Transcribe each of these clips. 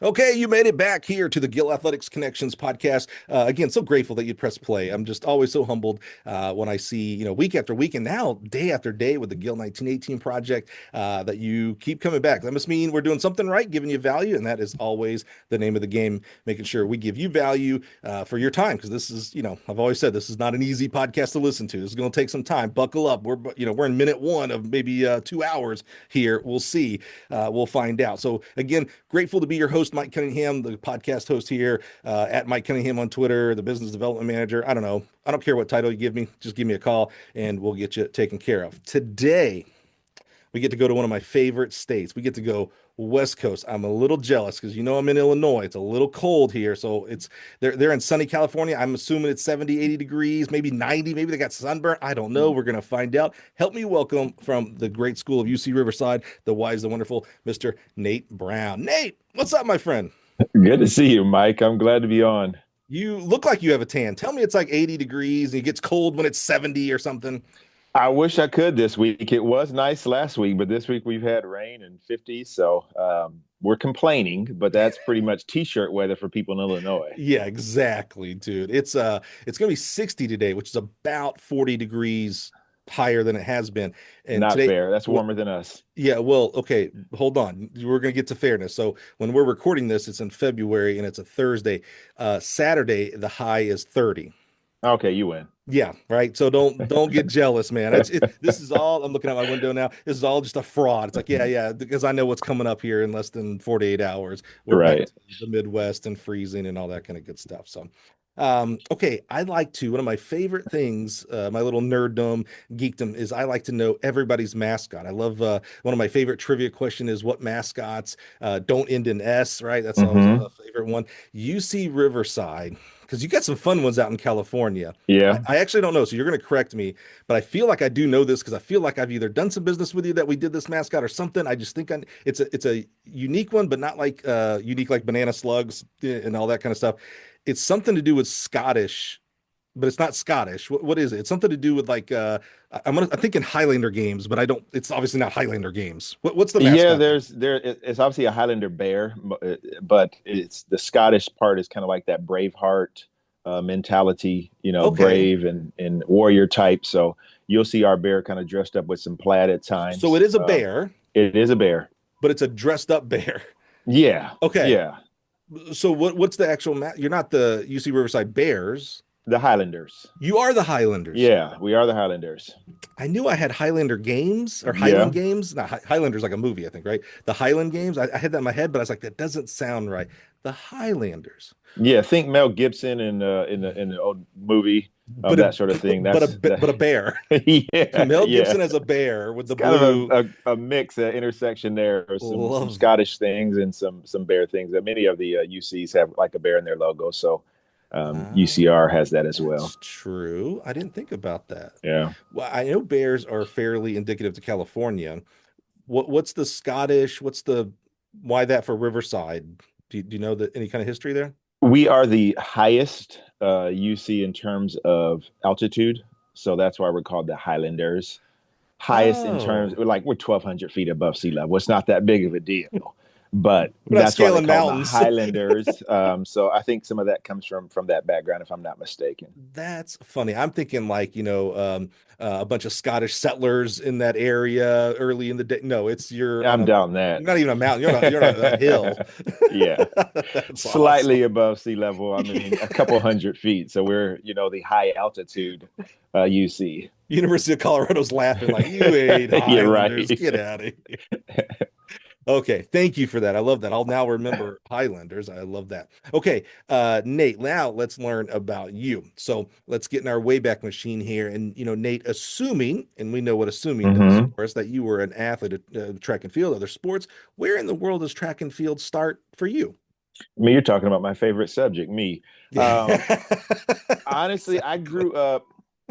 Okay, you made it back here to the Gill Athletics Connections podcast. Again, so grateful that you'd press play. I'm just always so humbled when I see, week after week and now day after day with the Gill 1918 project that you keep coming back. That must mean we're doing something right, giving you value, and that is always the name of the game, making sure we give you value for your time. Because this is, I've always said this is not an easy podcast to listen to. This is going to take some time. Buckle up. We're in minute one of maybe 2 hours here. We'll see. We'll find out. So again, grateful to be your host, Mike Cunningham, the podcast host here at Mike Cunningham on Twitter, the business development manager. I don't know. I don't care what title you give me. Just give me a call and we'll get you taken care of. Today, we get to go to one of my favorite states. We get to go West Coast. I'm a little jealous because I'm in Illinois. It's a little cold here. So they're in sunny California. I'm assuming it's 70, 80 degrees, maybe 90. Maybe they got sunburn. I don't know. We're gonna find out. Help me welcome from the great school of UC Riverside, the wise, the wonderful Mr. Nate Browne. Nate, what's up, my friend? Good to see you, Mike. I'm glad to be on. You look like you have a tan. Tell me it's like 80 degrees and it gets cold when it's 70 or something. I wish I could this week. It was nice last week, but this week we've had rain and 50s, so we're complaining, but that's pretty much t-shirt weather for people in Illinois. Yeah, exactly, dude. It's gonna be 60 today, which is about 40 degrees higher than it has been. And Not today, fair. That's well, warmer than us. yeah, well, okay, hold on. We're gonna get to fairness. So when we're recording this, it's in February and it's a Thursday. Saturday, the high is 30. Okay, you win. Yeah, right. So don't get jealous, man. This is all I'm looking out my window now. This is all just a fraud. It's like, yeah, yeah, because I know what's coming up here in less than 48 hours. We're back Right. to the Midwest and freezing and all that kind of good stuff. So, okay, one of my favorite things, my little nerddom, geekdom is I like to know everybody's mascot. I love one of my favorite trivia question is what mascots don't end in S, right? That's always Hmm. a favorite one. UC Riverside because you got some fun ones out in California. I, Yeah. I actually don't know, so you're going to correct me, but I feel like I do know this because I feel like I've either done some business with you that we did this mascot or something. I just think it's a unique one, but not like unique like banana slugs and all that kind of stuff. It's something to do with Scottish, but it's not Scottish. What is it? It's something to do with like I'm thinking Highlander games, but I don't. It's obviously not Highlander games. What's the Yeah, mascot there? it's obviously a Highlander bear, but it's the Scottish part is kind of like that Braveheart mentality, Okay, brave and warrior type. So you'll see our bear kind of dressed up with some plaid at so it times. is a bear, It is a bear. but it's a dressed up bear. Yeah, Okay, yeah. so what's the actual You're not the UC Riverside Bears. The Highlanders. You are the Highlanders. Yeah, we are the Highlanders. I knew I had Highlander Games or Highland Yeah. Games. Not Highlanders like a movie, I think, right? The Highland Games. I had that in my head, but I was like, that doesn't sound right. The Highlanders, Yeah, think Mel Gibson in the old movie, but a that sort of thing. but a That's that. but a bear. Yeah, Mel yeah. Gibson as a bear with It's the kind of blue. a mix, an intersection there, or some Love it. Scottish things and some bear things. That many of the UCs have like a bear in their logo, so Ah, UCR has that as well. that's true. I didn't think about that. Yeah. Well, I know bears are fairly indicative to California. What's the Scottish? What's the why that for Riverside? Do you know that any kind of history there? We are the highest UC in terms of altitude, so that's why we're called the Highlanders. Highest in terms, Oh, like we're 1,200 feet above sea level. It's not that big of a deal, but we're not that's why they scaling call them the mountains. Highlanders. So I think some of that comes from that background, if I'm not mistaken. That's funny. I'm thinking like, a bunch of Scottish settlers in that area early in the day. No, it's you're on I'm a down that. not even a mountain. You're on a hill. Yeah, That's slightly awesome. above sea level. I mean, a couple hundred feet. So we're, the high altitude UC. University of Colorado's laughing like you ain't You're Highlanders. right. Get out of here. Okay, thank you for that. I love that. I'll now remember Highlanders. I love that. Okay, Nate, now let's learn about you. So let's get in our Wayback Machine here. And, Nate, assuming, and we know what assuming does Hmm. for us, that you were an athlete at track and field, other sports, where in the world does track and field start for you? Me, you're talking about my favorite subject, me. Um, Yeah. Honestly, I grew up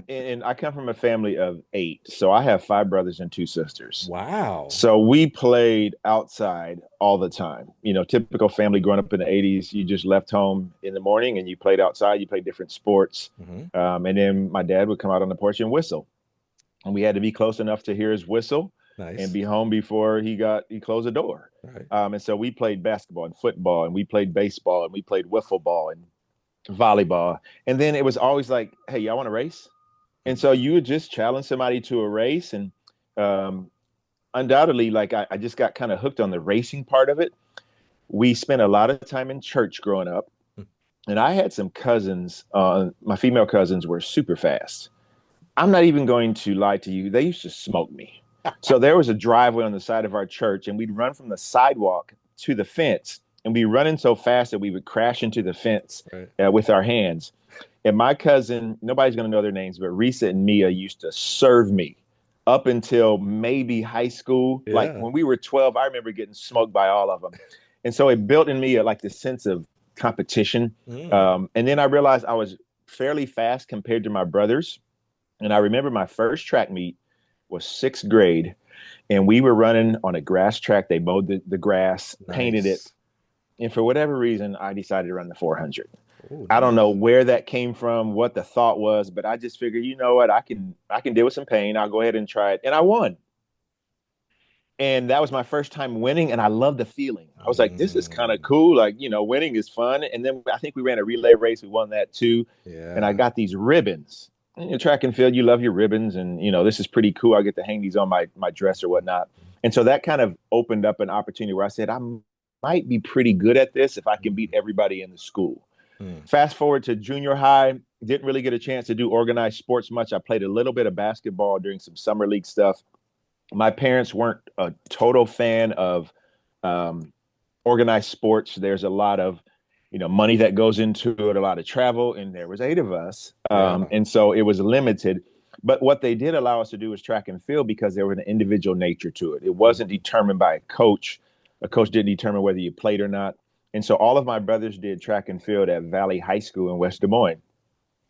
and I come from a family of eight. So I have five brothers and two sisters. Wow. So we played outside all the time. Typical family growing up in the 80s, you just left home in the morning and you played outside, you played different sports. Mhm. And then my dad would come out on the porch and whistle. And we had to be close enough to hear his whistle. Nice. and be home before he closed the door. Right. And so we played basketball and football, and we played baseball, and we played wiffle ball and volleyball. And then it was always like, hey, y'all want to race? And so you would just challenge somebody to a race. And um, undoubtedly, like I just got kind of hooked on the racing part of it. We spent a lot of time in church growing up. And I had some cousins, my female cousins were super fast. I'm not even going to lie to you. They used to smoke me. So there was a driveway on the side of our church, and we'd run from the sidewalk to the fence, and we running so fast that we would crash into the fence Right. with our hands. And my cousin, nobody's going to know their names, but Risa and Mia used to serve me up until maybe high school. Like Yeah. when we were 12, I remember getting smoked by all of them. And so it built in me like this sense of competition. And then I realized I was fairly fast compared to my brothers. And I remember my first track meet was sixth grade, and we were running on a grass track. They mowed the grass, painted it. Nice. And for whatever reason, I decided to run the 400. Oh, I don't nice. know where that came from, what the thought was, but I just figured, you know what, I can deal with some pain. I'll go ahead and try it. And I won. And that was my first time winning, and I loved the feeling. I was like, this is kind of cool. Like, you know, winning is fun. And then I think we ran a relay race. We won that too. And I Yeah. got these ribbons. And, you know, track and field, you love your ribbons. And, you know, this is pretty cool. I get to hang these on my dress or whatnot. And so that kind of opened up an opportunity where I said, I might be pretty good at this if I can beat everybody in the school. Fast forward to junior high, didn't really get a chance to do organized sports much. I played a little bit of basketball during some summer league stuff. My parents weren't a total fan of organized sports. There's a lot of, you know, money that goes into it, a lot of travel, and there was 8 of us. And so it was limited. But what they did allow us to do was track and field because there was an individual nature to it. It wasn't determined by a coach. A coach didn't determine whether you played or not. And so all of my brothers did track and field at Valley High School in West Des Moines.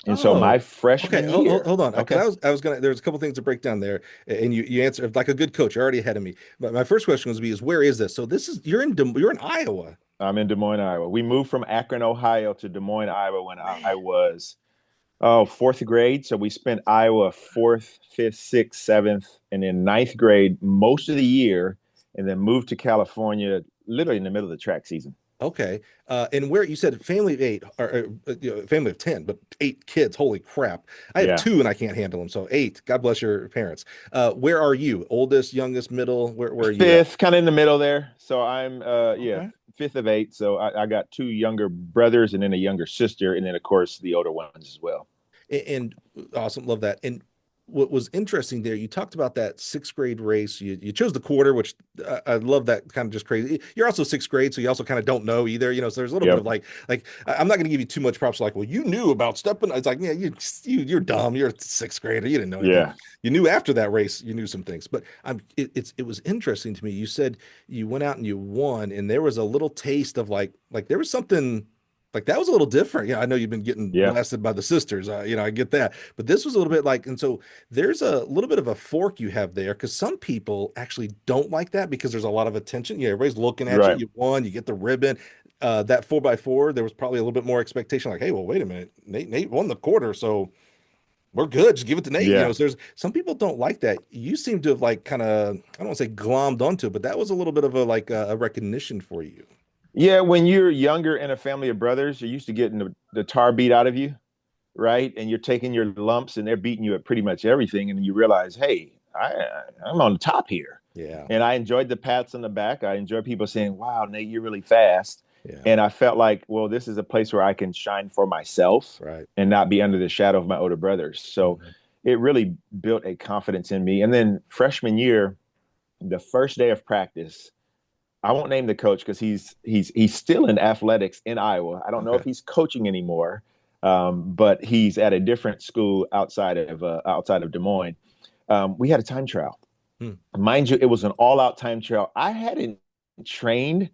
And so my Oh, okay. freshman year, Hold on. Because okay, I was gonna. There's a couple things to break down there, and you answered like a good coach. You're already ahead of me. But my first question was be is where is this? So this is you're in Iowa. I'm in Des Moines, Iowa. We moved from Akron, Ohio to Des Moines, Iowa when I was fourth grade. So we spent Iowa fourth, fifth, sixth, seventh, and then ninth grade most of the year, and then moved to California literally in the middle of the track season. Okay. And where you said family of 8 or you know, family of 10, but 8 kids. Holy crap. I have Yeah. 2 and I can't handle them. So 8. God bless your parents. Where are you? Oldest, youngest, middle? Where are you at? Fifth, kind of in the middle there. So I'm yeah, Okay. fifth of 8. So I got 2 younger brothers and then a younger sister, and then of course the older ones as well. And awesome, love that. And what was interesting there, you talked about that sixth grade race. You chose the quarter, which I love that kind of just crazy. You're also sixth grade, so you also kind of don't know either. You know, so there's a little bit of Yep. like I'm not going to give you too much props. Like, well, you knew about stepping. It's like, yeah, you're dumb. You're a sixth grader. You didn't know anything. Yeah. You knew after that race, you knew some things. But it was interesting to me. You said you went out and you won, and there was a little taste of like there was something like that was a little different. Yeah, I know you've been getting Yeah. blasted by the sisters. You know, I get that, but this was a little bit like, and so there's a little bit of a fork you have there because some people actually don't like that because there's a lot of attention. Yeah, everybody's looking at you. Right. You won, you get the ribbon. That 4x4, there was probably a little bit more expectation. Like, hey, well, wait a minute, Nate won the quarter, so we're good. Just give it to Nate. You know, Yeah. so there's some people don't like that. You seem to have like kind of, I don't want to say glommed onto it, but that was a little bit of a like a recognition for you. Yeah. When you're younger in a family of brothers, you're used to getting the tar beat out of you, right? And you're taking your lumps and they're beating you at pretty much everything. And you realize, hey, I'm on the top here. Yeah, And I enjoyed the pats on the back. I enjoyed people saying, wow, Nate, you're really fast. yeah, And I felt like, well, this is a place where I can shine for myself right. and not be under the shadow of my older brothers. So Mhm. it really built a confidence in me. And then freshman year, the first day of practice, I won't name the coach because he's still in athletics in Iowa. I don't know if Okay. he's coaching anymore, but he's at a different school outside of Des Moines. We had a time trial, Hmm. mind you. It was an all-out time trial. I hadn't trained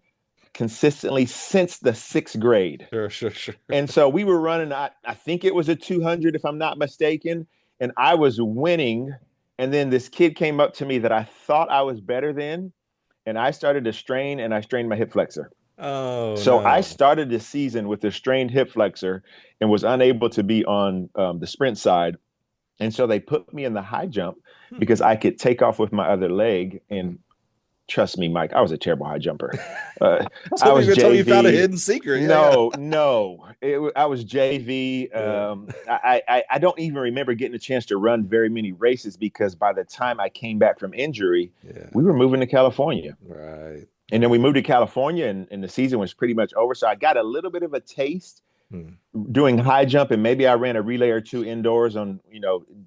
consistently since the sixth grade, Sure, sure, sure. and so we were running. I think it was a 200, if I'm not mistaken, and I was winning. And then this kid came up to me that I thought I was better than, and I started to strain, and I strained my hip flexor. Oh So I no. started the season with a strained hip flexor and was unable to be on the sprint side. And so they put me in the high jump Hmm. because I could take off with my other leg. And trust me, Mike, I was a terrible high jumper. Uh, I So was you told me you found a JV. hidden secret. Yeah, yeah. No. I was JV. Yeah. I don't even remember getting a chance to run very many races because by the time I came back from injury, Yeah. we were moving to California. Right. And then we moved to California and the season was pretty much over. So I got a little bit of a taste Hmm. doing high jump, and maybe I ran a relay or two indoors on,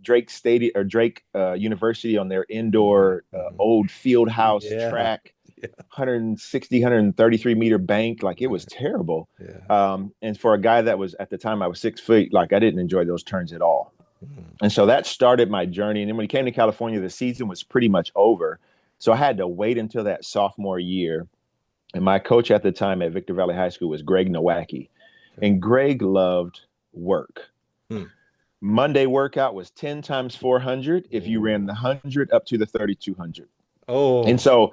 Drake Stadium or Drake University on their Hmm. indoor Hmm. old field house Yeah. track, Yeah. 160, 133-meter bank. Like it was Right. terrible. Yeah. And for a guy that was at the time I was 6 feet, like I didn't enjoy those turns at all. Hmm. And so that started my journey. And then when he came to California, the season was pretty much over. So I had to wait until that sophomore year. And my coach at the time at Victor Valley High School was Greg Nowacki. Okay. And Greg loved work. Hmm. Monday workout was 10 times 400 if you ran the 100 up to the 3200. And Oh. so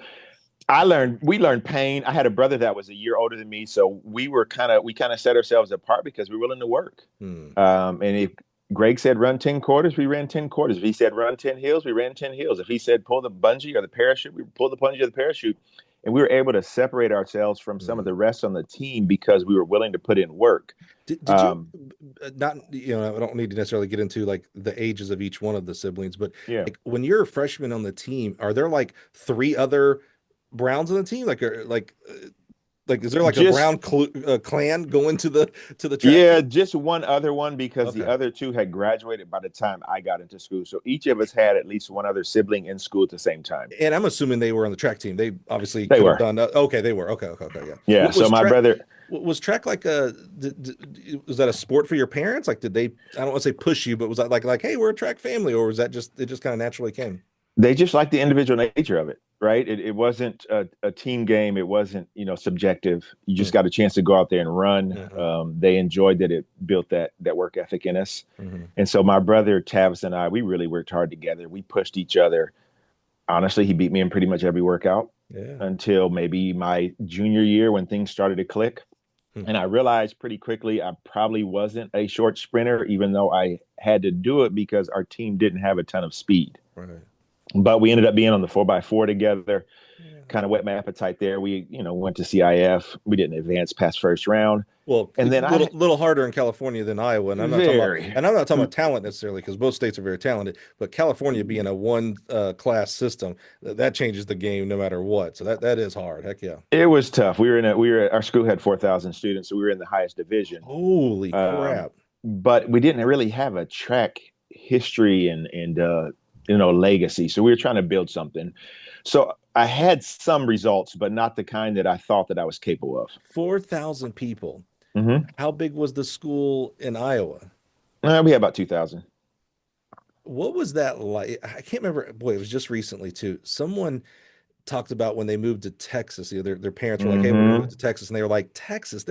we learned pain. I had a brother that was a year older than me. So we kind of set ourselves apart because we were willing to work. Hmm. And if Greg said run 10 quarters, we ran 10 quarters. If he said run 10 hills, we ran 10 hills. If he said pull the bungee or the parachute, we pulled the bungee or the parachute. And we were able to separate ourselves from some of Hmm. the rest on the team because we were willing to put in work. Did you Um, not, I don't need to necessarily get into like the ages of each one of the siblings, but yeah. like when you're a freshman on the team, are there like three other Browns on the team? Like is there like a Just clan going to the track Yeah, team? just one other one because the Okay. other two had graduated by the time I got into school. So each of us had at least one other sibling in school at the same time. And I'm assuming they were on the track team. They obviously They could have were. done. Okay, they were. Okay, okay, okay. Yeah. Yeah. What So was my track? brother, Was track like was that a sport for your parents? Like, did they? I don't want to say push you, but was that like, hey, we're a track family, or was that just it just kind of naturally came? they just liked the individual nature of it, right? It wasn't a team game. It wasn't, subjective. You just got a chance to go out there and run. Mm-hmm. They enjoyed that it built that work ethic in us. Mm-hmm. And so my brother Tavis and I, we really worked hard together. We pushed each other. Honestly, he beat me in pretty much every workout Yeah. until maybe my junior year when things started to click. Hmm. And I realized pretty quickly I probably wasn't a short sprinter, even though I had to do it because our team didn't have a ton of speed. Right. But we ended up being on the 4x4 together, Yeah. kind of wet my appetite there. We, went to CIF. We didn't advance past first round. Well, a And then little harder in California than Iowa, and very, I'm not talking about talent necessarily because both states are very talented, but California being a one class system, that changes the game no matter what. So that is hard. Heck yeah. it was tough. Our school had 4,000 students, so we were in the highest division. Holy Um, crap. but we didn't really have a track history and legacy. So we were trying to build something. So I had some results, but not the kind that I thought that I was capable of. 4,000 people. Mm-hmm. How big was the school in Iowa? We had about 2,000. What was that like? I can't remember. Boy, it was just recently too. Someone talked about when they moved to Texas. Their parents were like, "Hey, we're gonna move Mm-hmm. to Texas," and they were like, "Texas,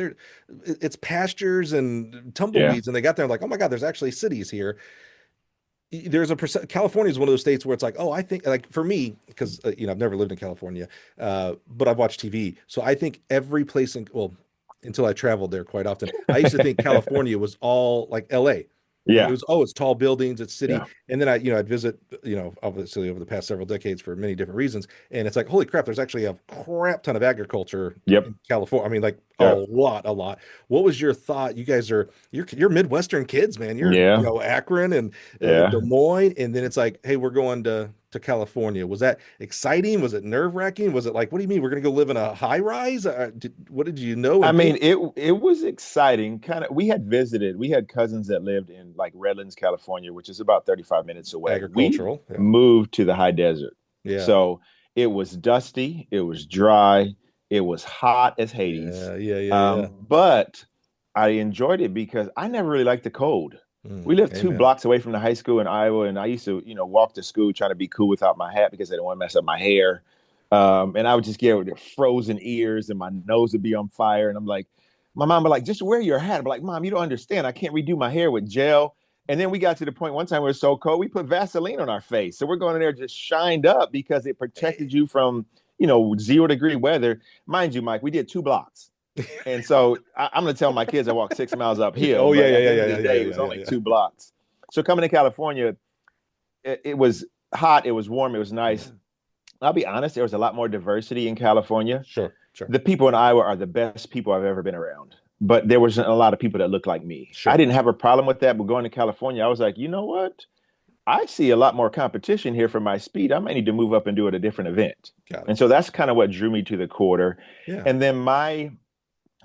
it's pastures and Yeah. tumbleweeds." And they got there like, "Oh my God, there's actually cities here." There's a percent. California is one of those states where it's like, "Oh, I think like for me because I've never lived in California, but I've watched TV, so I think every place in well." Until I traveled there quite often, I used to think California was all like LA. It Yeah. was, oh, it's tall buildings, it's city. Yeah. And then I'd visit, obviously over the past several decades for many different reasons. And it's like, holy crap, there's actually a crap ton of agriculture Yep. in California. I mean, like a Yep. lot, a lot. What was your thought? You guys you're Midwestern kids, man. You're, Yeah. Akron and Yeah. Des Moines. And then it's like, hey, we're going to California. Was that exciting? Was it nerve-wracking? Was it like, what do you mean? We're going to go live in a high rise? What did you know I and mean, think? it was exciting. Kind of, we had cousins that lived in like Redlands, California, which is about 35 minutes away. We Agricultural. Yeah. moved to the high desert. Yeah. So it was dusty, it was dry, it was hot as Hades. Yeah. Yeah. Yeah. Yeah. But I enjoyed it because I never really liked the cold. We lived two Amen. blocks away from the high school in Iowa, and I used to, walk to school trying to be cool without my hat because I didn't want to mess up my hair. And I would just get frozen ears and my nose would be on fire. And I'm like, my mom would like, just wear your hat. I'm like, Mom, you don't understand. I can't redo my hair with gel. And then we got to the point one time it was so cold, we put Vaseline on our face. So we're going in there just shined up because it protected you from, 0-degree weather. Mind you, Mike, we did 2 blocks. And so I'm going to tell my kids I walked 6 miles uphill, Oh yeah, but yeah, at the yeah, end of yeah, the yeah, day, it yeah, was yeah, only yeah. 2 blocks. So coming to California, it was hot, it was warm, it was nice. Yeah. I'll be honest, there was a lot more diversity in California. Sure, sure, The people in Iowa are the best people I've ever been around. But there wasn't a lot of people that looked like me. I sure. didn't have a problem with that, but going to California, I was like, you know what? I see a lot more competition here for my speed. I might need to move up and do it at a different event. Got And it. so that's kind of what drew me to the quarter. Yeah. And then my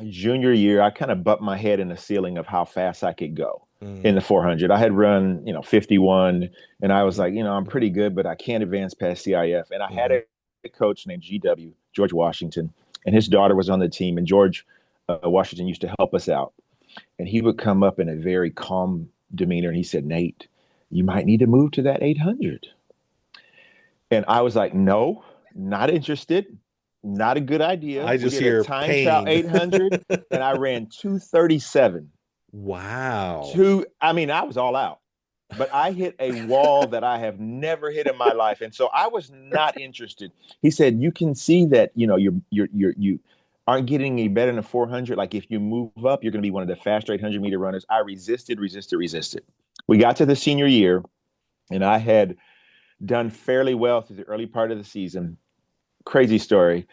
junior year, I kind of bumped my head in the ceiling of how fast I could go in Mm, the 400. I had run, 51, and I was mhm, like, I'm mhm, pretty good, but I can't advance past CIF. And I had mhm. a coach named GW, George Washington, and his daughter was on the team. And George Washington used to help us out. And he would come up in a very calm demeanor, and he said, Nate, you might need to move to that 800. And I was like, no, not interested. Not a good idea. I We just did a hear time trial pain. 800 and I ran 237. Wow. I mean, I was all out, but I hit a wall that I have never hit in my life. And so I was not interested. He said, you can see that, you aren't getting any better than a 400. Like if you move up, you're going to be one of the faster 800-meter runners. I resisted. We got to the senior year and I had done fairly well through the early part of the season. Crazy story.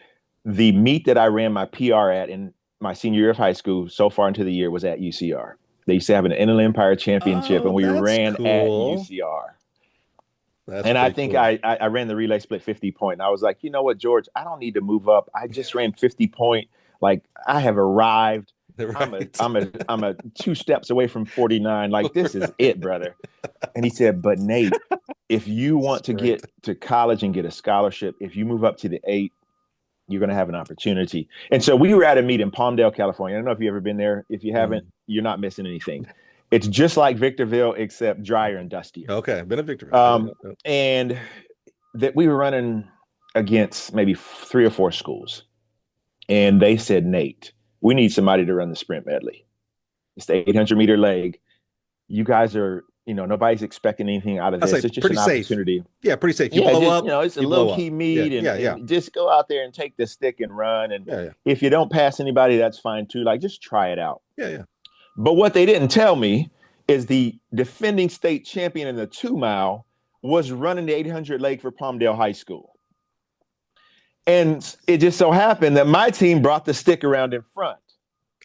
The meet that I ran my PR at in my senior year of high school so far into the year was at UCR. They used to have an Inland Empire Championship, Oh, and we that's ran at cool. UCR. That's And I pretty think cool. I ran the relay split 50 point. And I was like, you know what, George, I don't need to move up. I just ran 50 point. Like I have arrived. Right. I'm a two steps away from 49. Like this is Right. it, brother. And he said, but Nate, if you want That's to great. get to college and get a scholarship, if you move up to the 8, you're going to have an opportunity. And so we were at a meet in Palmdale, California. I don't know if you've ever been there. If you haven't, Mm. you're not missing anything. It's just like Victorville, except drier and dustier. Okay. Been a Victorville. Yeah, yeah, yeah. And that we were running against maybe 3 or 4 schools. And they said, Nate, we need somebody to run the sprint medley. It's the 800-meter leg. You guys are, nobody's expecting anything out of I this. say It's just pretty an safe. opportunity. Yeah, pretty safe. You Yeah, blow just, up, it's a you low blow key up. Yeah, meet yeah, yeah, and just go out there and take the stick and run. And yeah, yeah, if you don't pass anybody, that's fine too. Like just try it out. yeah, yeah. But what they didn't tell me is the defending state champion in the 2 mile was running the 800 leg for Palmdale High School. And it just so happened that my team brought the stick around in front.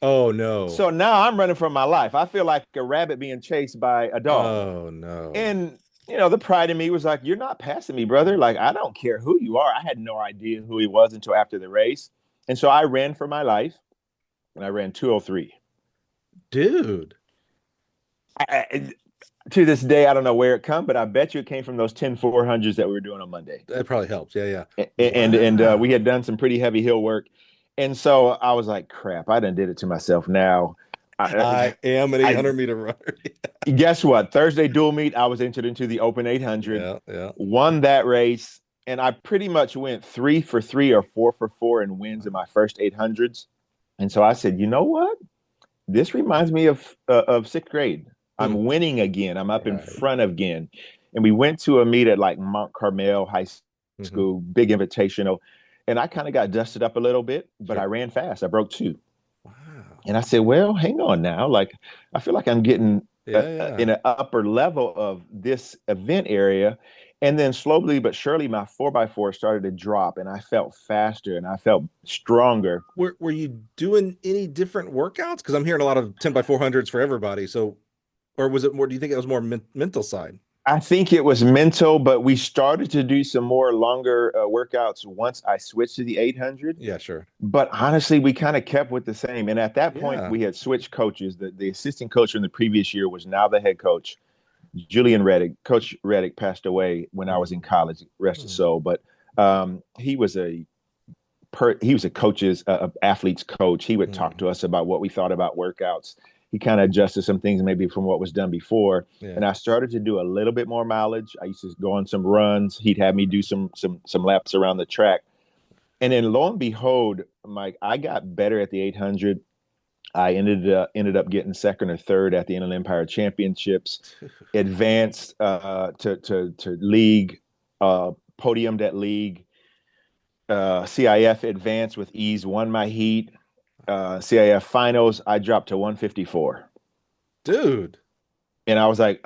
Oh no. So now I'm running for my life. I feel like a rabbit being chased by a dog. Oh no. And the pride in me was like, you're not passing me, brother. Like, I don't care who you are. I had no idea who he was until after the race. And so I ran for my life and I ran 203. Dude. To this day, I don't know where it come, but I bet you it came from those 10 400s that we were doing on Monday. That probably helps. Yeah, yeah. And we Wow. had done some pretty heavy hill work. And so I was like, crap, I done did it to myself now. I am an I 800-meter runner. guess what? Thursday dual meet, I was entered into the Open 800, Yeah, yeah. won that race, and I pretty much went 3 for 3 or 4 for 4 in wins in my first 800s. And so I said, you know what? This reminds me of sixth grade. Hmm. I'm winning again. I'm up in Right. front again. And we went to a meet at like Mount Carmel High Hmm. School, big invitational. And I kind of got dusted up a little bit, but I Sure. ran fast. I broke 2. Wow. And I said, well, hang on now. Like, I feel like I'm getting Yeah, yeah. in an upper level of this event area. And then slowly but surely, my 4x4 started to drop and I felt faster and I felt stronger. Were you doing any different workouts? Because I'm hearing a lot of 10 by 400s for everybody. So, or was it more, do you think it was more mental side? I think it was mental, but we started to do some more longer workouts once I switched to the 800. Yeah, sure. But honestly, we kind of kept with the same. And at that point, Yeah. we had switched coaches. The assistant coach from the previous year was now the head coach, Julian Reddick. Coach Reddick passed away when I was in college, rest his Hmm. soul. But he was a coach's athlete's coach. He would talk Hmm. to us about what we thought about workouts. He kind of adjusted some things maybe from what was done before. Yeah. And I started to do a little bit more mileage. I used to go on some runs. He'd have me do some laps around the track. And then lo and behold, Mike, I got better at the 800. I ended up getting second or third at the Inland Empire Championships, advanced to league, podiumed at league, CIF advanced with ease, won my heat. CIF finals, I dropped to 154. Dude. And I was like,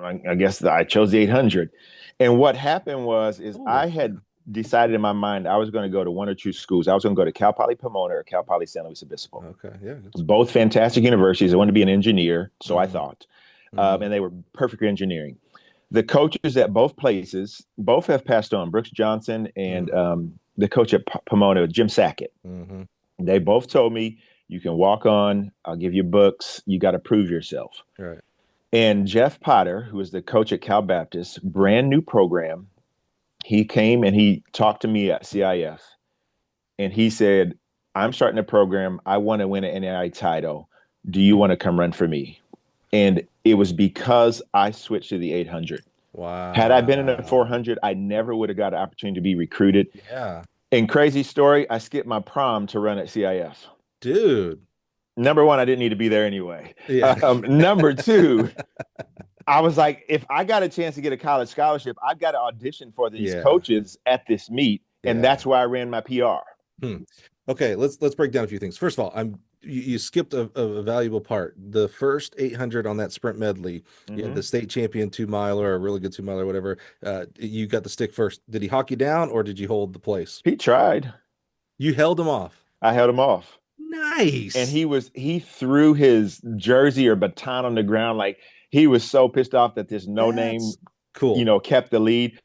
I guess I chose the 800. And what happened is Oh, I had decided in my mind I was going to go to one or two schools. I was going to go to Cal Poly Pomona or Cal Poly San Luis Obispo. okay. Yeah. Both fantastic universities. I wanted to be an engineer, so I Mm-hmm. thought, Mm-hmm. and they were perfect for engineering. The coaches at both places, both have passed on. Brooks Johnson and the coach at Pomona, Jim Sackett. Mm-hmm. They both told me, you can walk on. I'll give you books. You got to prove yourself. Right. And Jeff Potter, who is the coach at Cal Baptist, brand new program, he came and he talked to me at CIF, and he said, I'm starting a program. I want to win an NAI title. Do you want to come run for me? And it was because I switched to the 800. Had I been in the Wow. 400, I never would have got an opportunity to be recruited. Yeah. And crazy story, I skipped my prom to run at CIF. Dude. Number one, I didn't need to be there anyway. Yeah. Number two, I was like, if I got a chance to get a college scholarship, I've got to audition for these Yeah. coaches at this meet. And Yeah. that's why I ran my PR. Okay, let's break down a few things. First of all, you skipped a valuable part. The first 800 on that sprint medley, you had the state champion 2-miler, or a really good 2-miler, whatever. You got the stick first. Did he hawk you down, or did you hold the place? He tried. You held him off. I held him off. Nice. And he threw his jersey or baton on the ground. Like, he was so pissed off that this no-name, cool, kept the lead.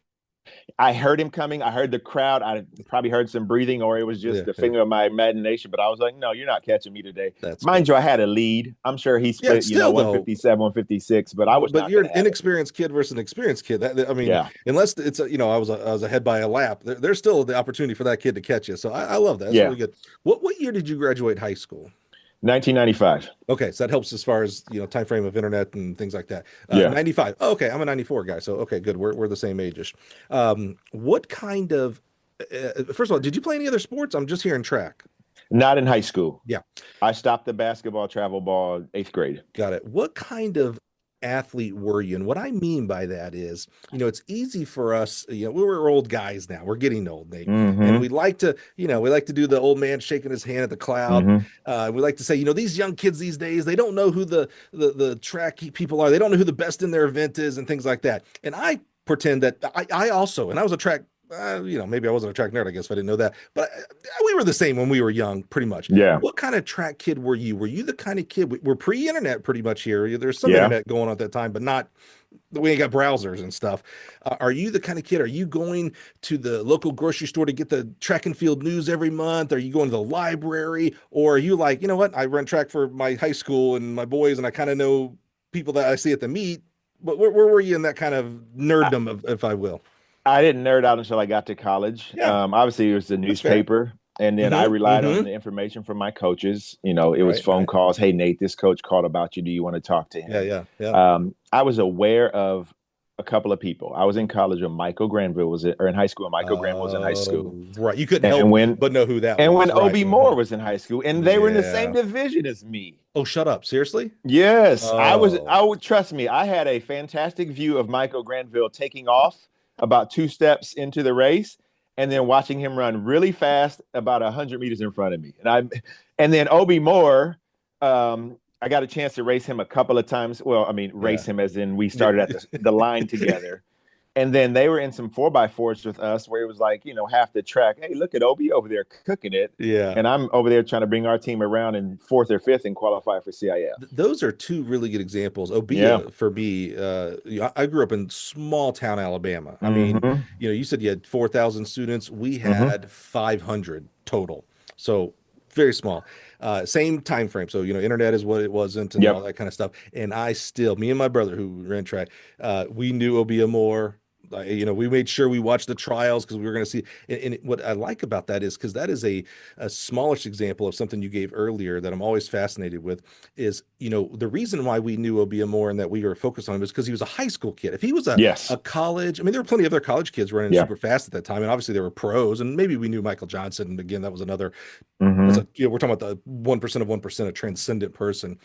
I heard him coming. I heard the crowd. I probably heard some breathing, or it was just the finger of my imagination. But I was like, no, you're not catching me today. Mind you, I had a lead. I'm sure he split, still, 157, 156. But I was. But you're an inexperienced kid versus an experienced kid. I mean, unless it's I was ahead by a lap. There's still the opportunity for that kid to catch you. So I love that. That's really good. What year did you graduate high school? 1995. Okay, so that helps as far as time frame of internet and things like that. 95. Oh, okay, I'm a 94 guy, so okay, good. We're the same age-ish. What kind of first of all, did you play any other sports? I'm just hearing track. Not in high school. Yeah, I stopped the basketball, travel ball, 8th grade. Got it. What kind of athlete were you? And what I mean by that is, it's easy for us, we're old guys now. We're getting old, Nate. And we like to, we like to do the old man shaking his hand at the cloud. We like to say, these young kids these days, they don't know who the track people are. They don't know who the best in their event is and things like that. And I pretend that I also, and I was a track, maybe I wasn't a track nerd, I guess, if I didn't know that, but we were the same when we were young, pretty much. Yeah. What kind of track kid were you? Were you the kind of kid, we're pre-internet pretty much here. There's some internet going on at that time, but not, we ain't got browsers and stuff. Are you the kind of kid, are you going to the local grocery store to get the track and field news every month? Are you going to the library? Or are you like, you know what, I run track for my high school and my boys, and I kind of know people that I see at the meet, but where were you in that kind of nerddom, if I will? I didn't nerd out until I got to college. Yeah. Obviously, it was the newspaper. And then I relied on the information from my coaches. It was phone calls. Hey, Nate, this coach called about you. Do you want to talk to him? Yeah. I was aware of a couple of people. I was in college when Michael Granville or in high school. Michael Granville was in high school. Right. You couldn't help but know who that was. And when Obi Moore was in high school, and they were in the same division as me. Oh, shut up. Seriously? Yes. I would trust me. I had a fantastic view of Michael Granville taking off about 2 steps into the race, and then watching him run really fast about 100 meters in front of me. And then Obi Moore, I got a chance to race him a couple of times. Well, I mean, race him as in we started at the line together. And then they were in some 4x4s with us where it was like, half the track. Hey, look at Obi over there cooking it. Yeah. And I'm over there trying to bring our team around in 4th or 5th and qualify for CIF. Those are two really good examples. Obi, for me, I grew up in small town Alabama. I mean, you said you had 4,000 students. We had 500 total. So very small. Same time frame. So, internet is what it wasn't and all that kind of stuff. And me and my brother who ran track, we knew Obi Moore. We made sure we watched the trials because we were going to see. And what I like about that is because that is a smallish example of something you gave earlier that I'm always fascinated with is, the reason why we knew Obi Moore and that we were focused on him is because he was a high school kid. If he was a college, I mean, there were plenty of other college kids running super fast at that time. And obviously there were pros, and maybe we knew Michael Johnson. And again, that was another, we're talking about the 1% of 1%, a transcendent person.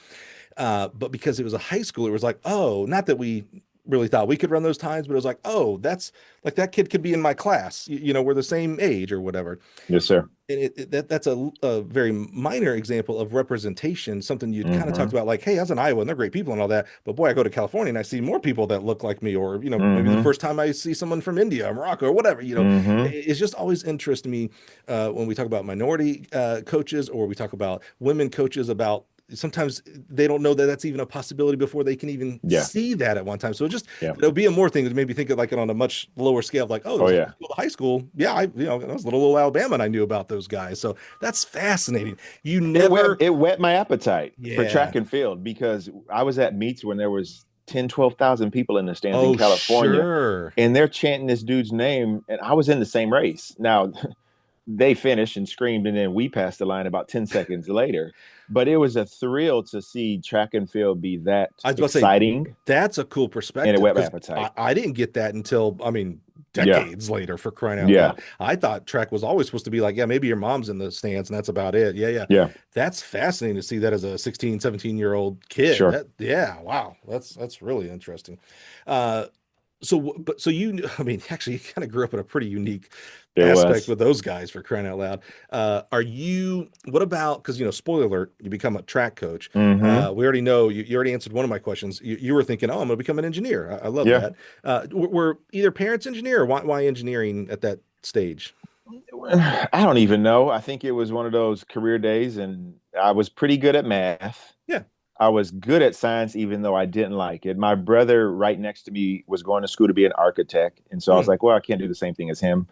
But because it was a high school, it was like, oh, not that we really thought we could run those times, but it was like, oh, that's like that kid could be in my class. We're the same age or whatever. Yes, sir. And that's a very minor example of representation, something you'd kind of talked Mm-hmm. about, like, hey, I was in Iowa and they're great people and all that. But boy, I go to California and I see more people that look like me, or, maybe the Mm-hmm. first time I see someone from India or Morocco or whatever, Mm-hmm. it's just always interesting me when we talk about minority coaches, or we talk about women coaches, about sometimes they don't know that that's even a possibility before they can even Yeah. see that at one time. So Yeah. it'll be a more thing that maybe think of like it on a much lower scale, like, oh, Oh there's yeah. high school. Yeah, I was little old Alabama and I knew about those guys. So that's fascinating. You never, It whet my appetite for yeah. track and field because I was at meets when there was 10, 12,000 people in the stands in Oh, California, sure. and they're chanting this dude's name, and I was in the same race. Now they finished and screamed, and then we passed the line about 10 seconds later. But it was a thrill to see track and field be that I was about to say exciting, that's a cool and it perspective whet my because appetite. I didn't get that until, I mean, Yeah. decades later, for crying out Yeah. loud. I thought track was always supposed to be like, yeah, maybe your mom's in the stands and that's about it. Yeah, yeah. Yeah. That's fascinating to see that as a 16, 17-year-old kid. Sure. That, yeah, wow. That's really interesting. Uh, so I mean, actually, you kind of grew up in a pretty unique It aspect was. with those guys, for crying out loud. What about, because, spoiler alert, you become a track coach. Mm-hmm. We already know you already answered one of my questions. You were thinking, oh, I'm going to become an engineer. I love Yeah. that. Were either parents engineer, or why engineering at that stage? I don't even know. I think it was one of those career days, and I was pretty good at math. Yeah. I was good at science, even though I didn't like it. My brother, right next to me, was going to school to be an architect. And so I was Hmm. like, well, I can't do the same thing as him.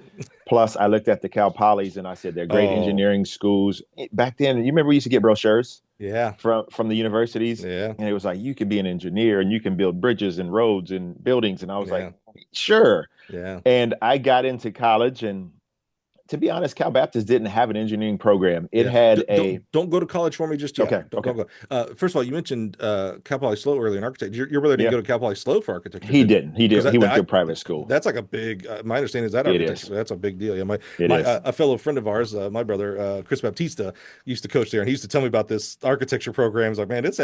Plus, I looked at the Cal Polys and I said, they're great Oh, engineering schools. Back then, you remember we used to get brochures yeah. from the universities? Yeah. And it was like, you can be an engineer and you can build bridges and roads and buildings. And I was like, Yeah. sure. Yeah. And I got into college, and to be honest, Cal Baptist didn't have an engineering program. It Yeah. had Don't a don't go to college for me just yet. okay, Don't okay. go. First of all, you mentioned Cal Poly Slow earlier in architecture. Your brother didn't Yeah. go to Cal Poly Slow for architecture, He did didn't. He because did. He went to a private school. that's like a big. My understanding is that It architecture, is. that's a big deal. Yeah, It my is. a fellow friend of ours, my brother Chris Baptista, used to coach there, and he used to tell me about this architecture program. He's like, man, it's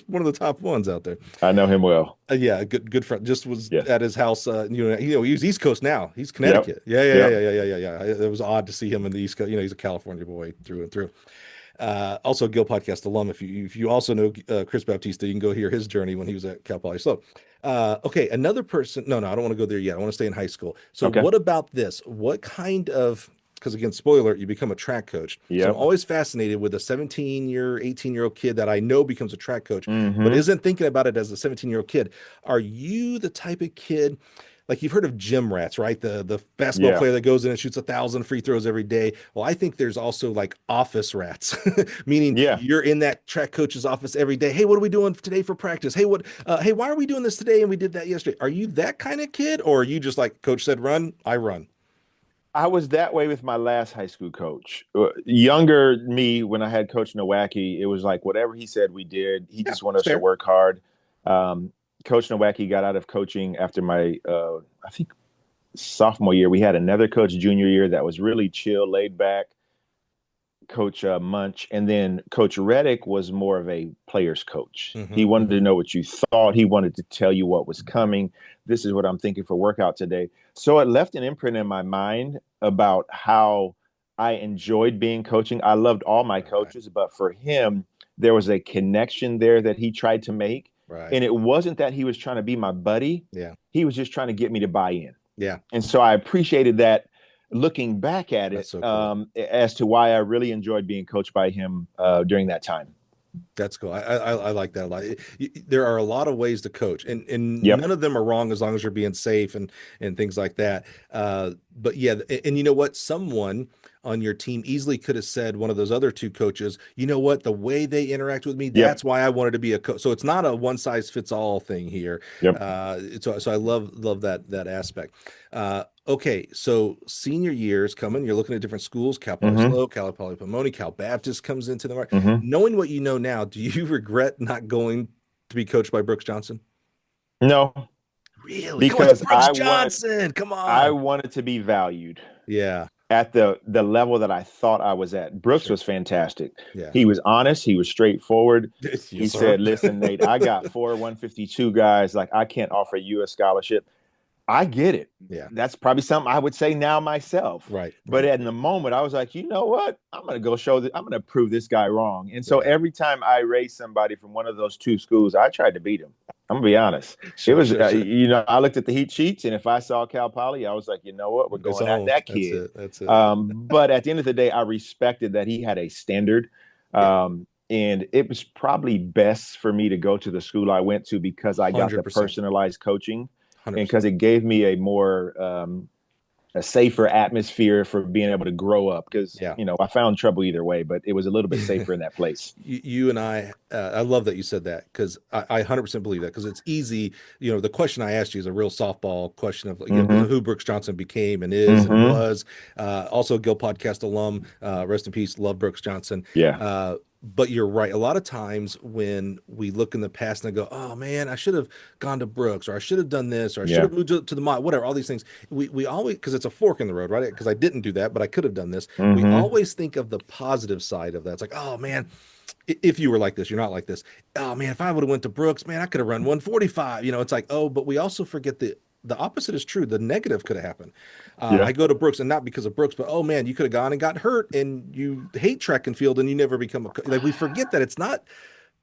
one of the top ones out there. I know him well. Yeah, good friend. Just was Yes. at his house. He's East Coast now. He's Yep. Connecticut. Yeah, yeah, yeah, Yep. yeah, yeah, yeah, yeah. It was odd to see him in the East Coast. He's a California boy through and through. Also, Gill Podcast alum. If you also know Chris Baptista, you can go hear his journey when he was at Cal Poly Slow. Okay, another person. No, no, I don't want to go there yet. I want to stay in high school. So, Okay. what about this? What kind of, because again, spoiler, you become a track coach. So I'm Yep. always fascinated with a 18-year-old kid that I know becomes a track coach, but Mm-hmm. isn't thinking about it as a 17-year-old kid. Are you the type of kid? Like, you've heard of gym rats, right? The basketball Yeah. player that goes in and shoots 1,000 free throws every day. Well, I think there's also like office rats, meaning Yeah. you're in that track coach's office every day. Hey, what are we doing today for practice? Hey, why are we doing this today? And we did that yesterday. Are you that kind of kid, or are you just like coach said, run, I run? I was that way with my last high school coach. Younger me, when I had Coach Nowacki, it was like whatever he said, we did. He Yeah, just wanted it's us to fair. work hard. Um, Coach Nowacki got out of coaching after my, I think, sophomore year. We had another coach junior year that was really chill, laid back. Coach Munch, and then Coach Reddick was more of a player's coach. He Hmm, wanted hmm. to know what you thought. He wanted to tell you what was coming. This is what I'm thinking for workout today. So it left an imprint in my mind about how I enjoyed being coaching. I loved all my Right, coaches, but for him, there was a connection there that he tried to make. right. And it wasn't that he was trying to be my buddy. Yeah, He was just trying to get me to buy in. yeah. And so I appreciated that looking back at That's it so cool. as to why I really enjoyed being coached by him during that time. That's cool. I like that a lot. There are a lot of ways to coach, and Yep. none of them are wrong as long as you're being safe and things like that. But yeah, and you know what? Someone on your team easily could have said, one of those other two coaches, you know what? The way they interact with me, Yep. that's why I wanted to be a coach. So it's not a one size fits all thing here. Yep. So I love that aspect. Okay, so senior years coming, you're looking at different schools, Cal Poly Mm-hmm. Slow, Cal Poly Pomona, Cal Baptist comes into the market. Mm-hmm. Knowing what you know now, do you regret not going to be coached by Brooks Johnson? No, Really? Come on, it's because Brooks Johnson. Come I on. wanted to be valued. Yeah. at the level that I thought I was at. Brooks Sure. was fantastic. Yeah. He was honest. He was straightforward. He Yes, sir. said, "Listen, Nate, I got 4 152 guys. Like, I can't offer you a scholarship. I get it. Yeah. That's probably something I would say now myself. Right. But Right. in the moment, I was like, you know what? I'm going to go show that I'm going to prove this guy wrong. And so Yeah. every time I raised somebody from one of those two schools, I tried to beat him. I'm gonna be honest. It Sure. was, Sure. Sure. I looked at the heat sheets, and if I saw Cal Poly, I was like, you know what, we're It's a going at home. that That's kid. it. That's it. But at the end of the day, I respected that he had a standard. Yeah. And it was probably best for me to go to the school I went to because I got the 100%. personalized coaching and 100%. because it gave me a more a safer atmosphere for being able to grow up because Yeah. I found trouble either way, but it was a little bit safer in that place. You and I love that you said that because I 100% believe that because it's easy. The question I asked you is a real softball question of Mm-hmm. who Brooks Johnson became and is and Mm-hmm. was. Also, a Gill podcast alum. Rest in peace. Love Brooks Johnson. Yeah. But you're right. A lot of times when we look in the past and I go, oh man, I should have gone to Brooks or I should have done this or I should Yeah. have moved to the mod, whatever, all these things. We always, because it's a fork in the road, right? Because I didn't do that, but I could have done this. We Mm-hmm. always think of the positive side of that. It's like, oh man, if you were like this, you're not like this. Oh man, if I would have went to Brooks, man, I could have run 145. It's like, oh, but we also forget the opposite is true. The negative could have happened. Yeah. I go to Brooks, and not because of Brooks, but oh man, you could have gone and got hurt, and you hate track and field, and you never become like we forget that it's not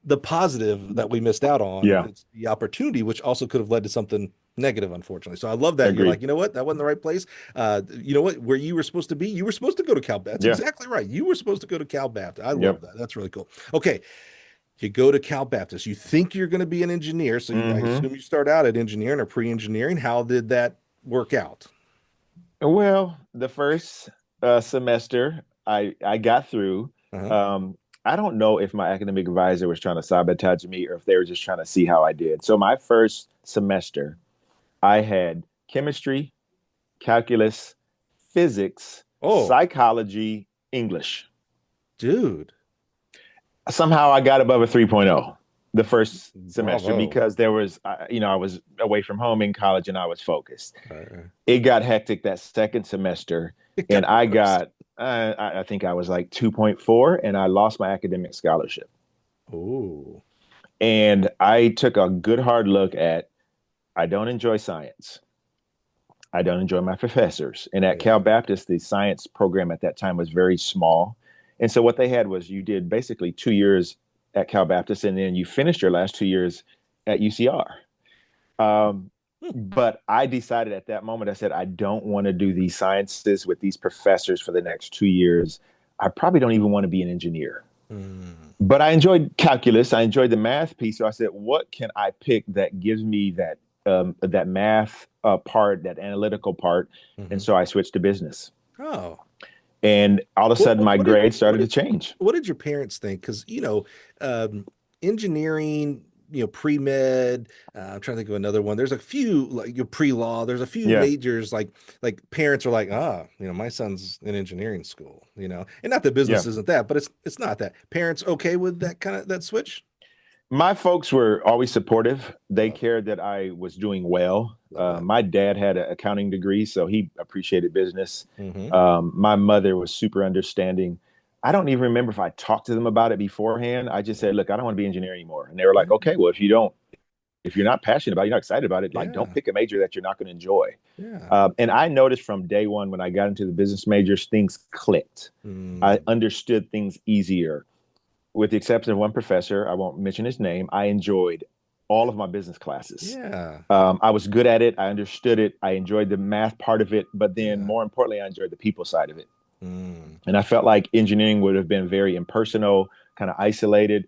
the positive that we missed out on. Yeah. It's the opportunity, which also could have led to something negative, unfortunately. So I love that you're Agreed. like, you know what, that wasn't the right place. You know what, where you were supposed to be, you were supposed to go to Cal. That's Yeah. exactly right. You were supposed to go to Cal Baptist. I love Yep. that. That's really cool. Okay, you go to Cal Baptist. You think you're going to be an engineer, so I Mm-hmm. assume you start out at engineering or pre-engineering. How did that work out? Well, the first semester I got through. Uh-huh. Um, I don't know if my academic advisor was trying to sabotage me or if they were just trying to see how I did. So my first semester, I had chemistry, calculus, physics, Oh, psychology, English. dude, Somehow I got above a 3.0 the first semester bravo. because there was, I was away from home in college and I was focused. All right. It got hectic that second semester, It and got I worse. got, I think I was like 2.4, and I lost my academic scholarship. Oh, And I took a good hard look at, I don't enjoy science. I don't enjoy my professors. And at Cal yeah. Baptist, the science program at that time was very small. And so what they had was you did basically 2 years at Cal Baptist, and then you finished your last 2 years at UCR. But I decided at that moment, I said, I don't want to do these sciences with these professors for the next 2 years. I probably don't even want to be an engineer. Mm, But I enjoyed calculus. I enjoyed the math piece. So I said, what can I pick that gives me that math part, that analytical part? And mhm. so I switched to business. Oh, And all of a what, sudden, what, my what did grades what started to did change. what did your parents think? Because um, engineering, pre-med. I'm trying to think of another one. There's a few like your pre-law. There's a few Yeah, majors like parents are like, my son's in engineering school. And not that business yeah. isn't that, but it's not that. Parents okay with that kind of that switch? My folks were always supportive. They Love, cared that I was doing well. love that. My dad had an accounting degree, so he appreciated business. Hmm. My mother was super understanding. I don't even remember if I talked to them about it beforehand. I just said, "Look, I don't want to be an engineer anymore." And they were like, Yeah, "Okay, well, if you're not passionate about it, you're not excited about it, like, don't yeah, pick a major that you're not going to enjoy." yeah. And I noticed from day one when I got into the business majors, things clicked. I Mm, understood things easier with the exception of one professor, I won't mention his name. I enjoyed all of my business classes. yeah, I was good at it. I understood it. I enjoyed the math part of it, but then yeah. more importantly, I enjoyed the people side of it. Mm, And I felt like engineering would have been very impersonal, kind of isolated.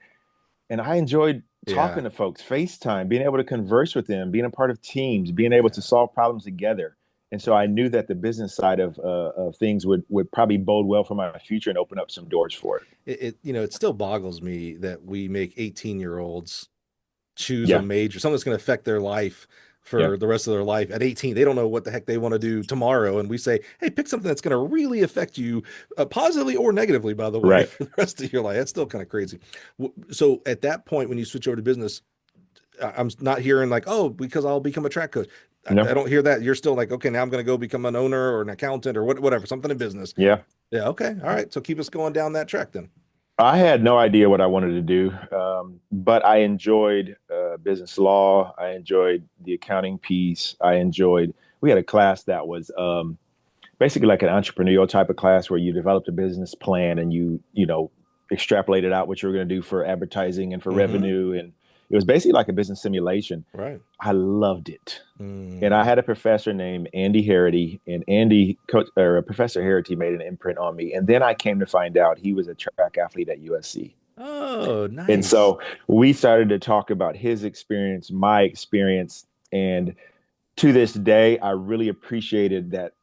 And I enjoyed yeah, talking to folks, FaceTime, being able to converse with them, being a part of teams, being able to yeah. solve problems together. And so I knew that the business side of things would probably bode well for my future and open up some doors for it. It still boggles me that we make 18-year-olds choose a Yeah, major, something that's going to affect their life yeah, for the rest of their life. At 18, they don't know what the heck they want to do tomorrow. And we say, hey, pick something that's going to really affect you positively or negatively, by the way, right. for the rest of your life. That's still kind of crazy. So at that point, when you switch over to business, I'm not hearing like, oh, because I'll become a track coach. I don't hear that. You're still like, okay, now I'm going to go become an owner or an accountant or whatever, something in business. Yeah. Yeah. Okay. All right. So keep us going down that track then. I had no idea what I wanted to do, but I enjoyed business law. I enjoyed the accounting piece. We had a class that was basically like an entrepreneurial type of class where you developed a business plan and you extrapolated out what you were going to do for advertising and for revenue. And it was basically like a business simulation. Right. I loved it. And I had a professor named Andy Harity, and Professor Harity made an imprint on me. And then I came to find out he was a track athlete at USC. Oh, nice. And so we started to talk about his experience, my experience. And to this day, I really appreciated that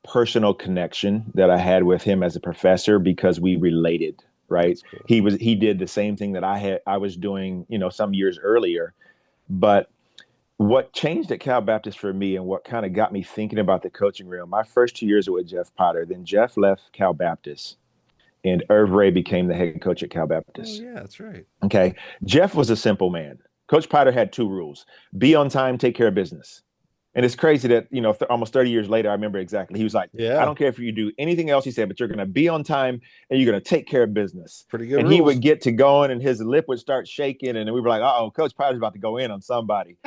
personal connection that I had with him as a professor because we related, right? Cool. He did the same thing that I was doing, some years earlier. But what changed at Cal Baptist for me and what kind of got me thinking about the coaching realm, my first 2 years were with Jeff Potter. Then Jeff left Cal Baptist and Irv Ray became the head coach at Cal Baptist. Oh, yeah, that's right. Okay. Jeff was a simple man. Coach Potter had 2 rules: be on time, take care of business. And it's crazy that, almost 30 years later, I remember exactly. He was like, I don't care if you do anything else, he said, but you're going to be on time and you're going to take care of business. Pretty good and rules. He would get to going and his lip would start shaking. And we were like, uh-oh, Coach Potter's about to go in on somebody.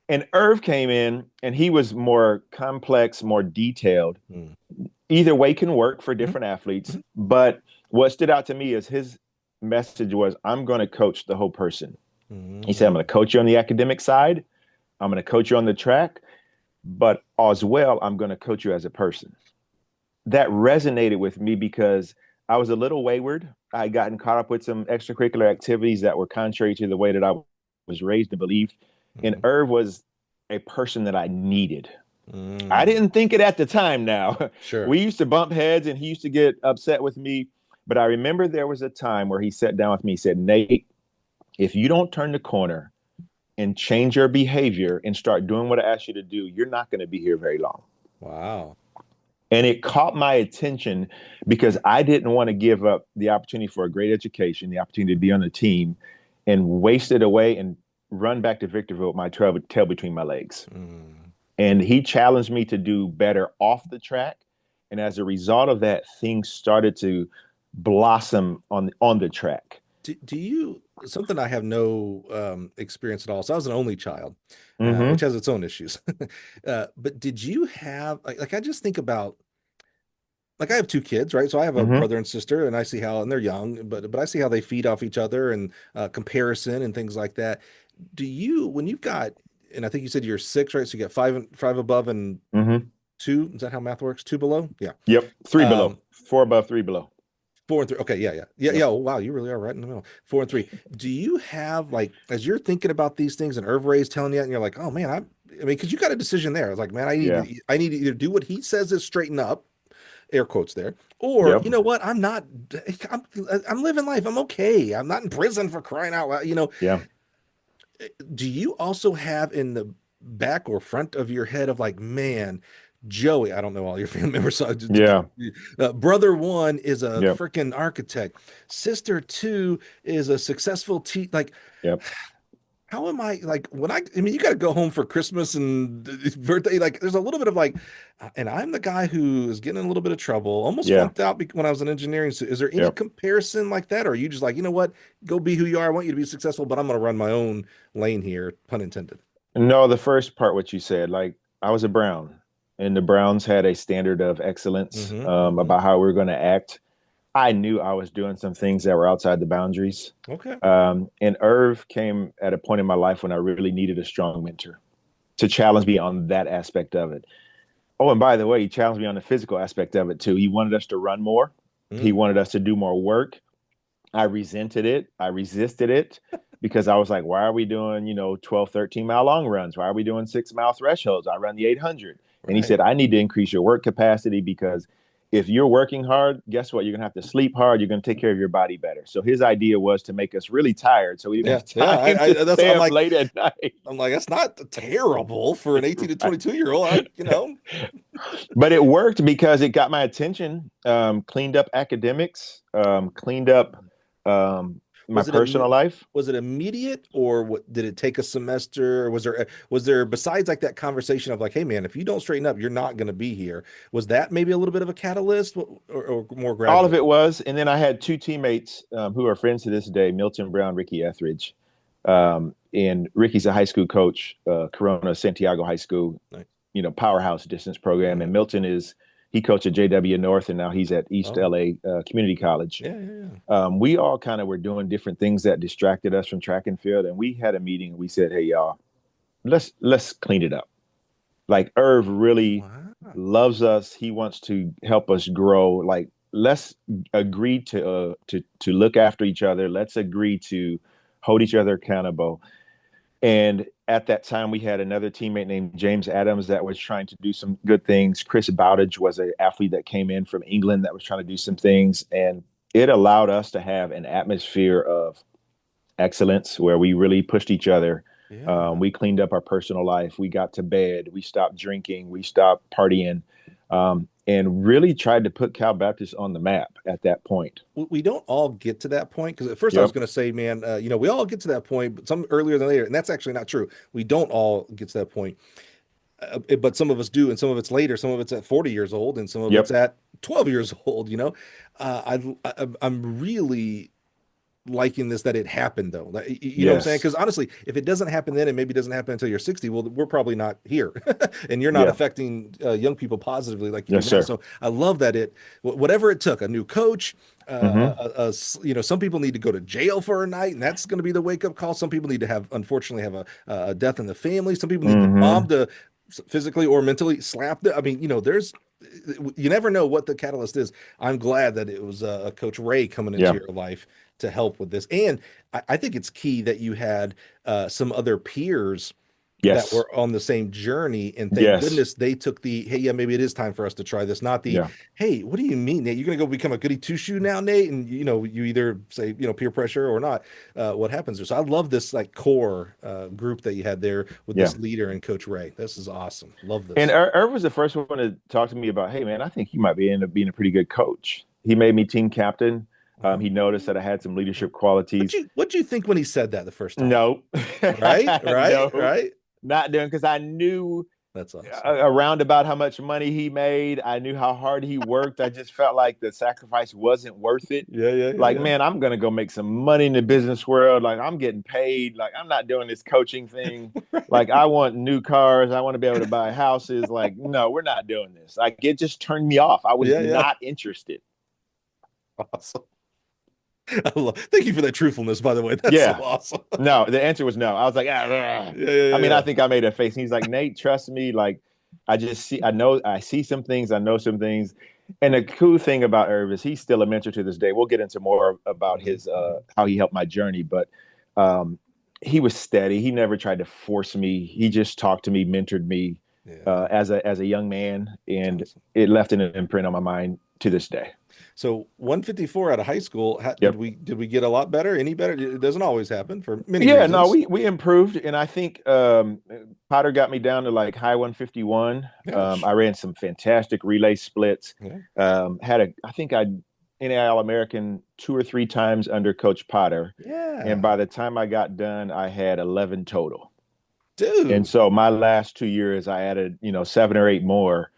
And Irv came in and he was more complex, more detailed. Either way can work for different athletes. But what stood out to me is his message was, I'm going to coach the whole person. He said, I'm going to coach you on the academic side. I'm going to coach you on the track. But as well, I'm going to coach you as a person. That resonated with me because I was a little wayward. I had gotten caught up with some extracurricular activities that were contrary to the way that I was raised to believe. And Irv was a person that I needed. I didn't think it at the time now. Sure. We used to bump heads and he used to get upset with me. But I remember there was a time where he sat down with me and said, Nate, if you don't turn the corner and change your behavior and start doing what I asked you to do, you're not going to be here very long. Wow. And it caught my attention because I didn't want to give up the opportunity for a great education, the opportunity to be on the team, and waste it away and run back to Victorville with my tail between my legs. And he challenged me to do better off the track. And as a result of that, things started to blossom on the track. Do you, something I have no experience at all. So I was an only child, which has its own issues. But did you have, like, I just think about, like, I have 2 kids, right? So I have a brother and sister, and I see how, and they're young, but I see how they feed off each other and comparison and things like that. Do you, when you've got, and I think you said you're 6, right? So you got 5 above and 2. Is that how math works? 2 below? Yeah. Yep. 3 below. 4 above, 3 below. 4 and 3. Okay. Yeah. Oh, wow. You really are right in the middle. 4 and 3. Do you have, like, as you're thinking about these things and Irv Ray's telling you, and you're like, oh man, I mean, because you got a decision there. I was like, man, I need to either do what he says is straighten up, air quotes there, or you know what? I'm living life. I'm okay. I'm not in prison for crying out loud. Yeah. Do you also have in the back or front of your head of like, man, Joey, I don't know all your family members. So brother 1 is a freaking architect. Sister 2 is a successful how am I, like, I mean, you got to go home for Christmas and birthday. Like, there's a little bit of like, and I'm the guy who is getting in a little bit of trouble, almost flunked out when I was in engineering. So is there any comparison like that? Or are you just like, you know what, go be who you are. I want you to be successful, but I'm going to run my own lane here, pun intended. No, the first part, what you said, like, I was a Brown. And the Browns had a standard of excellence about how we were going to act. I knew I was doing some things that were outside the boundaries. Okay. And Irv came at a point in my life when I really needed a strong mentor to challenge me on that aspect of it. Oh, and by the way, he challenged me on the physical aspect of it too. He wanted us to run more. He wanted us to do more work. I resented it. I resisted it because I was like, why are we doing, 12, 13-mile long runs? Why are we doing 6-mile thresholds? I run the 800. And he said, I need to increase your work capacity because if you're working hard, guess what? You're going to have to sleep hard. You're going to take care of your body better. So his idea was to make us really tired. So we didn't have time to stay up late at night. I'm like, that's not terrible for an 18 to 22-year-old, But it worked because it got my attention, cleaned up academics, cleaned up my personal life. Was it immediate, or what, did it take a semester? Or was there besides like that conversation of like, hey man, if you don't straighten up, you're not going to be here? Was that maybe a little bit of a catalyst, or more All of gradual? it was. And then I had two teammates who are friends to this day, Milton Brown, Ricky Etheridge. And Ricky's a high school coach, Corona Santiago High School, Nice. powerhouse distance program. And Milton he coached at JW North, and now he's at East Oh, LA Community College. yeah, yeah, yeah. We all kind of were doing different things that distracted us from track and field. And we had a meeting and we said, hey, y'all, let's clean it up. Like Irv really Wow. loves us. He wants to help us grow. Like, let's agree to look after each other. Let's agree to hold each other accountable. And at that time, we had another teammate named James Adams that was trying to do some good things. Chris Bowditch was an athlete that came in from England that was trying to do some things. And it allowed us to have an atmosphere of excellence where we really pushed each other. Yeah. We cleaned up our personal life. We got to bed. We stopped drinking. We stopped partying. And really tried to put Cal Baptist on the map at that point. We don't all get to that point, because at first I was Yep. going to say, man, we all get to that point, but some earlier than later, and that's actually not true. We don't all get to that point, but some of us do, and some of it's later. Some of it's at 40 years old, and some of it's Yep. at 12 years old. I'm really liking this, that it happened though. You know what I'm saying? Yes. Because honestly, if it doesn't happen then, and maybe doesn't happen until you're 60, well, we're probably not here, and you're not Yeah. affecting young people positively like you Yes, do now. sir. So I love that whatever it took, a new coach. Hmm. Some people need to go to jail for a night, and that's going to be the wake up call. Some people need to unfortunately have a death in the family. Some people need the mom Hmm. to physically or mentally slap I mean, you never know what the catalyst is. I'm glad that it was Coach Ray coming into Yeah. your life to help with this. And I think it's key that you had some other peers that Yes. were on the same journey. And thank Yes. goodness they took hey, yeah, maybe it is time for us to try this. Not Yeah. hey, what do you mean, Nate? You're going to go become a goody two shoe now, Nate? And, you either say, peer pressure or not. What happens there? So I love this like core group that you had there with Yeah. this leader and Coach Ray. This is awesome. Love And this. Irv was the first one to talk to me about, hey, man, I think you might end up being a pretty good coach. He made me team captain. Uh-huh. He noticed that I had some leadership qualities. What'd you think when he said that the first time? No, Right? Right? no, Right? not doing, because I knew That's awesome. around about how much money he made. I knew how hard he worked. I just felt like the sacrifice wasn't worth it. Yeah, yeah, yeah, Like, yeah. man, I'm gonna go make some money in the business world. Like, I'm getting paid. Like, I'm not doing this coaching thing. Like, Right. I want new cars. I want to be able to buy houses. Like, no, we're not doing this. Like, it just turned me off. I was Yeah, yeah. not interested. Awesome. Thank you for that truthfulness, by the way. That's so Yeah. awesome. No, the answer was no. I was like, Yeah, yeah, I yeah, mean, I yeah. think I made a face. And he's like, Nate, trust me. Like, I see some things, I know some things. And the cool thing about Irv is he's still a mentor to this day. We'll get into more about Mhm, his mhm. how he helped my journey, but um, he was steady. He never tried to force me. He just talked to me, mentored me Yeah, as a young man, that's and awesome. it left an imprint on my mind to this day. So 154 out of high school, did Yep. we get a lot better? Any better? It doesn't always happen for many Yeah, no, reasons. we improved, and I think Potter got me down to like high 151. Yeah, I ran some fantastic relay splits. yeah, I think I NAIL American two or three times under Coach Potter, and yeah, by the time I got done, I had 11 total. And dude. so my last 2 years, I added seven or eight more,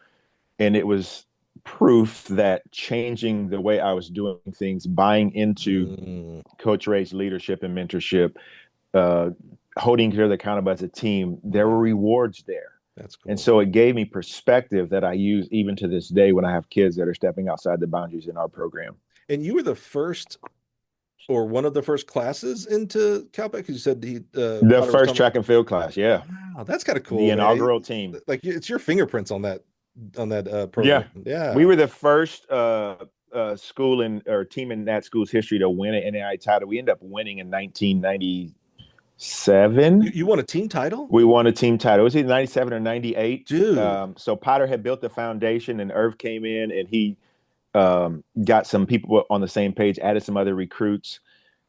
and it was proof that changing the way I was doing things, buying into Mm, Coach Ray's leadership and mentorship, uh, holding each other accountable as a team, there were yeah, rewards there. that's And cool. so it gave me perspective that I use even to this day when I have kids that are stepping outside the boundaries in our program. And you were the first or one of the first classes into Caltech, because you said The Potter was first talking. track and field class, yeah. Wow, that's kind of The cool, man. inaugural team. Like it's your fingerprints on that Yeah. program. We Yeah. were the first school or team in that school's history to win an NAI title. We ended up winning in 1997. You won a team title? We won a team title. It was either 97 or 98. Dude. So Potter had built the foundation, and Irv came in and he got some people on the same page, added some other recruits.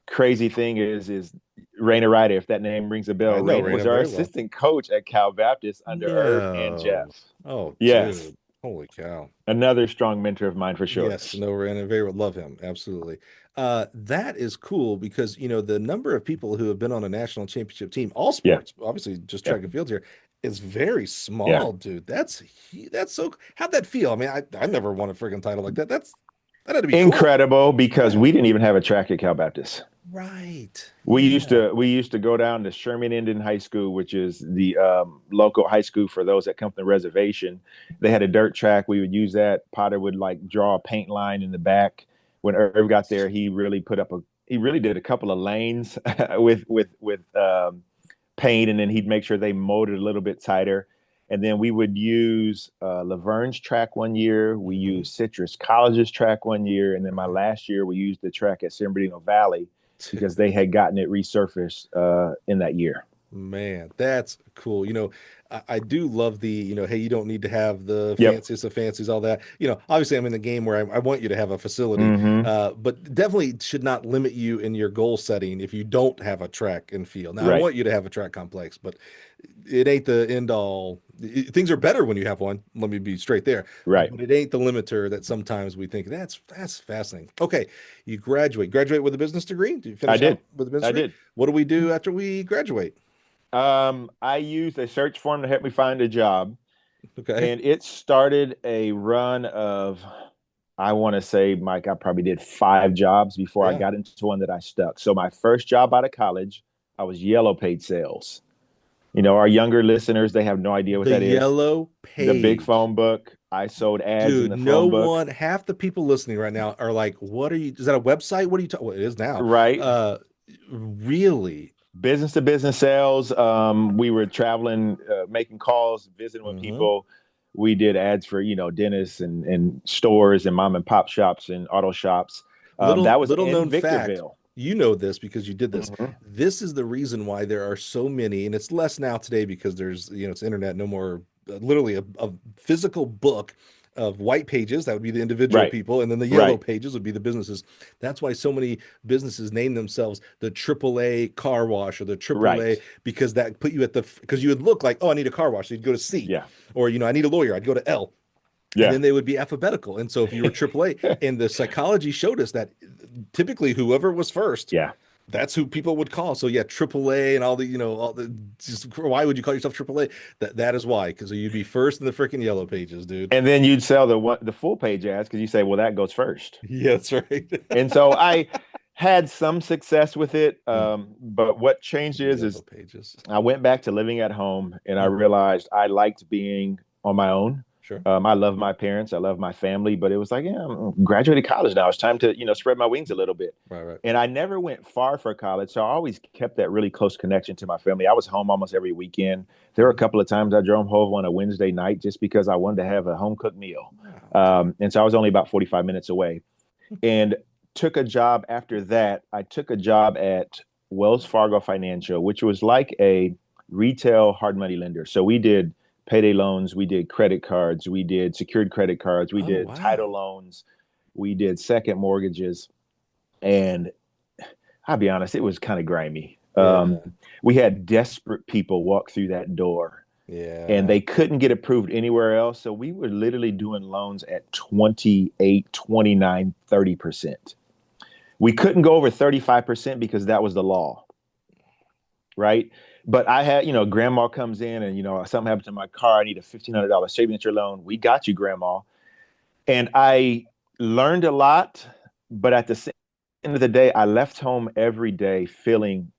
Crazy thing is Raina Ryder, if that name rings a bell. I know Raina was Raina our very well. assistant coach at Cal Baptist under Irv and No. Jeff. Oh, Yes, dude. Holy cow. another strong mentor of mine for sure. Yes, no, Raina very well. Love him. Absolutely. That is cool because the number of people who have been on a national championship team, all Yeah. sports, obviously just Yeah. track and field here, is very Yeah. small, dude. That's so. How'd that feel? I mean, I never won a freaking title like that. That had to be cool. Incredible, because Yeah. we didn't even have a track at Cal Baptist. Right. We used Yeah. to go down to Sherman Indian High School, which is the local high school for those that come from the reservation. They had a dirt track. We would use that. Potter would like draw a paint line in the back. When Irv got there, he really did a couple of lanes with paint, and then he'd make sure they mowed it a little bit tighter. And then we would use Laverne's track one year. We Mhm. used Citrus College's track one year, and then my last year we used the track at San Bernardino Valley because they had gotten it resurfaced in that year. Man, that's cool. I do love hey, you don't need to have the Yep. fanciest of fancies, all that. Obviously, I'm in the game where I want you to have a facility, Hmm. but definitely should not limit you in your goal setting if you don't have a track and field. Now, I Right. want you to have a track complex, but it ain't the end all. Things are better when you have one. Let me be straight there, Right. but it ain't the limiter that sometimes we think that's fascinating. Okay, you graduate with a business degree. Do you I finish out did. with a business I degree? did. What do we do after we graduate? I used a search form to help me find a job, Okay. and it started a run of, I want to say, Mike, I probably did 5 jobs before I Yeah. got into one that I stuck. So my first job out of college, I was yellow page sales. Our younger listeners, they have no idea what The that is. yellow The big page. phone book. I sold ads in Dude, the no phone book. one, half the people listening right now are like, what are you, is that a website? What are you talking? Well, it is now. Right. Really? Business to business sales. We were traveling, making calls, visiting with Hmm. people. We did ads for, dentists and stores and mom and pop shops and auto shops. Little That was little in known fact. Victorville. You know this because you did this. Hmm. This is the reason why there are so many, and it's less now today because it's internet, no more, literally a physical book of white pages. That would be the individual Right. people, and then the yellow Right. pages would be the businesses. That's why so many businesses name themselves the AAA car wash or the AAA Right. because that put you because you would look like, oh, I need a car wash. So you'd go to C, Yeah. or I need a lawyer. I'd go to L, and Yeah. then they would be alphabetical. And so if you were AAA, and the psychology showed us that typically whoever was first, Yeah. that's who people would call. So yeah, AAA and all the just why would you call yourself AAA? That is why, because you'd be first in the freaking yellow pages, dude. And then you'd sell the full page ads because you say, well, that goes first. Yeah, that's right. And so I had some success with it. Mm, But what changed yellow is pages. I went back to living at home, and I Mm, realized I liked being on my own. sure. I love my parents, I love my family, but it was like, yeah, I'm graduated college now. It's time to, spread my wings a little bit. Right, right. And I never went far for college, so I always kept that really close connection to my family. I was home almost every weekend. There were a Mhm. couple of times I drove home on a Wednesday night just because I wanted to have a home cooked meal. Wow, dude. And so I was only about 45 minutes away, and took a job after that. I took a job at Wells Fargo Financial, which was like a retail hard money lender. So we did payday loans, we did credit cards, we did secured credit cards, we Oh, did title wow. loans, we did second mortgages. And I'll be honest, it was kind of grimy. Yeah. We had desperate people walk through that door, and Yeah. they couldn't get approved anywhere else. So we were literally doing loans at 28, 29, 30%. We couldn't go over 35% because that was the law, right? But I had, grandma comes in and, something happened to my car. I need a $1,500 signature loan. We got you, grandma. And I learned a lot, but at the end of the day, I left home every day feeling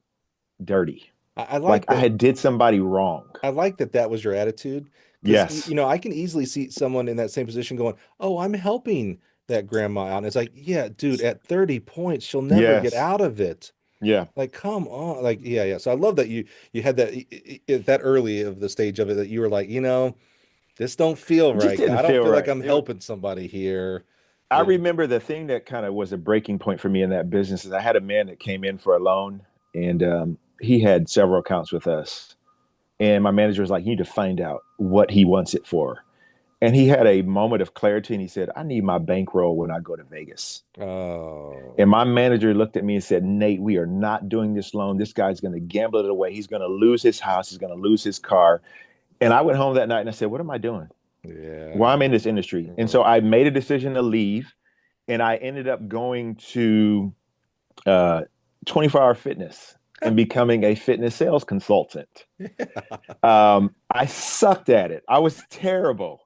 dirty, I like like I that. had did somebody wrong. I like that that was your attitude because Yes. I can easily see someone in that same position going, "Oh, I'm helping that grandma out." And it's like, "Yeah, dude, at 30 points, she'll never get Yes. out of it." Yeah. Like, come on. Like, yeah, yeah. So I love that you had that early of the stage of it that you were like, this don't feel It just right. didn't I don't feel feel like right. I'm helping somebody here. I Yeah. remember the thing that kind of was a breaking point for me in that business is I had a man that came in for a loan, and he had several accounts with us. And my manager was like, you need to find out what he wants it for. And he had a moment of clarity, and he said, I need my bankroll when I go to Vegas. Oh, And my manager looked at me and said, Nate, we are not doing this loan. This guy's going to gamble it away. He's going to lose his house. He's going to lose his car. And I went home that night and I said, what am I doing? Why yeah. am I in this industry? And so Right. I made a decision to leave, and I ended up going to uh, 24-hour fitness and becoming a fitness sales consultant. I sucked at it. I was terrible.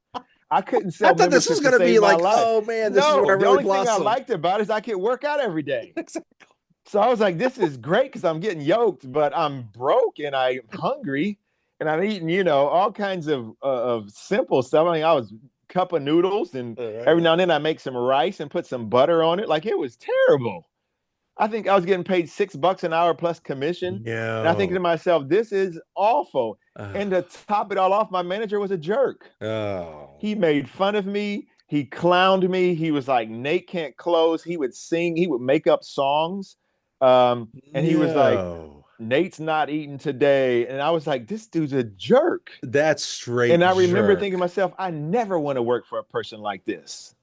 I couldn't I sell thought this was memberships to going to save be my like, life. oh man, this is where No, I the really only thing I blossomed. liked about it is I could work out every day. Exactly. So I was like, this is great because I'm getting yoked, but I'm broke and I'm hungry and I'm eating, all kinds of simple stuff. I mean, I was cup of noodles and every now and then I make some rice and put some butter on it. Like it was terrible. I think I was getting paid $6 an hour plus commission. And I think to No. myself, this is awful. And to Oh. top it all off, my manager was a jerk. Oh. He made fun of me. He clowned me. He was like, Nate can't close. He would sing. He would make up songs. And he was like, No. Nate's not eating today. And I was like, this dude's a jerk. That's straight And I remember thinking to jerk. myself, I never want to work for a person like this.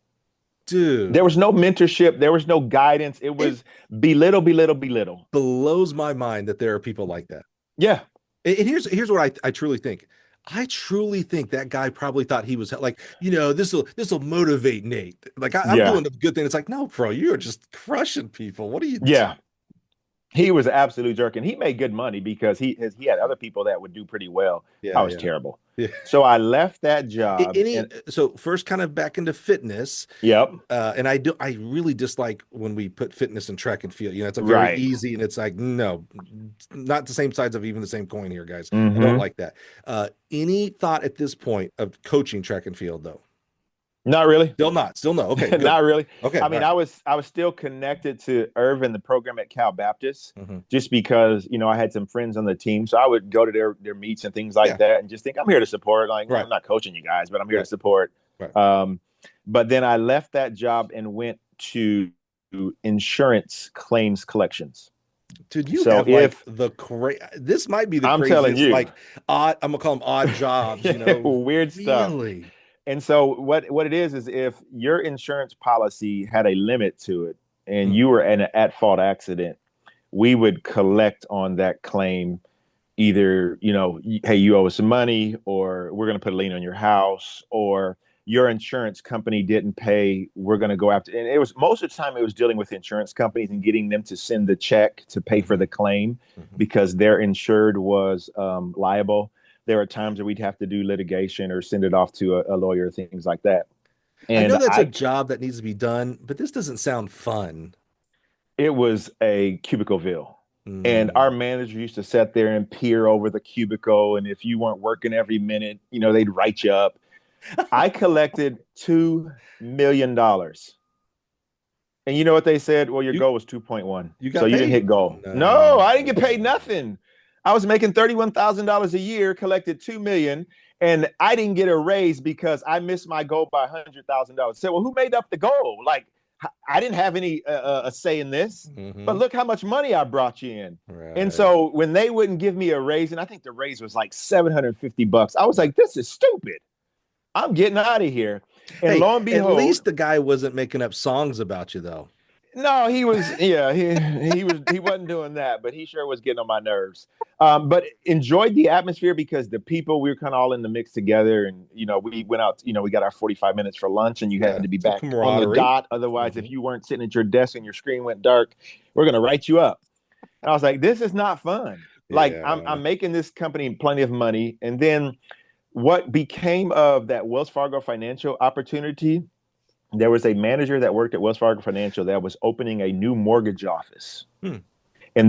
There Dude. was no mentorship. There was no guidance. It was belittle, belittle, belittle. Blows my mind that there are people like that. Yeah. And here's what I truly think. I truly think that guy probably thought he was like, this will motivate Nate. Like I'm Yeah. doing a good thing. It's like, no, bro, you're just crushing people. What are you Yeah. doing? He was an absolute jerk, and he made good money because he had other people that would do pretty well. I Yeah, was yeah. terrible. Yeah. So I left that job. And So first kind of back into fitness. yep. And I really dislike when we put fitness and track and field. It's a very Right. easy, and it's like, no, not the same sides of even the same coin here, guys. I don't Mm-hmm. like that. Any thought at this point of coaching track and field though? Not really. Still no. Okay, good. Not really. Okay. I mean, all I was still connected to Irv and the program at Cal Baptist, right. just because I had some friends on the team, so I would go to their meets and things like Yeah. that, and just think I'm here to support. Like Right. I'm not coaching you guys, but I'm here Right. to support. Right. But then I left that job and went to insurance claims collections. Dude, you So have like this might be the I'm craziest, telling you, like odd, I'm gonna call them odd jobs, weird stuff. really. And so what it is if your insurance policy had a limit to it and you were in an at-fault accident, we would collect on that claim. Either, hey, you owe us some money, or we're going to put a lien on your house, or your insurance company didn't pay. We're going to go after. And it was most of the time it was dealing with insurance companies and getting them to send the check to pay for the claim because their insured was liable. There are times where we'd have to do litigation or send it off to a lawyer, things like that. And I know that's a job that needs to be done, but this doesn't sound fun. It was a cubicleville. And our manager used to sit there and peer over the cubicle. And if you weren't working every minute, they'd write you up. I collected $2 million. And you know what they said? Well, your goal was 2.1. So you didn't hit goal. No, I didn't get paid nothing. I was making $31,000 a year, collected $2 million. And I didn't get a raise because I missed my goal by $100,000. So, well, who made up the goal? Like, I didn't have any a say in this, but look how much money I brought you in. Right. And so when they wouldn't give me a raise, and I think the raise was like $750, I was like, this is stupid. I'm getting out of here. And lo and behold, at least the guy wasn't making up songs about you, though. No, he was. Yeah, he wasn't doing that, but he sure was getting on my nerves. But enjoyed the atmosphere because the people, we were kind of all in the mix together, and we went out. We got our 45 minutes for lunch, and you had to be back on the dot. Otherwise, if you weren't sitting at your desk and your screen went dark, we're gonna write you up. And I was like, this is not fun. Like I'm making this company plenty of money, and then what became of that Wells Fargo financial opportunity? There was a manager that worked at Wells Fargo Financial that was opening a new mortgage office. And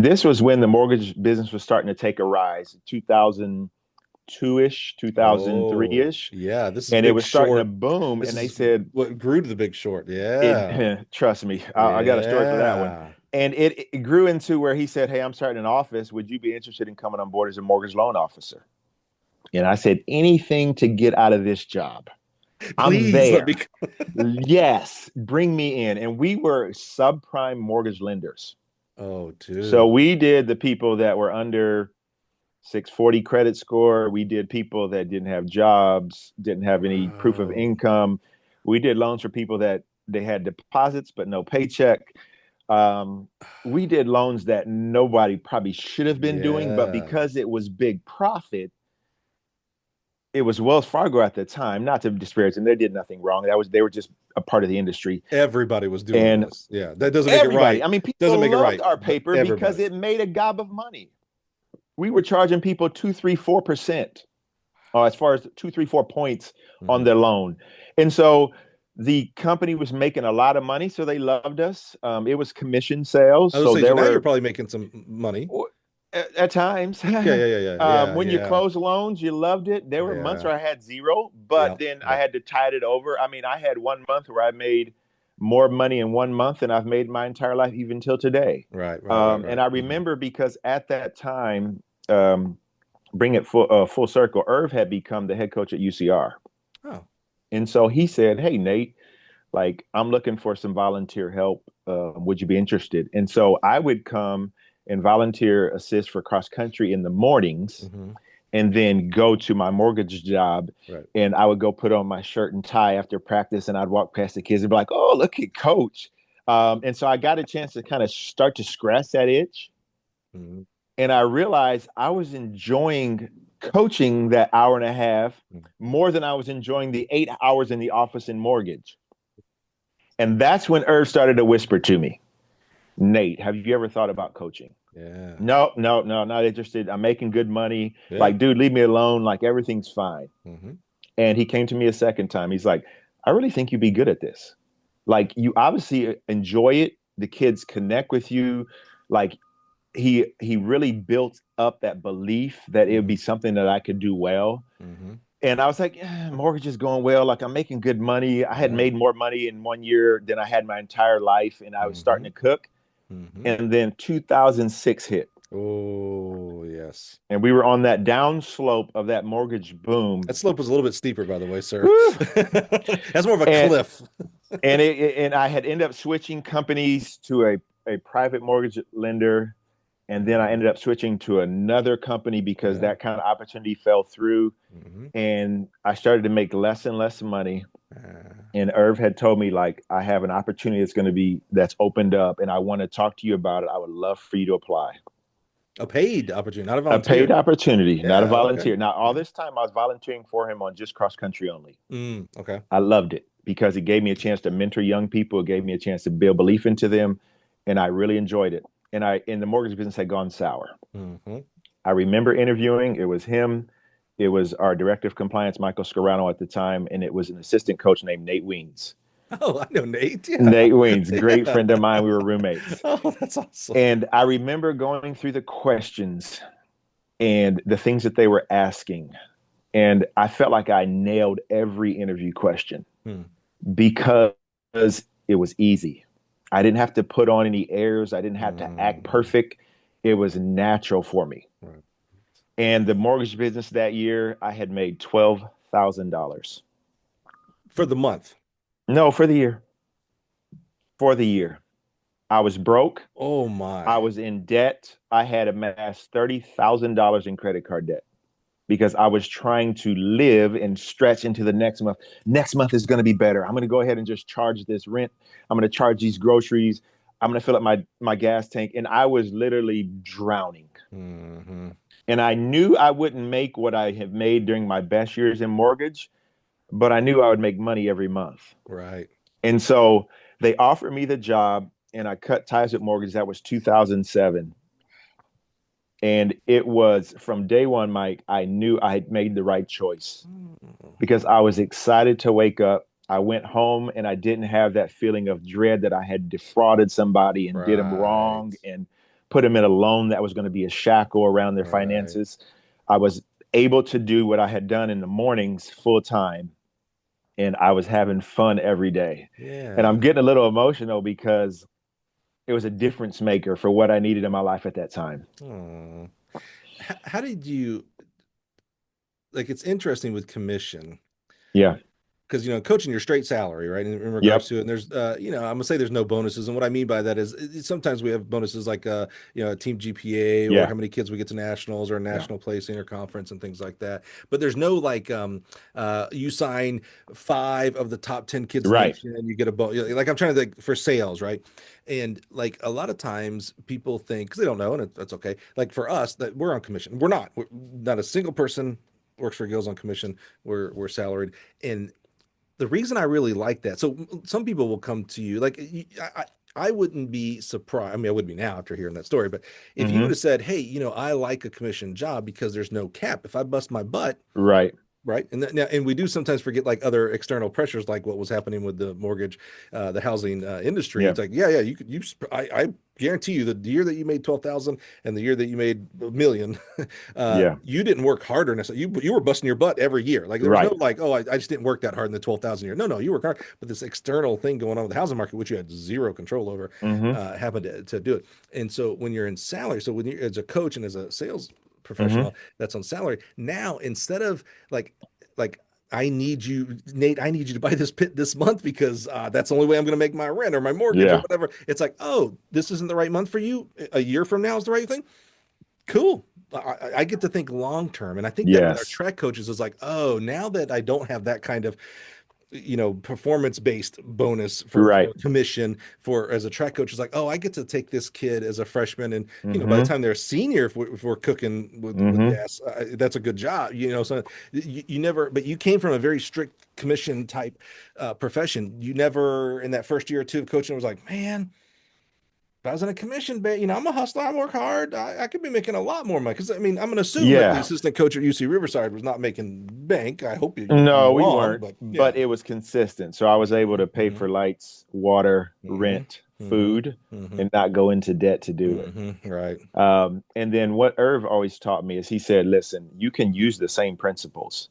this was when the mortgage business was starting to take a rise, 2002-ish, 2003-ish. Yeah, this is and it was starting to boom. And they said, what grew to The Big Short. Yeah. Trust me, I got a story for that one. And it grew into where he said, hey, I'm starting an office. Would you be interested in coming on board as a mortgage loan officer? And I said, anything to get out of this job. Please, I'm there. Yes, bring me in. And we were subprime mortgage lenders. Oh, dude. So we did the people that were under 640 credit score. We did people that didn't have jobs, didn't have any proof of income. We did loans for people that they had deposits but no paycheck. We did loans that nobody probably should have been doing, but because it was big profit, it was Wells Fargo at the time, not to disparage them. They did nothing wrong. They were just a part of the industry. Everybody was doing And this. Yeah, that doesn't make it everybody, right. I mean, Doesn't people make it loved right, our but paper because everybody. it made a gob of money. We were charging people 2, 3, 4%, as far as 2, 3, 4 points on their loan. And so the company was making a lot of money, so they loved us. It was commission sales. I was So saying, so there now you're were, probably making some money. at times, Yeah, yeah, yeah, yeah, yeah, when you yeah, closed loans, you loved it. There were months yeah, where I had zero, but yeah, then I yeah. had to tide it over. I mean, I had 1 month where I made more money in 1 month than I've made my entire life, even till today. Right, right, right, And right. I remember because at that time, bring it full circle, Irv had become the head coach at UCR. Oh, And so he said, "Hey, Nate, like I'm looking for some volunteer help. Would you be interested?" And so I would come and volunteer assist for cross country in the mornings and then go to my mortgage job. right. And I would go put on my shirt and tie after practice, and I'd walk past the kids and be like, "Oh, look at coach." And so I got a chance to kind of start to scratch that itch. Mhm. And I realized I was enjoying coaching that hour and a half more than I was enjoying the 8 hours in the office in mortgage. And that's when Irv started to whisper to me, "Nate, have you ever thought about coaching?" Yeah, No, no, no, not interested. I'm making good money. yeah. Like, dude, leave me alone. Like, everything's fine. Hmm. And he came to me a second time. He's like, "I really think you'd be good at this. Like, you obviously enjoy it. The kids connect with you. Like, he really built up that belief that it would be something that I could do well." Hmm. And I was like, mortgage is going well. Like, I'm making good money. I had Right. made more money in 1 year than I had my entire life. And I was starting Hmm. to cook. Hmm. And then 2006 hit. Oh, yes. And we were on that down slope of that mortgage boom. That slope was a little bit steeper, by the way, sir. Woo! That's more of a And cliff. and I had ended up switching companies to a private mortgage lender. And then I ended up switching to another company because Yeah. that kind of opportunity fell through. Hmm. And I started to make less and less money. Uh, And Irv had told me, like, I have an opportunity that's opened up and I want to talk to you about it. I would love for you to apply. a paid opportunity, not a A paid volunteer. opportunity, not a Yeah. Okay. volunteer. Now, all Okay. this time I was volunteering for him on just cross country only. Okay. I loved it because it gave me a chance to mentor young people. It gave me a chance to build belief into them. And I really enjoyed it. And the mortgage business had gone sour. Hmm. I remember interviewing. It was him. It was our director of compliance, Michael Scarano at the time. And it was an assistant coach named Nate Weens. Oh, I know Nate. Yeah. Nate Weens, great Yeah. friend of mine. We were roommates. Oh, that's awesome. And I remember going through the questions and the things that they were asking. And I felt like I nailed every interview question Hmm. because it was easy. I didn't have to put on any airs. I didn't have to act Mm. perfect. It was natural for me. Right. And the mortgage business that year, I had made $12,000. For the month. No, for the year. For the year. I was broke. Oh I my. was in debt. I had amassed $30,000 in credit card debt because I was trying to live and stretch into the next month. Next month is going to be better. I'm going to go ahead and just charge this rent. I'm going to charge these groceries. I'm going to fill up my gas tank. And I was literally drowning. Hmm. And I knew I wouldn't make what I have made during my best years in mortgage, but I knew I would make money every month. Right. And so they offered me the job and I cut ties with mortgage. That was 2007. And it was from day one, Mike, I knew I had made the right choice because I was excited to wake up. I went home and I didn't have that feeling of dread that I had defrauded somebody and did them Right. wrong and put them in a loan that was going to be a shackle around their Right. finances. I was able to do what I had done in the mornings full time and I was having fun every day. And I'm Yeah. getting a little emotional because it was a difference maker for what I needed in my life at that time. Oh. How did you like it's interesting with commission Yeah. because coaching your straight salary, right? In regards Yep. to it, and there's I'm gonna say there's no bonuses, and what I mean by that is sometimes we have bonuses like team GPA or Yeah. how many kids we get to nationals or Yeah. national placing or conference and things like that. But there's no like you sign 5 of the top 10 kids Right. nation and you get a bonus. Like I'm trying to think for sales, right? And like a lot of times people think because they don't know, and that's okay. Like for us, that we're on commission, we're not a single person works for Gills on commission. We're salaried, and the reason I really like that. So some people will come to you like I wouldn't be surprised. I mean, I would be now after hearing that story, but if you would Mm-hmm. have said, "Hey, I like a commission job because there's no cap. If I bust my butt, Right. right?" And now, and we do sometimes forget like other external pressures, like what was happening with the mortgage, the housing industry. Yeah. It's like, yeah, you could, I guarantee you, the year that you made 12,000 and the year that you made a million, Yeah. you didn't work harder. You were busting your butt every year. Like there was no Right. like, oh, I just didn't work that hard in the 12,000 year. No, you work hard. But this external thing going on with the housing market, which you had zero control over, Mm-hmm. happened to do it. And so when you're in salary, so when you're as a coach and as a sales Mm-hmm. professional that's on salary, now instead of like I need you, Nate. I need you to buy this pit this month because that's the only way I'm going to make my rent or my mortgage or Yeah. whatever. It's like, oh, this isn't the right month for you. A year from now is the right thing. Cool. I get to think long term, and I think that with our Yes. track coaches is like, oh, now that I don't have that kind of performance based bonus for Right. commission for as a track coach is like, oh, I get to take this kid as a freshman, and by the Mm-hmm. time they're a senior, if we're cooking with Mm-hmm. gas, that's a good job. So you never, but you came from a very strict commission type profession. You never in that first year or two of coaching was like, man, if I was in a commission, I'm a hustler. I work hard. I could be making a lot more money. Because I mean, I'm going to assume that the Yeah. assistant coach at UC Riverside was not making bank. I hope I'm No, we wrong, weren't, but yeah. but it was consistent. So I was able to pay Mm-hmm. for lights, water, Mm-hmm. rent, Mm-hmm. food, Mm-hmm. and not go into debt to do it. Mm-hmm. Right. And then what Irv always taught me is he said, listen, you can use the same principles.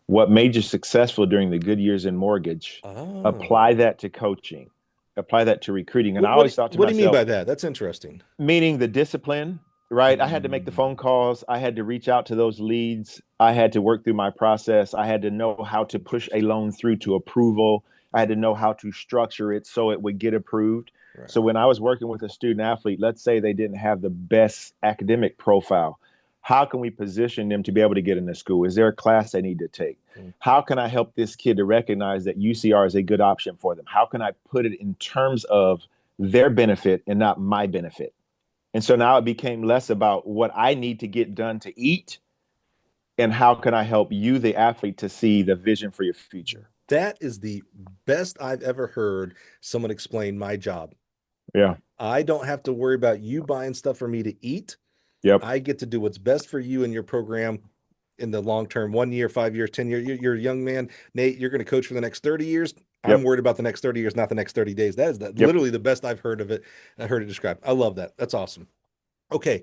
What made you successful during the good years in mortgage, apply Oh. that to coaching, apply that to recruiting. And What I what always thought to what do you mean myself, by that? That's interesting. meaning the discipline, right? I had to make the phone Mm. calls. I had to reach out to those leads. I had to work through my process. I had to know how to push a Interesting. loan through to approval. I had to know how to structure it so it would get approved. So Right. when I was working with a student athlete, let's say they didn't have the best academic profile, how can we position them to be able to get into school? Is there a class they need to take? Mm. How can I help this kid to recognize that UCR is a good option for them? How can I put it in terms of their benefit and not my benefit? And so now it became less about what I need to get done to eat and how can I help you, the athlete, to see the vision for your future. That is the best I've ever heard someone explain my job. Yeah. I don't have to worry about you buying stuff for me to eat. Yep. I get to do what's best for you and your program in the long term, 1 year, 5 years, 10 years. You're a young man, Nate. You're going to coach for the next 30 years. I'm Yep. worried about the next 30 years, not the next 30 days. That is Yep. literally the best I've heard of it. I heard it described. I love that. That's awesome. Okay.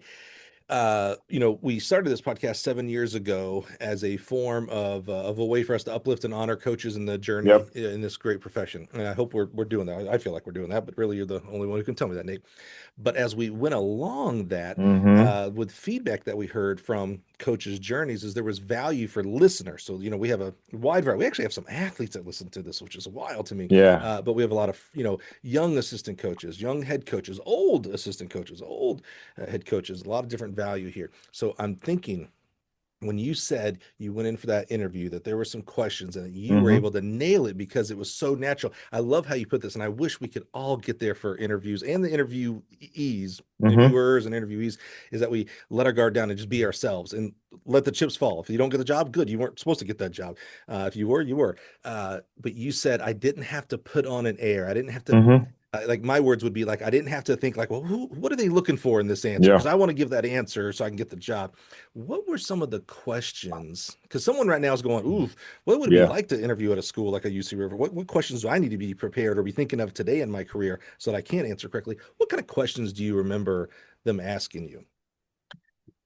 We started this podcast 7 years ago as a form of a way for us to uplift and honor coaches in the journey Yep. in this great profession. And I hope we're doing that. I feel like we're doing that, but really you're the only one who can tell me that, Nate. But as we went along that, Mm-hmm. with feedback that we heard from coaches' journeys, is there was value for listeners. So, we have a wide variety. We actually have some athletes that listen to this, which is wild to me. Yeah. But we have a lot of, young assistant coaches, young head coaches, old assistant coaches, old head coaches, a lot of different value here. So I'm thinking, when you said you went in for that interview, that there were some questions and that you were Mm-hmm. able to nail it because it was so natural. I love how you put this, and I wish we could all get there for interviews and the Mm-hmm. interviewers and interviewees, is that we let our guard down and just be ourselves and let the chips fall. If you don't get the job, good. You weren't supposed to get that job. If you were, you were. But you said I didn't have to put on an air. I didn't have to, Mm-hmm. like my words would be like, I didn't have to think like, well, what are they looking for in this answer? Yeah. Because I want to give that answer so I can get the job. What were some of the questions? Because someone right now is going, ooh, what would it be Yeah. like to interview at a school like a UC River? What questions do I need to be prepared or be thinking of today in my career so that I can answer correctly? What kind of questions do you remember them asking you?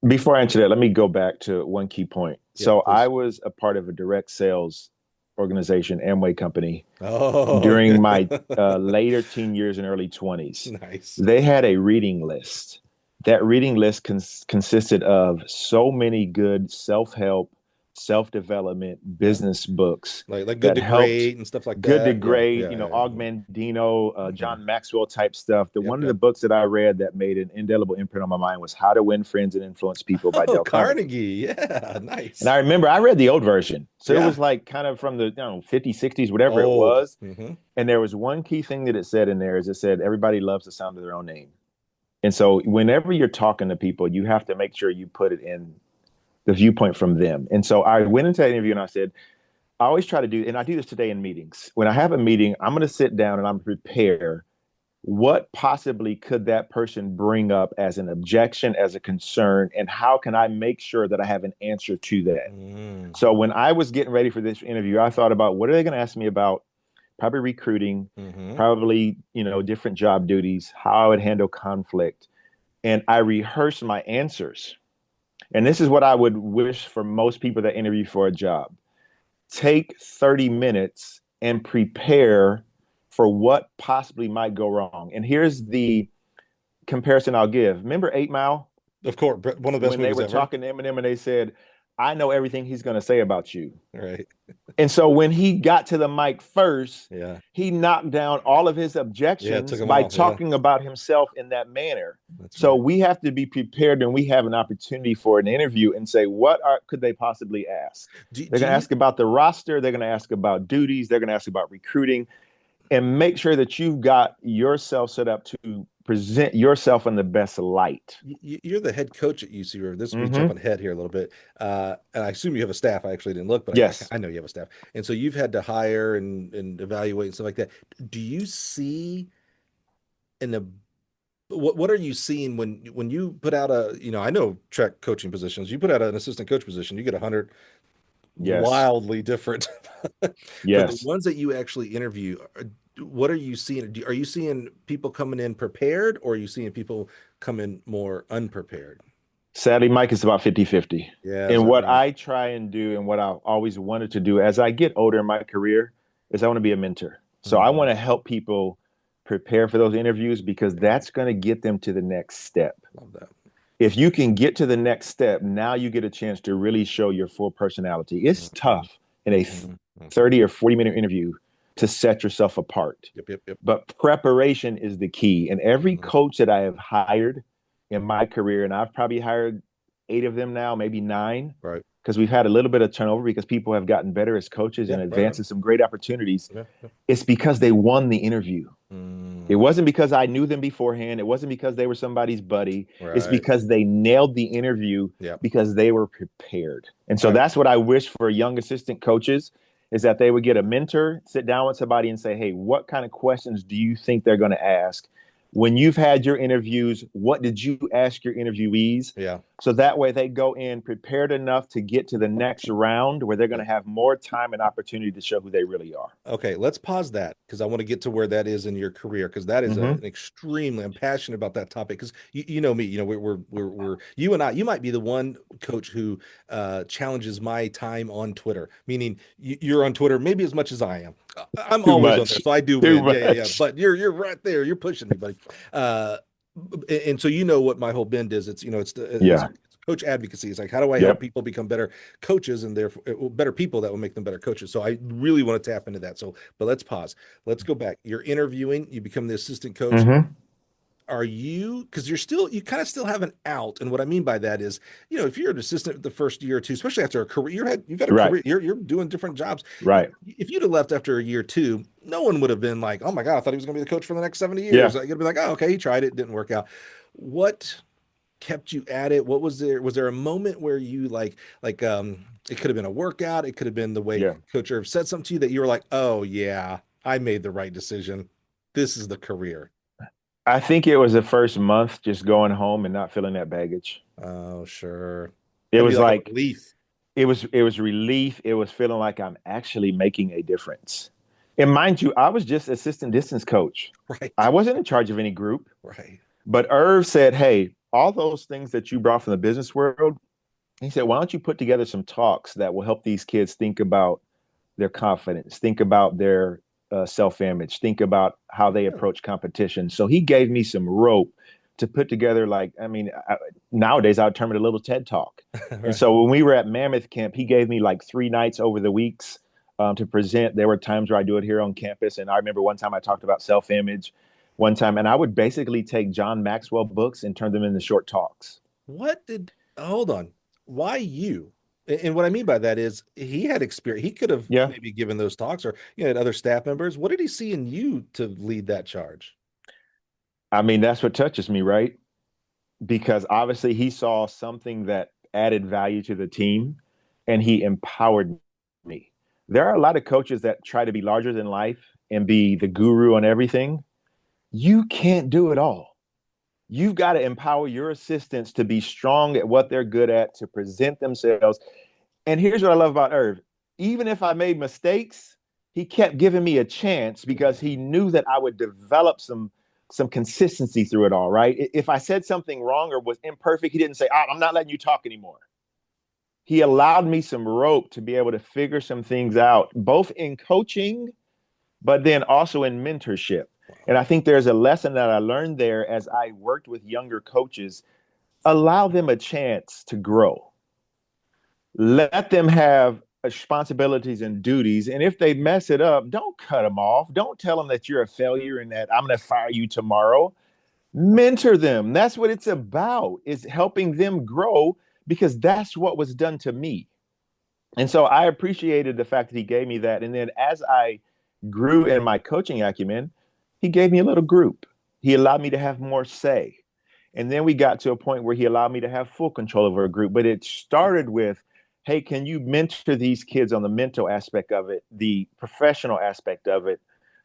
Before I answer that, let me go back to one key point. Yeah, So I please. was a part of a direct sales organization, Amway Company, Oh, during my later teen years and early 20s. nice. They had a reading list. That reading list consisted of so many good self-help, self-development Yeah. business books Like good that to helped great and stuff like good to that. Yeah, great, yeah, Og Mandino, yeah. John Maxwell type stuff. The Yep, one of the yep. books that I read that made an indelible imprint on my mind was How to Win Friends and Influence People by Oh, Dale Carnegie. Carnegie. Yeah, And nice. I remember I read the old version. So it Yeah. was like kind of from the 50s, 60s, whatever it Old. was. And there was one key thing that it said in there is it said everybody loves the sound of their own name. And so whenever you're talking to people, you have to make sure you put it the viewpoint from them. And so I went into that interview and I said, I always try to do, and I do this today in meetings. When I have a meeting, I'm going to sit down and I'm prepare what possibly could that person bring up as an objection, as a concern, and how can I make sure that I have an answer to that? So when I was getting ready for this interview, I thought about what are they going to ask me about? Probably recruiting, probably, different job duties, how I would handle conflict. And I rehearsed my answers. And this is what I would wish for most people that interview for a job. Take 30 minutes and prepare for what possibly might go wrong. And here's the comparison I'll give. Remember 8 Mile? Of course, one of the best when they movies were ever. talking to Eminem and they said, I know everything he's going to say about you. Right. And so when he got to the mic first, Yeah. he knocked down all of his objections by talking about himself in that manner. So we have to be prepared when we have an opportunity for an interview and say, could they possibly ask? They're going to ask about the roster. They're going to ask about duties. They're going to ask about recruiting. And make sure that you've got yourself set up to present yourself in the best light. You're the head coach at UC River. This is me jumping ahead here a little bit. And I assume you have a staff. I actually didn't look, but yes. I know you have a staff. And so you've had to hire and evaluate and stuff like that. Do you see what are you seeing when you put out I know track coaching positions, you put out an assistant coach position, you get 100 wildly different. Yes. For the ones that you actually interview, what are you seeing? Are you seeing people coming in prepared, or are you seeing people come in more unprepared? Sadly, Mike, it's about 50-50. Yeah. And what I try and do and what I've always wanted to do as I get older in my career is I want to be a mentor. So I want to help people prepare for those interviews because that's going to get them to the next step. Love that. If you can get to the next step, now you get a chance to really show your full personality. It's tough in a 30 or 40-minute interview to set yourself apart. Yep. But preparation is the key. And every coach that I have hired in my career, and I've probably hired 8 of them now, maybe 9. Right. Because we've had a little bit of turnover because people have gotten better as coaches and advancing some great opportunities. Yeah. It's because they won the interview. It wasn't because I knew them beforehand. It wasn't because they were somebody's buddy. Right. It's because they nailed the interview because they were prepared. And so that's what I wish for young assistant coaches is that they would get a mentor, sit down with somebody and say, hey, what kind of questions do you think they're going to ask? When you've had your interviews, what did you ask your interviewees? Yeah. So that way they go in prepared enough to get to the next round where they're going to have more time and opportunity to show who they really are. Okay, let's pause that because I want to get to where that is in your career because that is an extremely, I'm passionate about that topic because you know me, we're you and I, you might be the one coach who challenges my time on Twitter, meaning you're on Twitter maybe as much as I am. I'm always on there, so I do win. Yeah. But you're right there. You're pushing me, buddy. And so what my whole bend is. It's it's coach advocacy. It's like, how do I help people become better coaches and therefore better people that will make them better coaches? So I really want to tap into that. But let's pause. Let's go back. You're interviewing. You become the assistant coach. Are you, because you kind of still have an out. And what I mean by that is, if you're an assistant the first year or two, especially after a career, you've got a career, you're doing different jobs. Right. If you'd have left after a year or two, no one would have been like, oh my God, I thought he was going to be the coach for the next 70 years. Yeah. You'd be like, oh, okay, he tried it. Didn't work out. What kept you at it? What was there a moment where you it could have been a workout. It could have been the way Coach Irv said something to you that you were like, oh yeah, I made the right decision. This is the career. I think it was the first month just going home and not feeling that baggage. Oh, sure. It was like relief. It was relief. It was feeling like I'm actually making a difference. And mind you, I was just assistant distance coach. Right. I wasn't in charge of any group. Right. But Irv said, hey, all those things that you brought from the business world, he said, why don't you put together some talks that will help these kids think about their confidence, think about their self-image, think about how they approach competition. So he gave me some rope to put together, nowadays I would term it a little TED Talk. Right. And so when we were at Mammoth Camp, he gave me 3 nights over the weeks to present. There were times where I do it here on campus. And I remember one time I talked about self-image one time, and I would basically take John Maxwell books and turn them into short talks. Hold on. Why you? And what I mean by that is he had experience. He could have maybe given those talks or had other staff members. What did he see in you to lead that charge? I mean, that's what touches me, right? Because obviously he saw something that added value to the team, and he empowered me. There are a lot of coaches that try to be larger than life and be the guru on everything. You can't do it all. You've got to empower your assistants to be strong at what they're good at, to present themselves. And here's what I love about Irv. Even if I made mistakes, he kept giving me a chance because he knew that I would develop some consistency through it all, right? If I said something wrong or was imperfect, he didn't say, I'm not letting you talk anymore. He allowed me some rope to be able to figure some things out, both in coaching, but then also in mentorship. And I think there's a lesson that I learned there as I worked with younger coaches. Allow them a chance to grow. Let them have responsibilities and duties. And if they mess it up, don't cut them off. Don't tell them that you're a failure and that I'm going to fire you tomorrow. Mentor them. That's what it's about, is helping them grow, because that's what was done to me. And so I appreciated the fact that he gave me that. And then as I grew in my coaching acumen, he gave me a little group. He allowed me to have more say. And then we got to a point where he allowed me to have full control over a group. But it started with, hey, can you mentor these kids on the mental aspect of it, the professional aspect of it,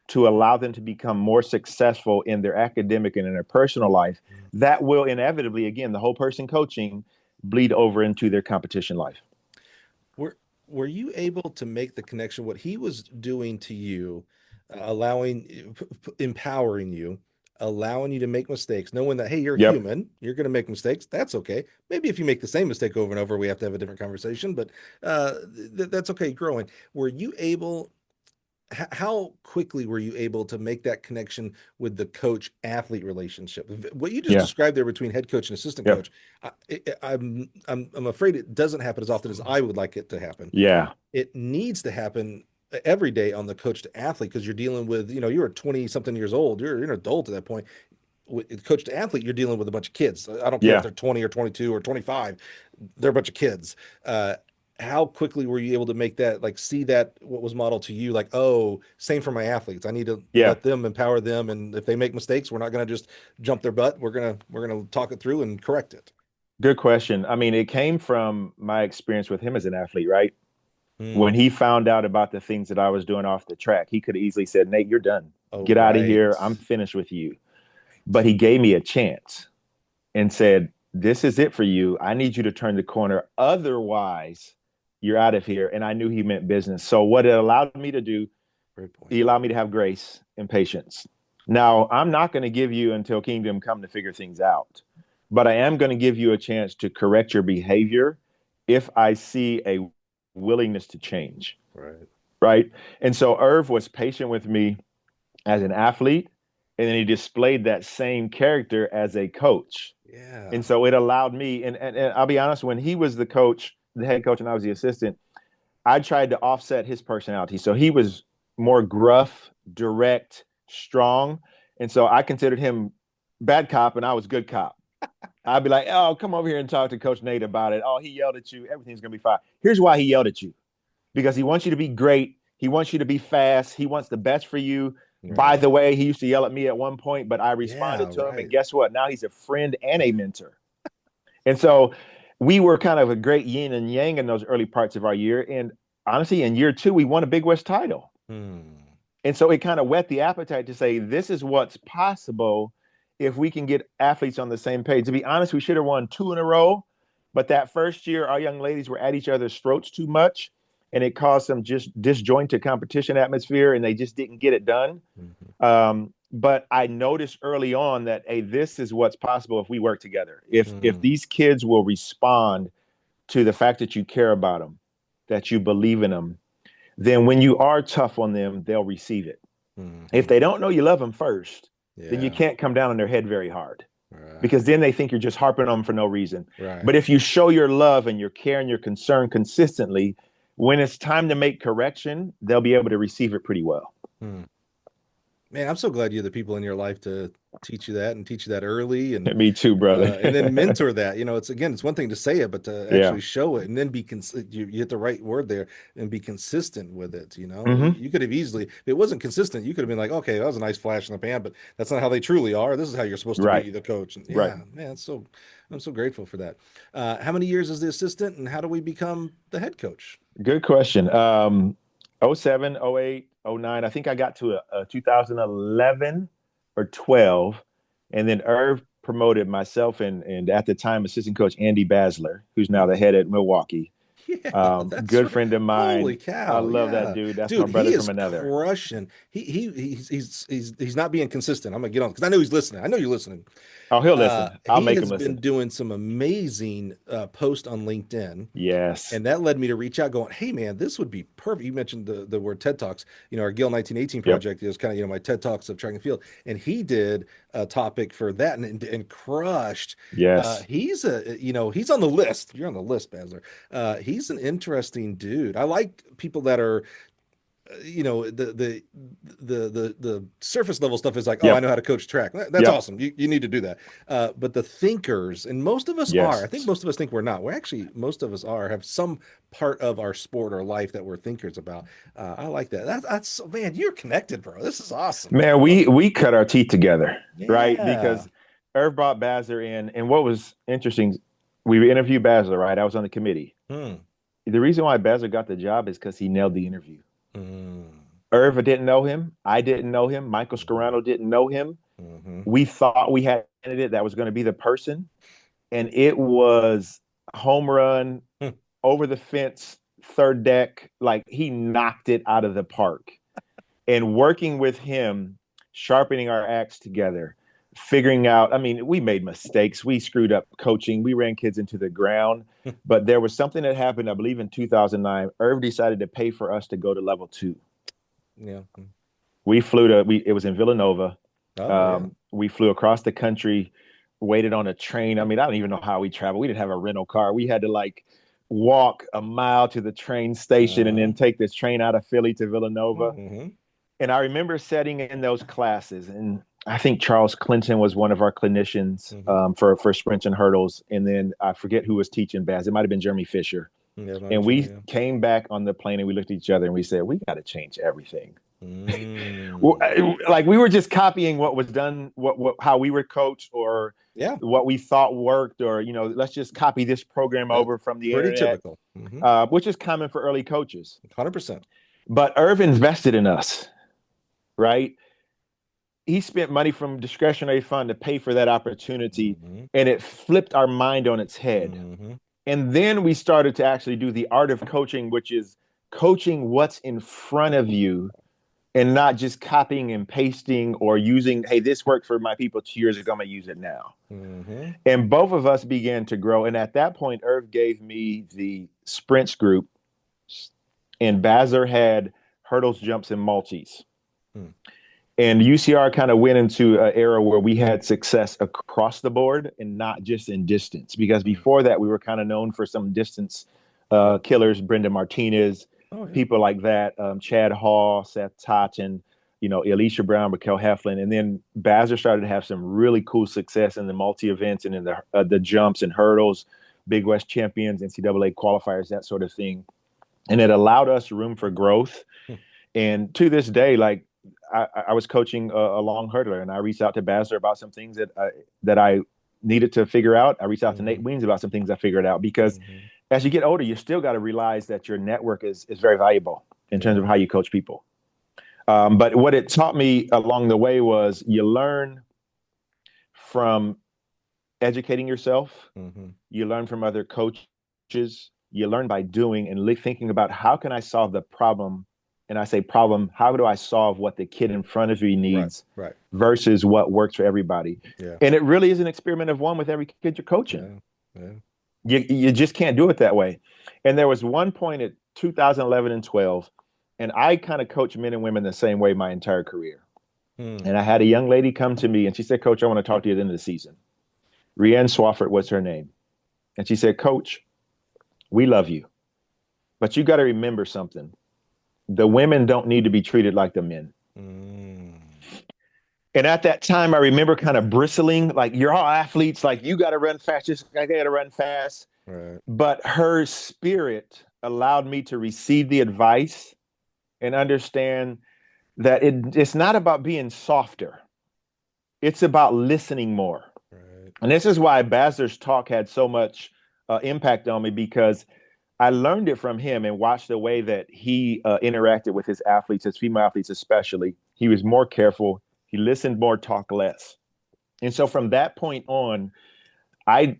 to allow them to become more successful in their academic and in their personal life? That will inevitably, again, the whole person coaching, bleed over into their competition life. Were you able to make the connection, what he was doing to you, empowering you, allowing you to make mistakes, knowing that, hey, you're human, you're going to make mistakes. That's okay. Maybe if you make the same mistake over and over, we have to have a different conversation, but that's okay. Growing. Were you able, how quickly were you able to make that connection with the coach-athlete relationship? What you just described there between head coach and assistant coach, I'm afraid it doesn't happen as often as I would like it to happen. Yeah. It needs to happen every day on the coach to athlete, because you're dealing with, you're 20 something years old. You're an adult at that point. With coach to athlete, you're dealing with a bunch of kids. I don't care if they're 20 or 22 or 25. They're a bunch of kids. How quickly were you able to make that, like, see that what was modeled to you, like, oh, same for my athletes. I need to let them, empower them. And if they make mistakes, we're not going to just jump their butt. We're going to talk it through and correct it. Good question. I mean, it came from my experience with him as an athlete, right? When he found out about the things that I was doing off the track, he could have easily said, Nate, you're done. Get out of here. I'm finished with you. But he gave me a chance and said, this is it for you. I need you to turn the corner. Otherwise, you're out of here. And I knew he meant business. So what it allowed me to do, he allowed me to have grace and patience. Now, I'm not going to give you until Kingdom Come to figure things out, but I am going to give you a chance to correct your behavior if I see a willingness to change. Right. And so Irv was patient with me as an athlete, and then he displayed that same character as a coach. And so it allowed me, and I'll be honest, when he was the coach, the head coach, and I was the assistant, I tried to offset his personality. So he was more gruff, direct, strong. And so I considered him bad cop and I was good cop. I'd be like, oh, come over here and talk to Coach Nate about it. Oh, he yelled at you. Everything's going to be fine. Here's why he yelled at you. Because he wants you to be great. He wants you to be fast. He wants the best for you. By the way, he used to yell at me at one point, but I responded to him. And guess what? Now he's a friend and a mentor. And so we were kind of a great yin and yang in those early parts of our year. And honestly, in year 2, we won a Big West title. And so it kind of whet the appetite to say, this is what's possible if we can get athletes on the same page. To be honest, we should have won 2 in a row. But that first year, our young ladies were at each other's throats too much. And it caused some just disjointed competition atmosphere, and they just didn't get it done. But I noticed early on that, hey, this is what's possible if we work together. If these kids will respond to the fact that you care about them, that you believe in them, then when you are tough on them, they'll receive it. If they don't know you love them first, then you can't come down on their head very hard. Because then they think you're just harping on them for no reason. But if you show your love and your care and your concern consistently, when it's time to make correction, they'll be able to receive it pretty well. Man, I'm so glad you have the people in your life to teach you that and teach you that early Me too, brother. and then mentor that. It's again, it's one thing to say it, but to Yeah. actually show it and then you hit the right word there and be consistent with it. Hmm. You could have easily, if it wasn't consistent, you could have been like, okay, that was a nice flash in the pan, but that's not how they truly are. This is how you're supposed to Right. be the coach. And Right. yeah, man, I'm so grateful for that. How many years is the assistant and how do we become the head coach? Good question. '07, '08, '09. I think I got to a 2011 or 12. And then Irv promoted myself and at the time, assistant coach Andy Basler, who's now the Mhm. head at Milwaukee. Yeah, that's Good right. friend of Holy mine. I cow. love that Yeah. dude. That's my Dude, he brother is from another. crushing. He's not being consistent. I'm gonna get on because I know he's listening. I know you're listening. Oh, he'll listen. I'll He make him has been listen. doing some amazing posts on LinkedIn. Yes. And that led me to reach out going, hey man, this would be perfect. You mentioned the word TED Talks. Our Gill 1918 Yep. project is kind of, my TED Talks of track and field. And he did a topic for that and crushed. Yes. He's on the list. You're on the list, Basler. He's an interesting dude. I like people that are the surface level stuff is like, oh, I Yep. know how to coach track. That's Yep. awesome. You need to do that. But the thinkers, and most of us are, I Yes. think most of us think we're not. We're actually, most of us have some part of our sport or life that we're thinkers about. I like that. That's man, you're connected, bro. This is awesome. Man, I love it. we cut our teeth together, right? Yeah. Because Irv brought Bazzer in, and what was interesting, we interviewed Bazzer, right? I was on the committee. Hmm. The reason why Bazzer got the job is because he nailed the interview. Hmm. Irv didn't know him. I didn't know him. Michael Scarano didn't know him. Hmm. We thought we had a candidate that was going to be the person, and it was home run, Hmm. over the fence, third deck. Like he knocked it out of the park. And working with him, sharpening our acts together, figuring out, I mean, we made mistakes. We screwed up coaching. We ran kids into the ground. But there was something that happened, I believe in 2009. Irv decided to pay for us to go to level 2. Yeah. We flew it was in Villanova. Oh yeah. We flew across the country, waited on a train. I mean, I don't even know how we traveled. We didn't have a rental car. We had to like walk a mile to the train station and then Uh-huh. take this train out of Philly to Villanova. Hmm. And I remember sitting in those classes, and I think Charles Clinton was one of our clinicians Hmm. for sprints and hurdles. And then I forget who was teaching Baz. It might have been Jeremy Fisher. Yeah, And we yeah. came back on the plane and we looked at each other and we said, we got to change everything. Mm. Like we were just copying what was done, what how we were coached, or Yeah. what we thought worked, or let's just copy this program That's over from the pretty internet, typical. which is common for early coaches. 100%. But Irv invested in us, right? He spent money from discretionary fund to pay for that opportunity, Hmm. and it flipped our mind on its head. Hmm. And then we started to actually do the art of coaching, which is coaching what's in front of you and not just copying and pasting or using, hey, this worked for my people 2 years ago, I'm going to use it now. Hmm. And both of us began to grow. And at that point, Irv gave me the sprints group, and Bazzer had hurdles, jumps, and multis. Hmm. And UCR kind of went into an era where we had success across the board and not just in distance. Because Hmm. before that, we were kind of known for some distance Yep. killers, Brenda Martinez, Oh yeah. people like that, Chad Hall, Seth Totten, Elisha Brown, Raquel Heflin. And then Bazzer started to have some really cool success in the multi events and in the jumps and hurdles, Big West champions, NCAA qualifiers, that sort of thing. And it allowed us room for growth. Hmm. And to this day, like I was coaching a long hurdler, and I reached out to Bazzer about some things that I needed to figure out. I reached out to Hmm. Nate Weems about some things I figured out, because Hmm. as you get older, you still got to realize that your network is very valuable in terms Yeah. of how you coach people. But what it taught me along the way was you learn from educating yourself, Hmm. you learn from other coaches, you learn by doing and thinking about how can I solve the problem. And I say problem, how do I solve what the kid in front of me Right. needs Right. versus what works for everybody. Yeah. And it really is an experiment of one with every kid you're coaching. Yeah. Yeah. You just can't do it that way. And there was one point at 2011 and 12, and I kind of coach men and women the same way my entire career. Hmm. And I had a young lady come to me and she said, Coach, I want to talk to you at the end of the season. Rianne Swafford was her name. And she said, Coach, we love you, but you got to remember something. The women don't need to be treated like the men. Hmm. And at that time, I remember kind of bristling, like, you're all athletes, like, you got to run fast, just like I got to run fast. Right. But her spirit allowed me to receive the advice and understand that it's not about being softer. It's about listening more. Right. And this is why Basler's talk had so much impact on me, because I learned it from him and watched the way that he interacted with his athletes, his female athletes especially. He was more careful. He listened more, talk less. And so from that point on, I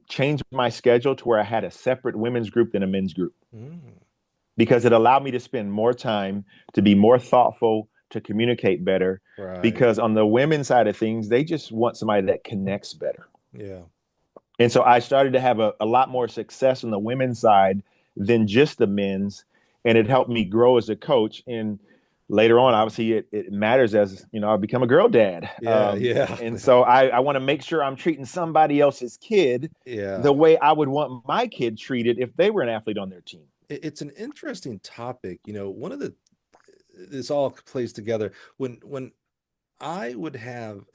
changed my schedule to where I had a separate women's group than a men's group, because it allowed me to spend more time, to be more thoughtful, to communicate better. Right. Because on the women's side of things, they just want somebody that connects better. Yeah. And so I started to have a lot more success on the women's side than just the men's. And it helped me grow as a coach. And later on, obviously, it matters as, I become a girl dad. Yeah. And so I want to make sure I'm treating somebody else's kid the way I would want my kid treated if they were an athlete on their team. It's an interesting topic. One of this all plays together when I would have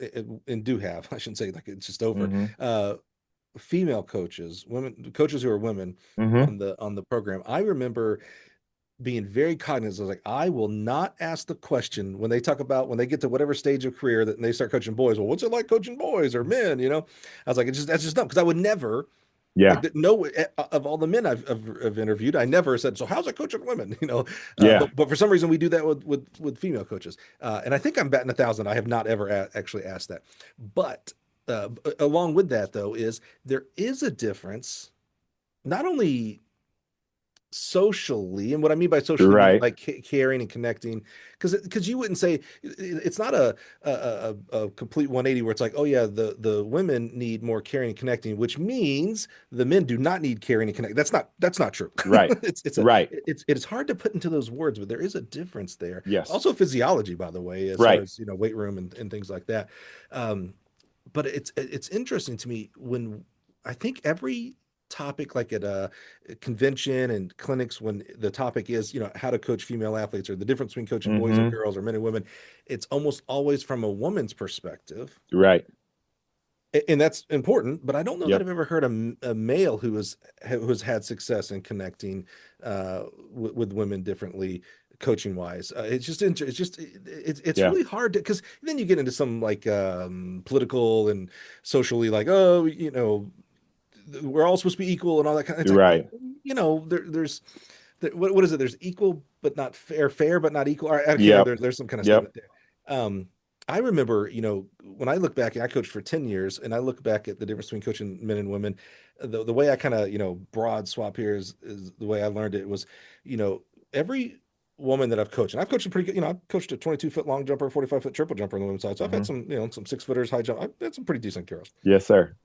and do have, I shouldn't say like it's just over, female coaches, coaches who are women on the program. I remember being very cognizant, like, I will not ask the question when they talk about when they get to whatever stage of career that they start coaching boys. Well, what's it like coaching boys or men? I was like, that's just dumb, because I would never. Yeah. Like, no, of all the men I've interviewed, I never said, so how's it coaching women? Yeah. But for some reason we do that with female coaches. And I think I'm batting 1,000. I have not ever actually asked that. But along with that, though, there is a difference, not only socially, and what I mean by socially, Right. like caring and connecting, because you wouldn't say it's not a complete 180 where it's like, oh yeah, the women need more caring and connecting, which means the men do not need caring and connecting. That's not true. Right. It's hard to put into those words, but there is a difference there. Yes. Also physiology, by the way, as far as weight room and things like that. But it's interesting to me when I think every topic, like at a convention and clinics, when the topic is how to coach female athletes, or the difference between coaching boys and girls, or men and women, it's almost always from a woman's perspective, right? And that's important, but I don't know that I've ever heard a male who has had success in connecting with women differently, coaching wise. It's really hard to, because then you get into some like political and socially, like, oh, we're all supposed to be equal and all that kind of thing. Right. There's what is it? There's equal but not fair but not equal. There's some kind of stuff there. I remember, when I look back, and I coached for 10 years, and I look back at the difference between coaching men and women, the way I kind of, broad swap here is the way I learned it was, every woman that I've coached, and I've coached a pretty good, I've coached a 22-foot long jumper, 45-foot triple jumper on the women's side. So I've had some, some 6-footers, high jump. I've had some pretty decent girls. Yes, sir.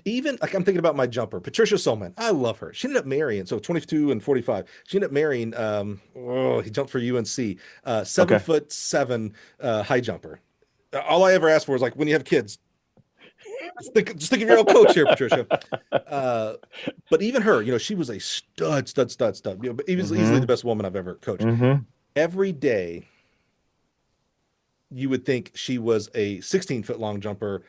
Even like, I'm thinking about my jumper, Patricia Solman. I love her. She ended up marrying, so 22 and 45. She ended up marrying, he jumped for UNC, 7'7" high jumper. All I ever asked for was, like, when you have kids, just think of your own coach here, Patricia. But even her, she was a stud. But easily the best woman I've ever coached. Every day, you would think she was a 16-foot long jumper,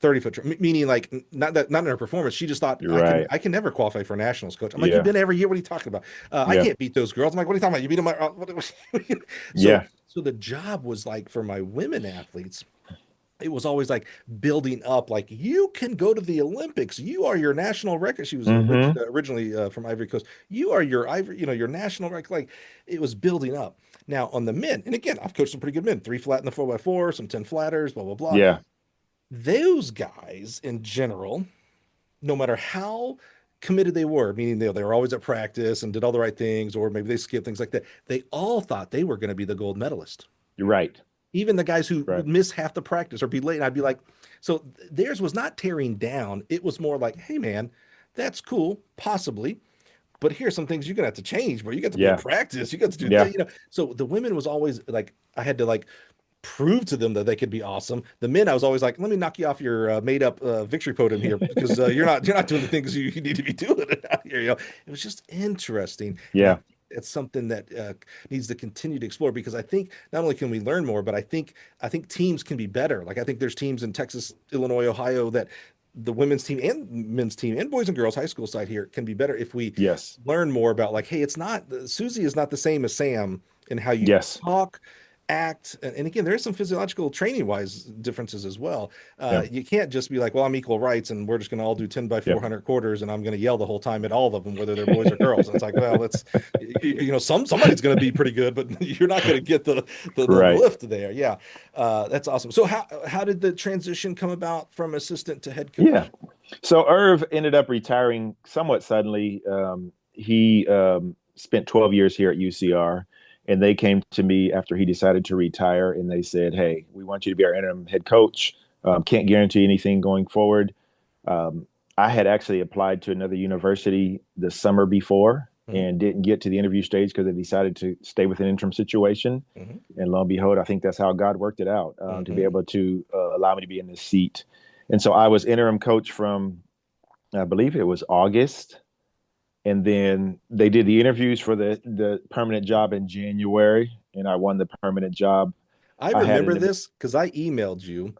30-foot, meaning like not in her performance. She just thought, I can never qualify for a nationals coach. I'm like, you've been every year. What are you talking about? I can't beat those girls. I'm like, what are you talking about? You beat them. So the job was like, for my women athletes, it was always like building up, like, you can go to the Olympics. You are your national record. She was originally from Ivory Coast. You are your your national record. Like, it was building up. Now on the men, and again, I've coached some pretty good men, 3 flat in the 4x4, some 10 flatters, blah, blah, blah. Yeah. Those guys in general, no matter how committed they were, meaning they were always at practice and did all the right things, or maybe they skipped things like that, they all thought they were going to be the gold medalist. You're right. Even the guys who would miss half the practice or be late, and I'd be like, so theirs was not tearing down. It was more like, hey man, that's cool, possibly, but here's some things you're gonna have to change, bro. You got to be in practice. You got to do that, So the women was always like, I had to like prove to them that they could be awesome. The men, I was always like, let me knock you off your made up victory podium here, because you're not doing the things you need to be doing out here. It was just interesting. Yeah. it's something that needs to continue to explore, because I think not only can we learn more, but I think teams can be better. Like I think there's teams in Texas, Illinois, Ohio that the women's team and men's team and boys and girls high school side here can be better if we Yes. learn more about, like, hey, it's not, Susie is not the same as Sam in how you Yes. talk, act, and again, there is some physiological training wise differences as well. Yeah. You can't just be like, well, I'm equal rights and we're just going to all do 10 by Yeah. 400 quarters and I'm going to yell the whole time at all of them, whether they're boys or girls. And it's like, well, let's, somebody's going to be pretty good, but you're not going to get the Right. lift there. Yeah. That's awesome. So how did the transition come about from assistant to head Yeah. coach? So Irv ended up retiring somewhat suddenly. He spent 12 years here at UCR, and they came to me after he decided to retire, and they said, "Hey, we want you to be our interim head coach. Can't guarantee anything going forward." Um, I had actually applied to another university the summer before Mhm. and didn't get to the interview stage because I decided to stay with an interim situation. Mhm. And lo and behold, I think that's how God worked it out, to be Mhm. able to allow me to be in this seat. And so I was interim coach from, I believe it was August, and then they did the interviews for the permanent job in January, and I won the permanent job. I I had remember an this because I emailed you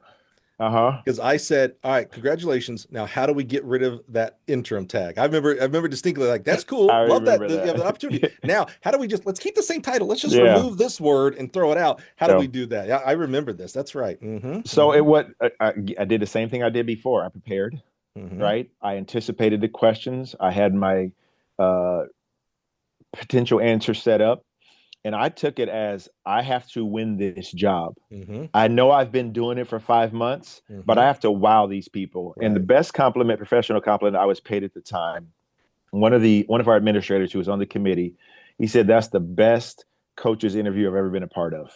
uh-huh. because I said, "All right, congratulations. Now, how do we get rid of that interim tag?" I remember distinctly, like, that's I cool. Love that remember you have the opportunity. that. Now, how do we just let's keep the same title. Let's just Yeah. remove this word and throw it out. How do we So do that? Yeah, I remember this. That's right. Mm-hmm. so Mm-hmm. it what I did the same thing I did before. I prepared, Mm-hmm. right? I anticipated the questions. I had my uh, potential answer set up, and I took it as I have to win this job. Mm-hmm. I know I've been doing it for 5 months, but Mm-hmm. I have to wow these people. And the Right. best compliment, professional compliment I was paid at the time, one of our administrators who was on the committee, he said that's the best coaches interview I've ever been a part of.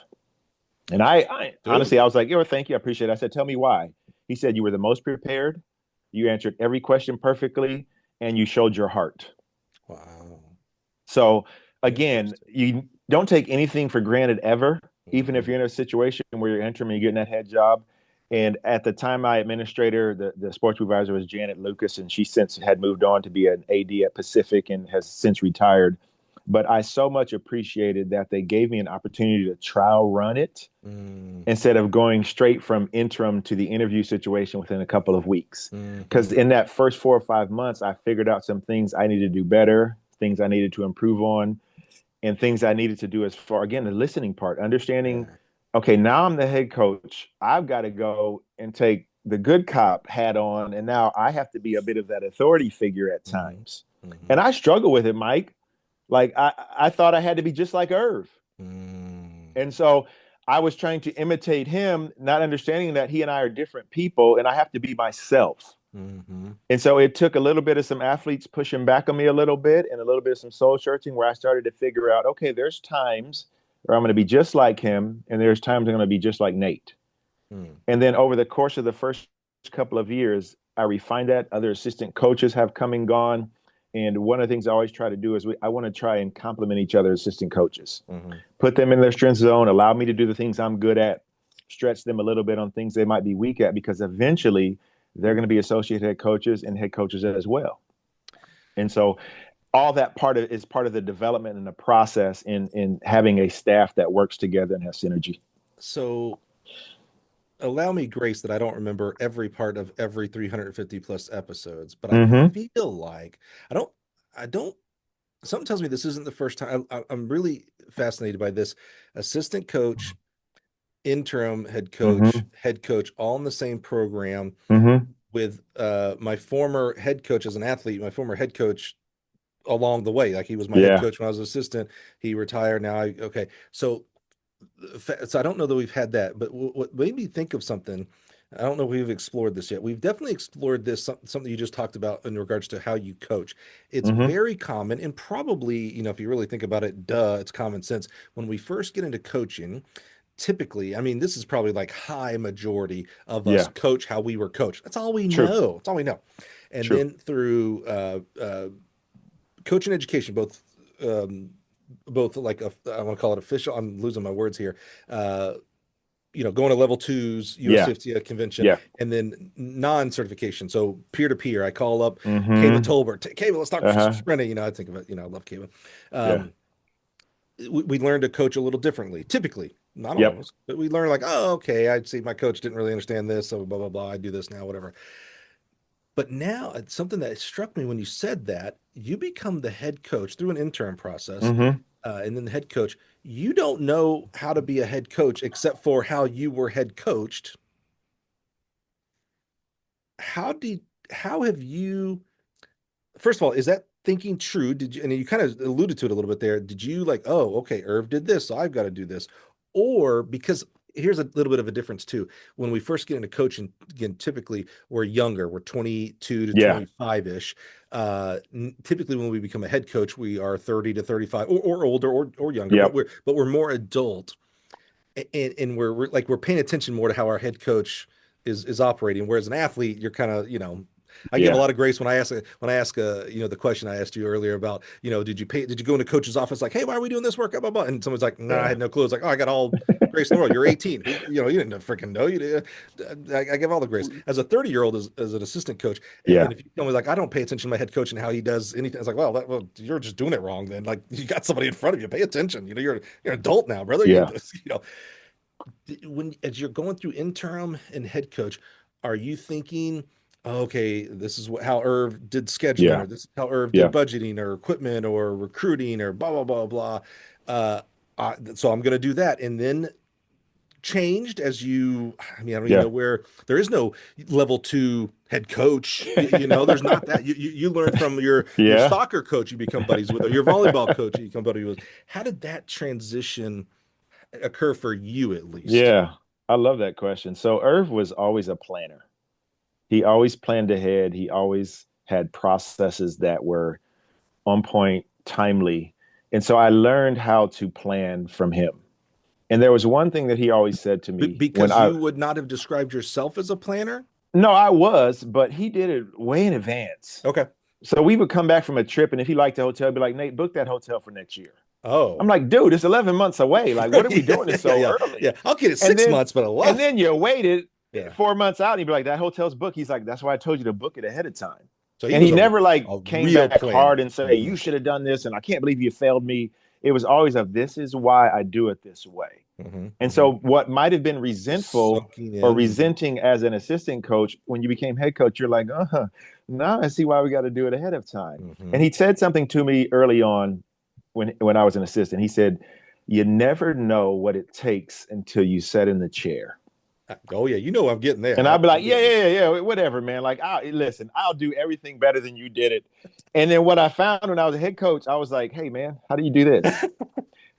And I Dude. honestly, I was like, "Yo, thank you, I appreciate it." I said, "Tell me why." He said, "You were the most prepared, you answered every question perfectly, and you showed your heart." Wow. So again, Interesting. you don't take anything for granted ever, even if Mm-hmm. you're in a situation where you're entering and you're getting that head job. And at the time, my administrator, the sports supervisor, was Janet Lucas, and she since had moved on to be an AD at Pacific and has since retired. But I so much appreciated that they gave me an opportunity to trial run it Mm-hmm. instead of going straight from interim to the interview situation within a couple of weeks. Mm-hmm. Because in that first 4 or 5 months, I figured out some things I needed to do better, things I needed to improve on, and things I needed to do as far, again, the listening part, understanding, Yeah. okay, now I'm the head coach. I've got to go and take the good cop hat on. And now I have to be a bit of that authority figure at Mm-hmm. times. Mm-hmm. And I struggle with it, Mike. Like I thought I had to be just like Irv. Mm-hmm. And so I was trying to imitate him, not understanding that he and I are different people and I have to be myself. Mm-hmm. And so it took a little bit of some athletes pushing back on me a little bit and a little bit of some soul searching where I started to figure out, okay, there's times where I'm going to be just like him and there's times I'm going to be just like Nate. Mm-hmm. And then over the course of the first couple of years, I refined that. Other assistant coaches have come and gone. And one of the things I always try to do is I want to try and complement each other assistant coaches, Mm-hmm. put them in their strength zone, allow me to do the things I'm good at, stretch them a little bit on things they might be weak at, because eventually they're going to be associate head coaches and head coaches as well. And so all that part of is part of the development and the process in having a staff that works together and has synergy. So allow me grace that I don't remember every part of every 350 plus episodes, but I Mm-hmm. feel like I don't, I don't, something tells me this isn't the first time. I'm really fascinated by this assistant coach, interim Mm-hmm. head coach, all in the same program Mm-hmm. with my former head coach as an athlete, my former head coach along the way. Like he was my head Yeah. coach when I was an assistant. He retired. Okay. So I don't know that we've had that, but what made me think of something, I don't know if we've explored this yet. We've definitely explored this, something you just talked about in regards to how you coach. It's Mm-hmm. very common, and probably, if you really think about it, it's common sense. When we first get into coaching, typically, I mean, this is probably like high majority of us Yeah. coach how we were coached. That's all we True. know. That's all we know. And True. then through coaching education, both like I want to call it official. I'm losing my words here. Uh, going to level twos, Yeah. USFTA convention, Yeah. and then non-certification. So peer to peer, I call up Kayla Mm-hmm. Tolbert. Kayla, let's talk Uh-huh. sprinting. I think of it. I love Kayla. Yeah. Um, we learn to coach a little differently, typically, not Yep. always, but we learn like, oh, okay, I'd see my coach didn't really understand this, so blah blah blah. I do this now, whatever. But now it's something that struck me when you said that you become the head coach through an intern process, Hmm. and then the head coach. You don't know how to be a head coach except for how you were head coached. How did how have you first of all, is that thinking true? Did you, and you kind of alluded to it a little bit there. Did you like, oh, okay, Irv did this, so I've got to do this? Or because here's a little bit of a difference too. When we first get into coaching, again, typically we're younger, we're 22 to Yeah. 25-ish. Typically when we become a head coach, we are 30 to 35 or older or younger, Yep. but we're more adult and we're paying attention more to how our head coach is operating. Whereas an athlete, you're kind of, I give a Yeah. lot of grace when I ask the question I asked you earlier about, did you go into coach's office like, hey, why are we doing this work? Blah, blah, blah. And someone's like, no, I Yeah. had no clue. It's like, oh, I got all grace in the world. You're 18. You didn't freaking know. You did. I give all the grace. As a 30-year-old, as an assistant coach, Yeah. and if you tell me like, I don't pay attention to my head coach and how he does anything, it's like, well, you're just doing it wrong. Then like you got somebody in front of you. Pay attention. You're an adult now, brother. Yeah. When as you're going through interim and head coach, are you thinking, oh, okay, this is how Irv did scheduling, Yeah. or this is how Irv did Yeah. budgeting, or equipment, or recruiting, or blah blah blah blah. Uh, so I'm going to do that, and then changed as you. I mean, I don't even Yeah. know where there is no level two head coach. There's not that. You learn from your Yeah. soccer coach you become buddies with, or your volleyball coach you become buddies with. How did that transition occur for you at least? Yeah. I love that question. So Irv was always a planner. He always planned ahead. He always had processes that were on point, timely. And so I learned how to plan from him. And there was one thing that he always said to me when Because I, you would not have described yourself as a planner? no, I was, but he did it way in advance. Okay. So we would come back from a trip, and if he liked the hotel, he'd be like, Nate, book that hotel for next year. I'm Oh. like, dude, it's 11 months away. Like, what are we Yeah, doing this yeah, so yeah. early? Yeah. I'll get it And six then, months, but and 11. then you waited Yeah. 4 months out, and he'd be like, that hotel's booked. He's like, that's why I told you to book it ahead of time. So he And was he never like a came real back hard planner. and say, Mm-hmm. you should have done this, and I can't believe you failed me. It was always of this is why I do it this way. Mm-hmm. And Mm-hmm. so what might have been Just resentful soaking or in. resenting as an assistant coach, when you became head coach, you're like, now I see why we got to do it ahead of time. Mm-hmm. And he said something to me early on when I was an assistant. He said, you never know what it takes until you sit in the chair. Oh yeah, I'm getting there. And I'd be like, yeah, Absolutely. yeah, yeah, yeah, whatever, man. Like, listen, I'll do everything better than you did it. And then what I found when I was a head coach, I was like, hey, man, how do you do this?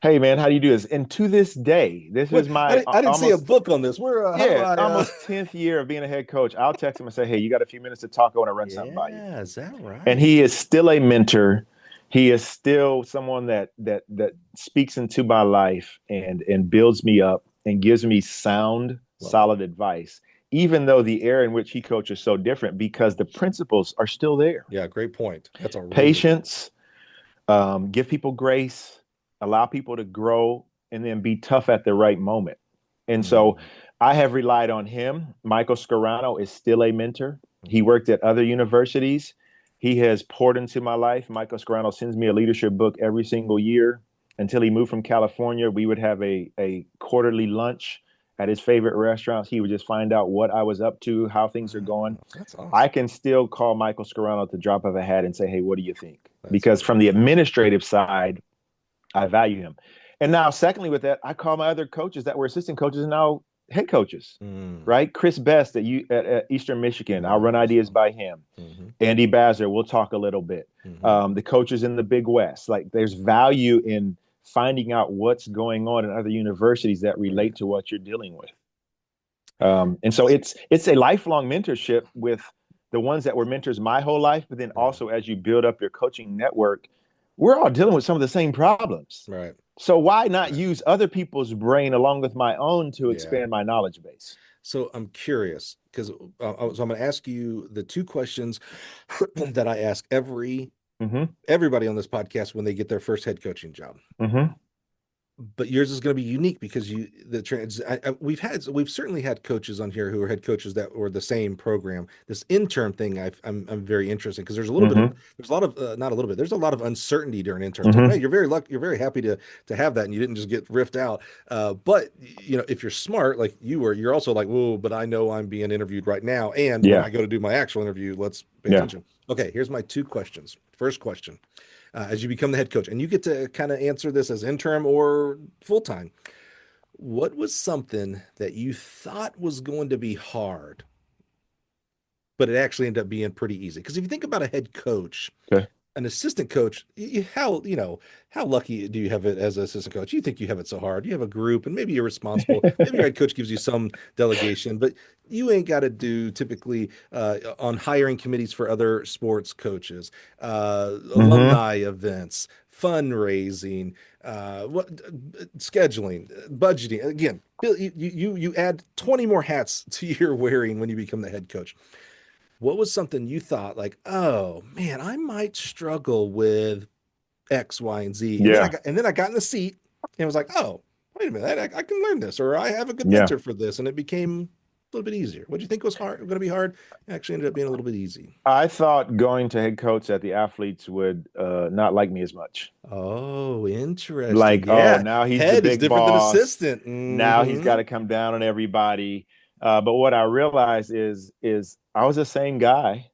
Hey, man, how do you do this? And to this day, this What is my I didn't see a almost, book on this. Where how do yeah, I almost 10th year of being a head coach. I'll text him and say, hey, you got a few minutes to talk? I want to run something by you. Yeah, is that And right? he is still a mentor. He is still someone that speaks into my life and builds me up and gives me sound, Love it. solid advice, even though the area in which he coaches is so different because the principles are still there. Yeah, great point. That's a really good Patience, give people grace, allow people to grow, and then be tough at the right moment. And so mm, I have relied on him. Michael Scarano is still a mentor. He worked at other universities. He has poured into my life. Michael Scarano sends me a leadership book every single year. Until he moved from California, we would have a quarterly lunch at his favorite restaurants. He would just find out what I was up to, how things are going. that's I awesome. can still call Michael Scarano at the drop of a hat and say, hey, what do you think? That's Because from the fantastic. administrative side, I value him. And now, secondly, with that, I call my other coaches that were assistant coaches and now head coaches, Mm, right? Chris Best at Eastern Michigan, I'll yeah, run ideas awesome. by him. Mm-hmm. Andy Bazzer, we'll talk a little bit. Mm-hmm. The coaches in the Big West, like there's value in finding out what's going on in other universities that Right. relate to what you're dealing with. And so it's a lifelong mentorship with the ones that were mentors my whole life, but then Yeah. also as you build up your coaching network, we're all dealing with some of the same problems. Right. So why not Right. use other people's brain along with my own to Yeah. expand my knowledge base? So I'm curious because so I'm going to ask you the two questions that I ask Mm-hmm. everybody on this podcast when they get their first head coaching job. Mm-hmm. but yours is going to be unique because we've certainly had coaches on here who are head coaches that were the same program. This intern thing I'm very interested because Mm-hmm. there's a lot of not a little bit there's a lot of uncertainty during interns. Like, man, Mm-hmm. you're very happy to have that, and you didn't just get riffed out. But if you're smart like you were, you're also like, whoa, but I know I'm being interviewed right now, and when I Yeah. go to do my actual interview, let's pay Yeah. attention. Okay, here's my two questions. First question, as you become the head coach, and you get to kind of answer this as interim or full time. What was something that you thought was going to be hard, but it actually ended up being pretty easy? Because if you think about a head coach, Okay. an assistant coach, how lucky do you have it as an assistant coach? You think you have it so hard. You have a group, and maybe you're responsible. Maybe your head coach gives you some delegation, but you ain't got to do typically on hiring committees for other sports coaches, Mm-hmm. alumni events, fundraising, what scheduling, budgeting. Again, you add 20 more hats to your wearing when you become the head coach. What was something you thought like, oh man, I might struggle with X, Y, and Z, and Yeah. then I got in the seat and was like, oh, wait a minute, I can learn this, or I have a good Yeah. mentor for this, and it became a little bit easier. What do you think was going to be hard? It actually ended up being a little bit easy. I thought going to head coach that the athletes would not like me as much. Oh, interesting. Like, oh, Yeah, now he's the head is big different than boss. assistant. Now he's got Mm-hmm. to come down on everybody. But what I realized is I was the same guy.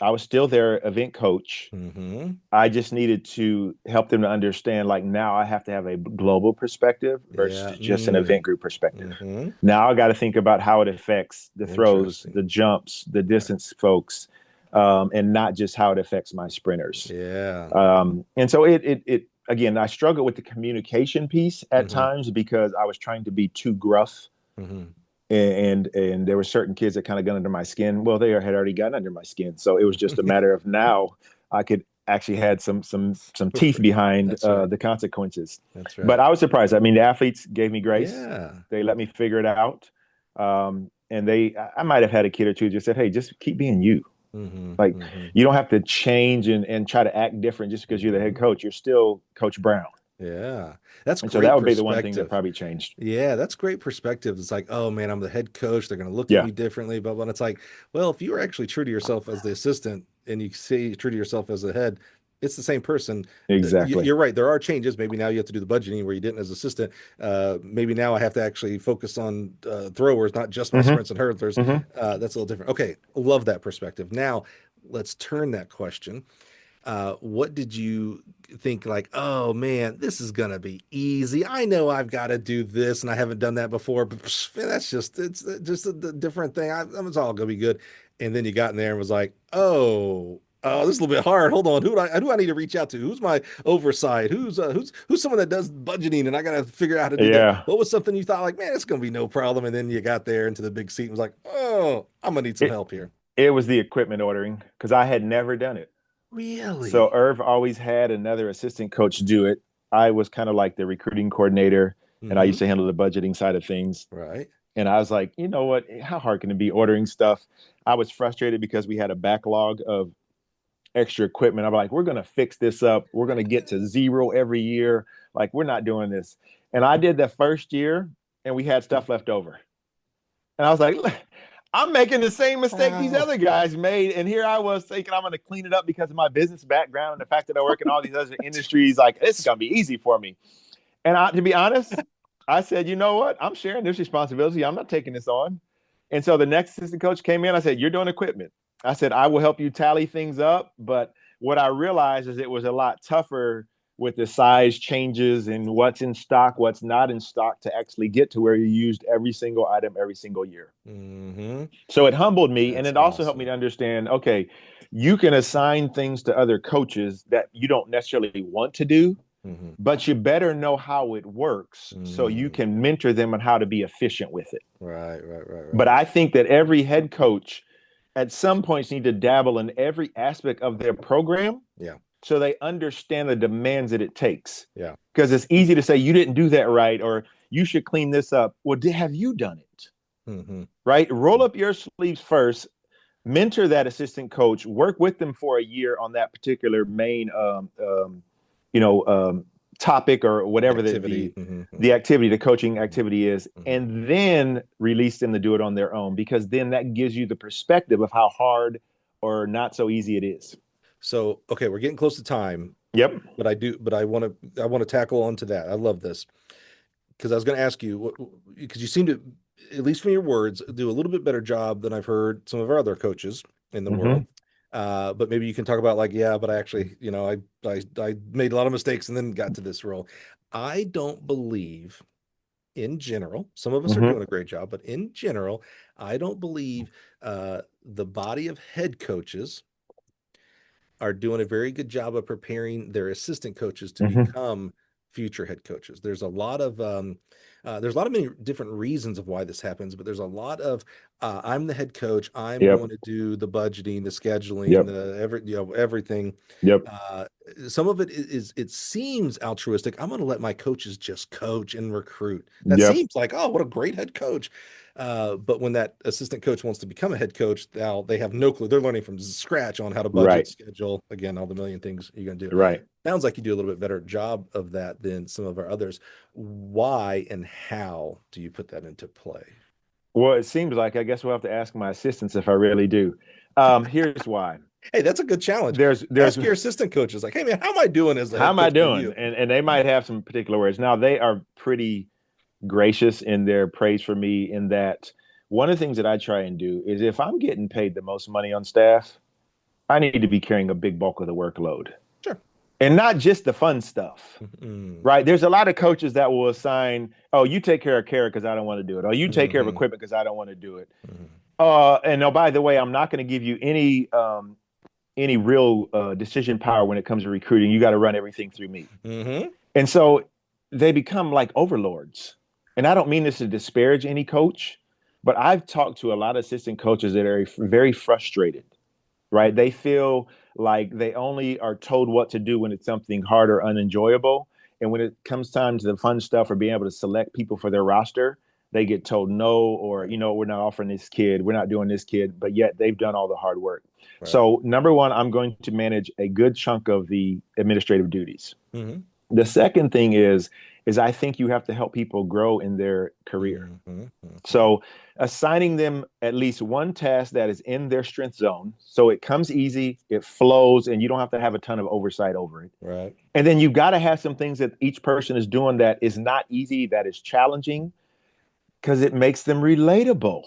I was still their event coach. Mm-hmm. I just needed to help them to understand, like, now I have to have a global perspective Yeah. versus just an event group perspective. Mm-hmm. Now I got to think about how it affects the throws, Interesting. the jumps, the Yeah. distance folks, and not just how it affects my sprinters. Yeah. And so it again, I struggled with the communication piece at Mm-hmm. times because I was trying to be too gruff, Mm-hmm. and there were certain kids that kind of got under my skin. Well, they had already gotten under my skin, so it was just a matter of now I could actually had some teeth behind That's right. the consequences. That's But right. I was surprised. I mean, the athletes gave me grace. Yeah. They let me figure it out. And I might have had a kid or two just said, "Hey, just keep being you. Mm-hmm. Like, Mm-hmm. you don't have to change and try to act different just because you're the head Mm-hmm. coach. You're still Coach Browne." Yeah. That's And so that great would be the one thing that perspective. probably changed. Yeah, that's great perspective. It's like, oh man, I'm the head coach. They're going to look at Yeah, me differently, blah, blah. And it's like, well, if you were actually true to yourself as the assistant and you say true to yourself as the head, it's the same person. exactly. You're right. There are changes. Maybe now you have to do the budgeting where you didn't as assistant. Maybe now I have to actually focus on throwers, not just my Hmm. sprints and hurdlers. Hmm. That's a little different. Okay. Love that perspective. Now let's turn that question. What did you think like, oh man, this is gonna be easy. I know I've got to do this and I haven't done that before, but man, it's just a different thing. It's all gonna be good. And then you got in there and was like, oh, this is a little bit hard. Hold on, who do I need to reach out to? Who's my oversight? Who's someone that does budgeting and I gotta figure out how to do that? Yeah. What was something you thought like, man, it's gonna be no problem? And then you got there into the big seat and was like, oh, I'm gonna need some It help here. it was the equipment ordering because I had never done it. So Really? Irv always had another assistant coach do it. I was kind of like the recruiting coordinator, and I Mm-hmm. used to handle the budgeting side of things. Right. And I was like, you know what? How hard can it be ordering stuff? I was frustrated because we had a backlog of extra equipment. I'm like, we're going to fix this up. We're going to get to zero every year. Like, we're not doing this. And I did the first year, and we had stuff left over. And I was like, I'm making the same mistake these Oh, other guys made. And here I was thinking I'm going to clean it up because of my business background and the fact that I work in all these other industries. Like, this is going to be easy for me. And to be honest, I said, you know what? I'm sharing this responsibility. I'm not taking this on. And so the next assistant coach came in. I said, you're doing equipment. I said, I will help you tally things up. But what I realized is it was a lot tougher with the size changes and what's in stock, what's not in stock to actually get to where you used every single item every single year. hmm. So it humbled me, and That's it also helped me awesome. to understand, okay, you can assign things to other coaches that you don't necessarily want to do, Hmm. but you better know how it works so you Mm. can mentor them on how to be efficient with it. Right, right, right, But right. I think that every head coach at some points need to dabble in every aspect of their program Yeah, so they understand the demands that it takes. yeah. Because it's easy to say you didn't do that right or you should clean this up. Well, have you done it? Hmm. Right? Roll up your sleeves first, mentor that assistant coach, work with them for a year on that particular main, you know, topic or whatever Activity. Mm-hmm. the activity, the coaching activity is, Mm-hmm. and then release them to do it on their own, because then that gives you the perspective of how hard or not so easy it is. So, okay, we're getting close to time, Yep. but I want to tackle onto that. I love this because I was going to ask you, because you seem to, at least from your words, do a little bit better job than I've heard some of our other coaches in the Mm-hmm. world. But maybe you can talk about like, yeah, but I actually, I made a lot of mistakes and then got to this role. I don't believe in general, some of us are Mm-hmm. doing a great job, but in general, I don't believe the body of head coaches are doing a very good job of preparing their assistant coaches to Mm-hmm. become future head coaches. There's a lot of many different reasons of why this happens, but there's a lot of I'm the head coach. I'm Yep. going to do the budgeting, the scheduling, Yep. everything. Yep. Uh, some of it is it seems altruistic. I'm going to let my coaches just coach and recruit. That Yep. seems like, oh, what a great head coach. But when that assistant coach wants to become a head coach, now they have no clue. They're learning from scratch on how to budget, Right. schedule, again, all the million things you're going to do. Right. Sounds like you do a little bit better job of that than some of our others. Why and how do you put that into play? Well, it seems like, I guess we'll have to ask my assistants if I really do. Here's why. Hey, that's a good challenge. There's Ask your assistant coaches, like, hey man, how am I doing as a How head am I coach for doing? you? And they might have some particular words. Now, they are pretty gracious in their praise for me, in that one of the things that I try and do is, if I'm getting paid the most money on staff, I need to be carrying a big bulk of the workload, Sure. and not just the fun stuff. Mm-hmm. Right? There's a lot of coaches that will assign, oh, you take care of care because I don't want to do it. Oh, you take care of Mm-hmm. equipment because I don't want to do it. Mm-hmm. And oh, by the way, I'm not going to give you any real decision power when it comes to recruiting. You got to run everything through me. Mm-hmm. And so they become like overlords. And I don't mean this to disparage any coach, but I've talked to a lot of assistant coaches that are very frustrated, right? They feel like they only are told what to do when it's something hard or unenjoyable. And when it comes time to the fun stuff or being able to select people for their roster, they get told no, or, Right. we're not offering this kid, we're not doing this kid, but yet they've done all the hard work. Right. So, number one, I'm going to manage a good chunk of the administrative duties. Mm-hmm. The second thing is I think you have to help people grow in their career. Mm-hmm. Mm-hmm. So assigning them at least one task that is in their strength zone, so it comes easy, it flows, and you don't have to have a ton of oversight over it. Right. And then you've got to have some things that each person is doing that is not easy, that is challenging, because it makes them relatable.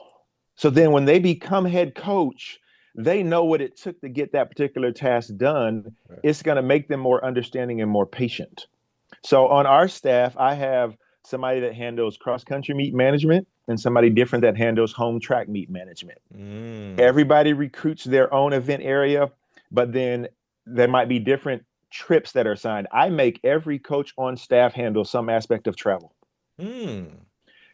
So then when they become head coach, they know what it took to get that particular task done. Right. It's going to make them more understanding and more patient. So on our staff, I have somebody that handles cross-country meet management and somebody different that handles home track meet management. Everybody recruits their own event area, but then there might be different trips that are assigned. I make every coach on staff handle some aspect of travel.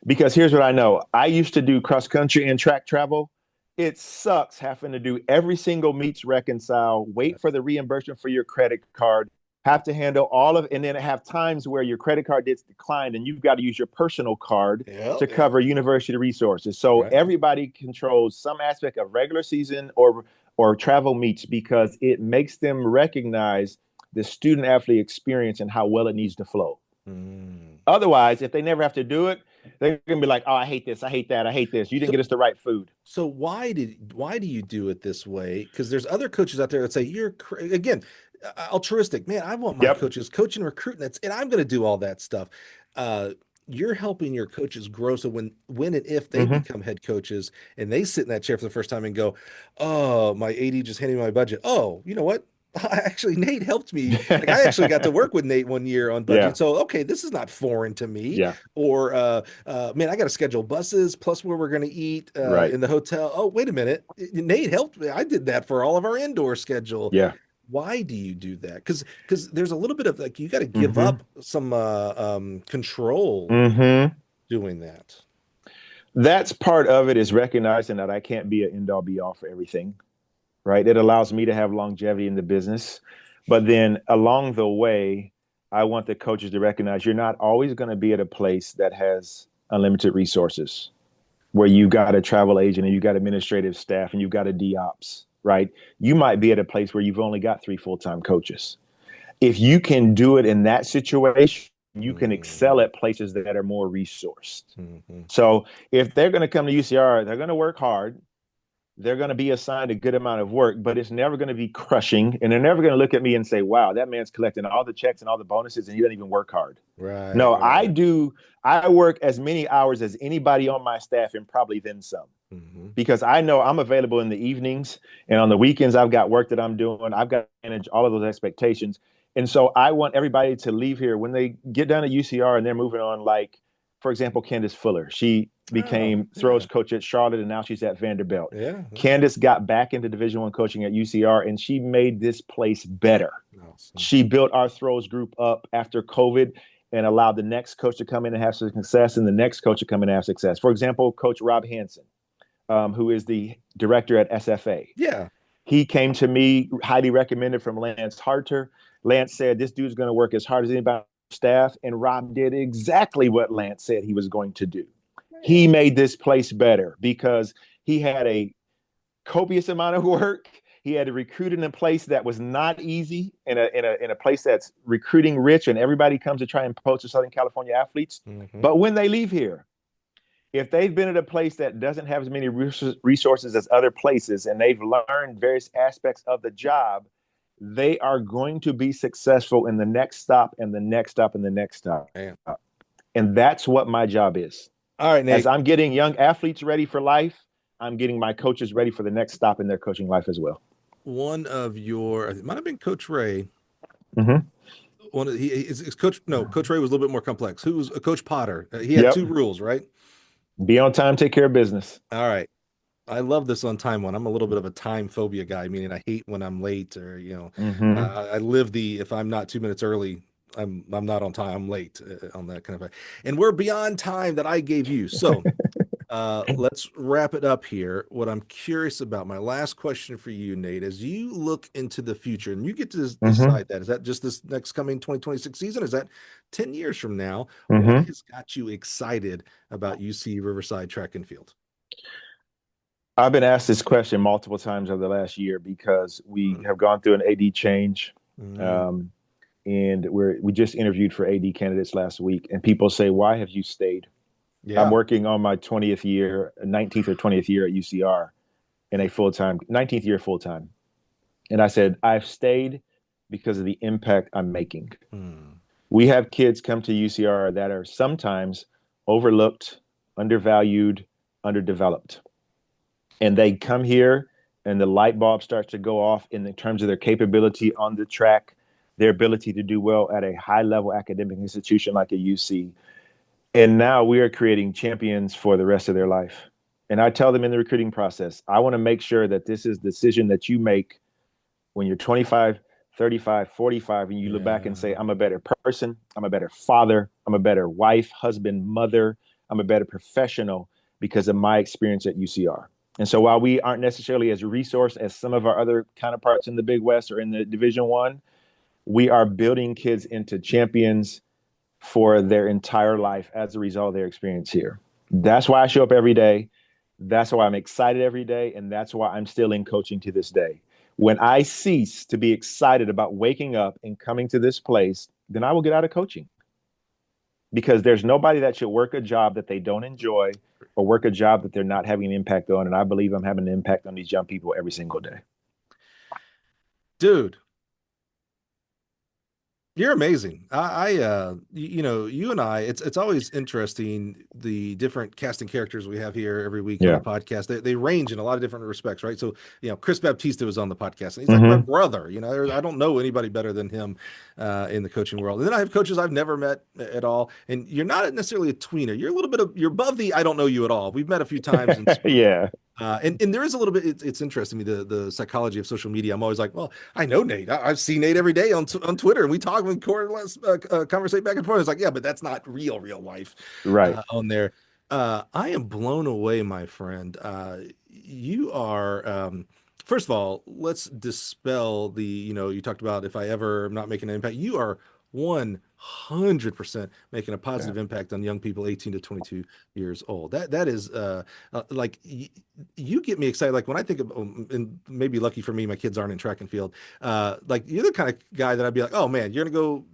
Because here's what I know. I used to do cross-country and track travel. It sucks having to do every single meets reconcile, wait for the reimbursement for your credit card, have to handle all of, and then have times where your credit card gets declined and you've got to use your personal card to cover university resources. So everybody controls some aspect of regular season or travel meets, because it makes them recognize the student athlete experience and how well it needs to flow. Otherwise, if they never have to do it, they're gonna be like, oh, I hate this, I hate that, I hate this. You didn't get us the right food. So why do you do it this way? Because there's other coaches out there that say you're again altruistic. Man, I want my coaches coaching, recruiting, and I'm going to do all that stuff. You're helping your coaches grow. So when and if they become head coaches and they sit in that chair for the first time and go, oh, my AD just handed me my budget. Oh, you know what? Actually, Nate helped me. Like I actually got to work with Nate one year on budget. So, okay, this is not foreign to me. Or, man, I got to schedule buses plus where we're going to eat in the hotel. Oh, wait a minute. Nate helped me. I did that for all of our indoor schedule. Why do you do that? Because there's a little bit of like, you got to give up some control doing that. That's part of it, is recognizing that I can't be an end all be all for everything. Right. It allows me to have longevity in the business. But then along the way, I want the coaches to recognize you're not always going to be at a place that has unlimited resources, where you got a travel agent and you got administrative staff and you've got a DOps. Right. You might be at a place where you've only got 3 full-time coaches. If you can do it in that situation, you can excel Mm-hmm. at places that are more resourced. Mm-hmm. So if they're going to come to UCR, they're going to work hard. They're going to be assigned a good amount of work, but it's never going to be crushing. And they're never going to look at me and say, wow, that man's collecting all the checks and all the bonuses and he doesn't even work hard. Right, No, right, right. I work as many hours as anybody on my staff and probably then some Mm-hmm. because I know I'm available in the evenings and on the weekends. I've got work that I'm doing. I've got to manage all of those expectations. And so I want everybody to leave here when they get done at UCR and they're moving on. Like, for example, Candace Fuller, she Oh, became yeah. throws coach at Charlotte and now she's at Vanderbilt. Yeah. Candace got back into Division I coaching at UCR and she made this place better. Awesome. She built our throws group up after COVID and allowed the next coach to come in and have success and the next coach to come in and have success. For example, Coach Rob Hansen, who is the director at SFA. Yeah. He came to me, highly recommended from Lance Harter. Lance said, this dude's going to work as hard as anybody on staff. And Rob did exactly what Lance said he was going to do. He made this place better because he had a copious amount of work. He had to recruit in a place that was not easy, in a place that's recruiting rich, and everybody comes to try and poach the Southern California athletes. Mm-hmm. But when they leave here, if they've been at a place that doesn't have as many resources as other places, and they've learned various aspects of the job, they are going to be successful in the next stop and the next stop and the next stop. Man. And that's what my job is. All right, As Nate. I'm getting young athletes ready for life, I'm getting my coaches ready for the next stop in their coaching life as well. One of your, it might have been Coach Ray. Mm-hmm. One of he is Coach. No, Coach Ray was a little bit more complex. Who was Coach Potter? He had Yep. two rules, right? Be on time, take care of business. All right. I love this on time one. I'm a little bit of a time phobia guy, meaning I hate when I'm late or, Mm-hmm. I live the, if I'm not 2 minutes early, I'm not on time. I'm late on that kind of thing. And we're beyond time that I gave you. So let's wrap it up here. What I'm curious about, my last question for you, Nate, as you look into the future and you get to Mm-hmm. decide that, is that just this next coming 2026 season? Is that 10 years from now? What Mm-hmm. has got you excited about UC Riverside track and field? I've been asked this question multiple times over the last year because we have gone through an AD change. Mm, Um, and we just interviewed for AD candidates last week, and people say, "Why have you stayed?" I'm yeah. working on my 20th year, 19th or 20th year at UCR in a full time, 19th year full time. And I said, I've stayed because of the impact I'm making. Mm, We have kids come to UCR that are sometimes overlooked, undervalued, underdeveloped. And they come here and the light bulb starts to go off in the terms of their capability on the track, their ability to do well at a high level academic institution like a UC. And now we are creating champions for the rest of their life. And I tell them in the recruiting process, I want to make sure that this is the decision that you make when you're 25, 35, 45, and you look back and say, yeah. I'm a better person, I'm a better father, I'm a better wife, husband, mother, I'm a better professional because of my experience at UCR. And so while we aren't necessarily as resourced as some of our other counterparts in the Big West or in the Division One, we are building kids into champions for their entire life as a result of their experience here. That's why I show up every day. That's why I'm excited every day. And that's why I'm still in coaching to this day. When I cease to be excited about waking up and coming to this place, then I will get out of coaching because there's nobody that should work a job that they don't enjoy or work a job that they're not having an impact on. And I believe I'm having an impact on these young people every single day. Dude, you're amazing. You and I, it's always interesting the different casting characters we have here every week on the Yeah. podcast. They range in a lot of different respects, right? So, Chris Baptista was on the podcast, and he's like my Mm-hmm. brother. I don't know anybody better than him in the coaching world. And then I have coaches I've never met at all. And you're not necessarily a tweener. You're a little bit you're above the I don't know you at all. We've met a few times and spoken. Yeah. And there is a little bit. It's interesting to me the psychology of social media. I'm always like, well, I know Nate. I've seen Nate every day on Twitter, and we talk and conversate back and forth. It's like, yeah, but that's not real life Right. on there. I am blown away, my friend. You are. First of all, let's dispel the. You talked about if I ever am not making an impact. You are 100% making a positive impact on young people 18 to 22 years old. That is like you get me excited. Like when I think of, and maybe lucky for me, my kids aren't in track and field. Like you're the kind of guy that I'd be like, oh man, you're gonna go.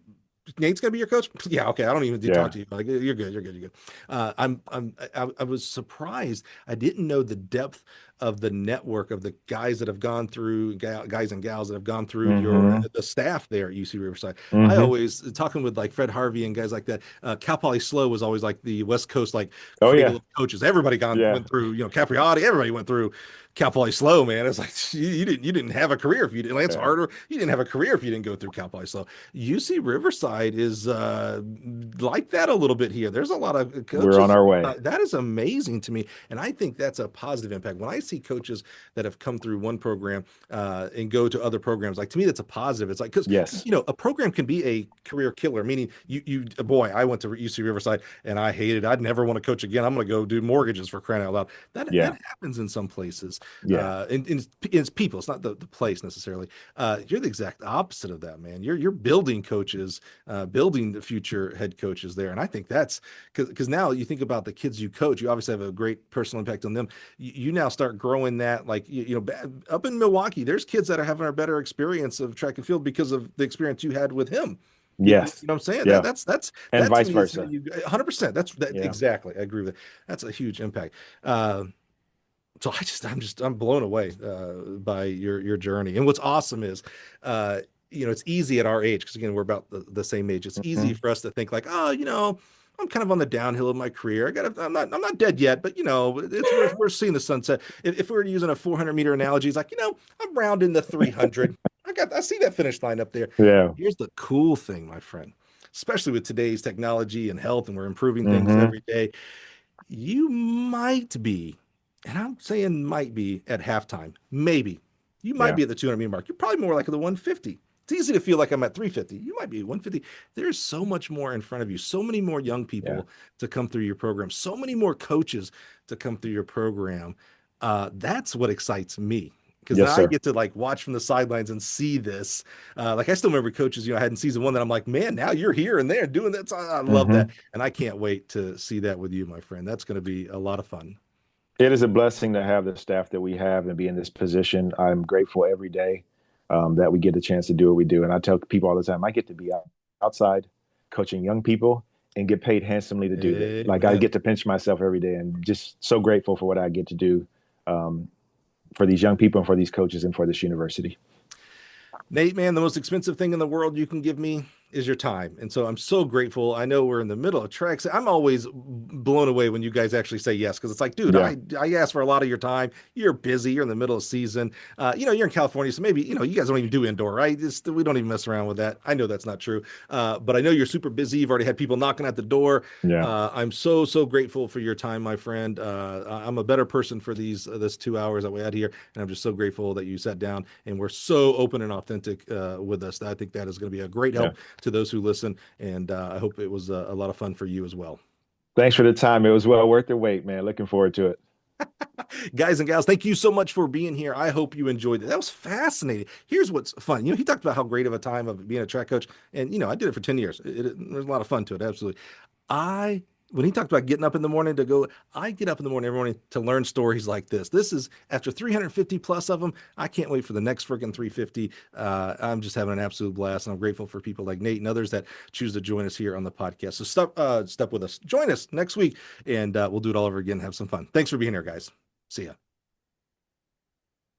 Nate's gonna be your coach. Yeah, okay. I don't even need to talk Yeah. to you. Like you're good. You're good. You're good. I was surprised. I didn't know the depth of the network of the guys that have gone through, guys and gals that have gone through your Mm-hmm. the staff there at UC Riverside. I Mm-hmm. always talking with like Fred Harvey and guys like that. Cal Poly Slow was always like the West Coast like Oh cradle yeah. of coaches. Everybody Yeah. went through. Capriati. Everybody went through Cal Poly Slow. Man, it's like you didn't have a career if you didn't. Lance Yeah. Harder, you didn't have a career if you didn't go through Cal Poly Slow. UC Riverside is like that a little bit here. There's a lot of We're on coaches. our way. That is amazing to me, and I think that's a positive impact. When I see coaches that have come through one program and go to other programs, like to me, that's a positive. It's like because Yes. a program can be a career killer. Meaning, boy, I went to UC Riverside and I hated. I'd never want to coach again. I'm going to go do mortgages for crying out loud. That Yeah. happens in some places. Yeah. And it's people. It's not the place necessarily. You're the exact opposite of that, man. You're building coaches, building the future head coaches there, and I think that's because now you think about the kids you coach. You obviously have a great personal impact on them. You now start growing that, like up in Milwaukee, there's kids that are having a better experience of track and field because of the experience you had with him. You Yes. know what I'm saying? Yeah. And That to vice me is how versa. you 100%. That's that Yeah. exactly. I agree with that. That's a huge impact. So I'm blown away by your journey. And what's awesome is it's easy at our age because again we're about the same age. It's easy Mm-hmm. for us to think like, oh, I'm kind of on the downhill of my career. I'm not dead yet, but we're seeing the sunset. If we were using a 400-meter analogy, it's like, I'm rounding the 300. I see that finish line up there. Yeah. Here's the cool thing, my friend, especially with today's technology and health, and we're improving things Mm-hmm. every day. You might be, and I'm saying might be at halftime, maybe. You might Yeah. be at the 200-meter mark. You're probably more like the 150. It's easy to feel like I'm at 350. You might be 150. There's so much more in front of you, so many more young Yeah. people to come through your program, so many more coaches to come through your program. That's what excites me because Yes, now I sir. get to like watch from the sidelines and see this. Like I still remember coaches, I had in season one that I'm like, man, now you're here and there doing that. So I love that. Mm-hmm. And I can't wait to see that with you, my friend. That's going to be a lot of fun. It is a blessing to have the staff that we have and be in this position. I'm grateful every day that we get a chance to do what we do. And I tell people all the time, I get to be outside coaching young people and get paid handsomely to do that. Like I Amen. get to pinch myself every day and just so grateful for what I get to do for these young people and for these coaches and for this university. Nate, man, the most expensive thing in the world you can give me is your time. And so I'm so grateful. I know we're in the middle of tracks. I'm always blown away when you guys actually say yes, because it's like, dude, Yeah. I asked for a lot of your time. You're busy. You're in the middle of season. You're in California, so maybe, you guys don't even do indoor, right? We don't even mess around with that. I know that's not true. But I know you're super busy. You've already had people knocking at the door. Yeah. I'm so, so grateful for your time, my friend. I'm a better person for this 2 hours that we had here. And I'm just so grateful that you sat down and we're so open and authentic with us. I think that is going to be a great help to those who listen. And I hope it was a lot of fun for you as well. Thanks for the time. It was well worth the wait, man. Looking forward to it. Guys and gals, thank you so much for being here. I hope you enjoyed it. That was fascinating. Here's what's fun. He talked about how great of a time of being a track coach. And, I did it for 10 years. There's a lot of fun to it. Absolutely. When he talked about getting up in the morning to go, I get up in the morning every morning to learn stories like this. This is after 350 plus of them. I can't wait for the next freaking 350. I'm just having an absolute blast. And I'm grateful for people like Nate and others that choose to join us here on the podcast. So step with us. Join us next week and we'll do it all over again. Have some fun. Thanks for being here, guys. See ya.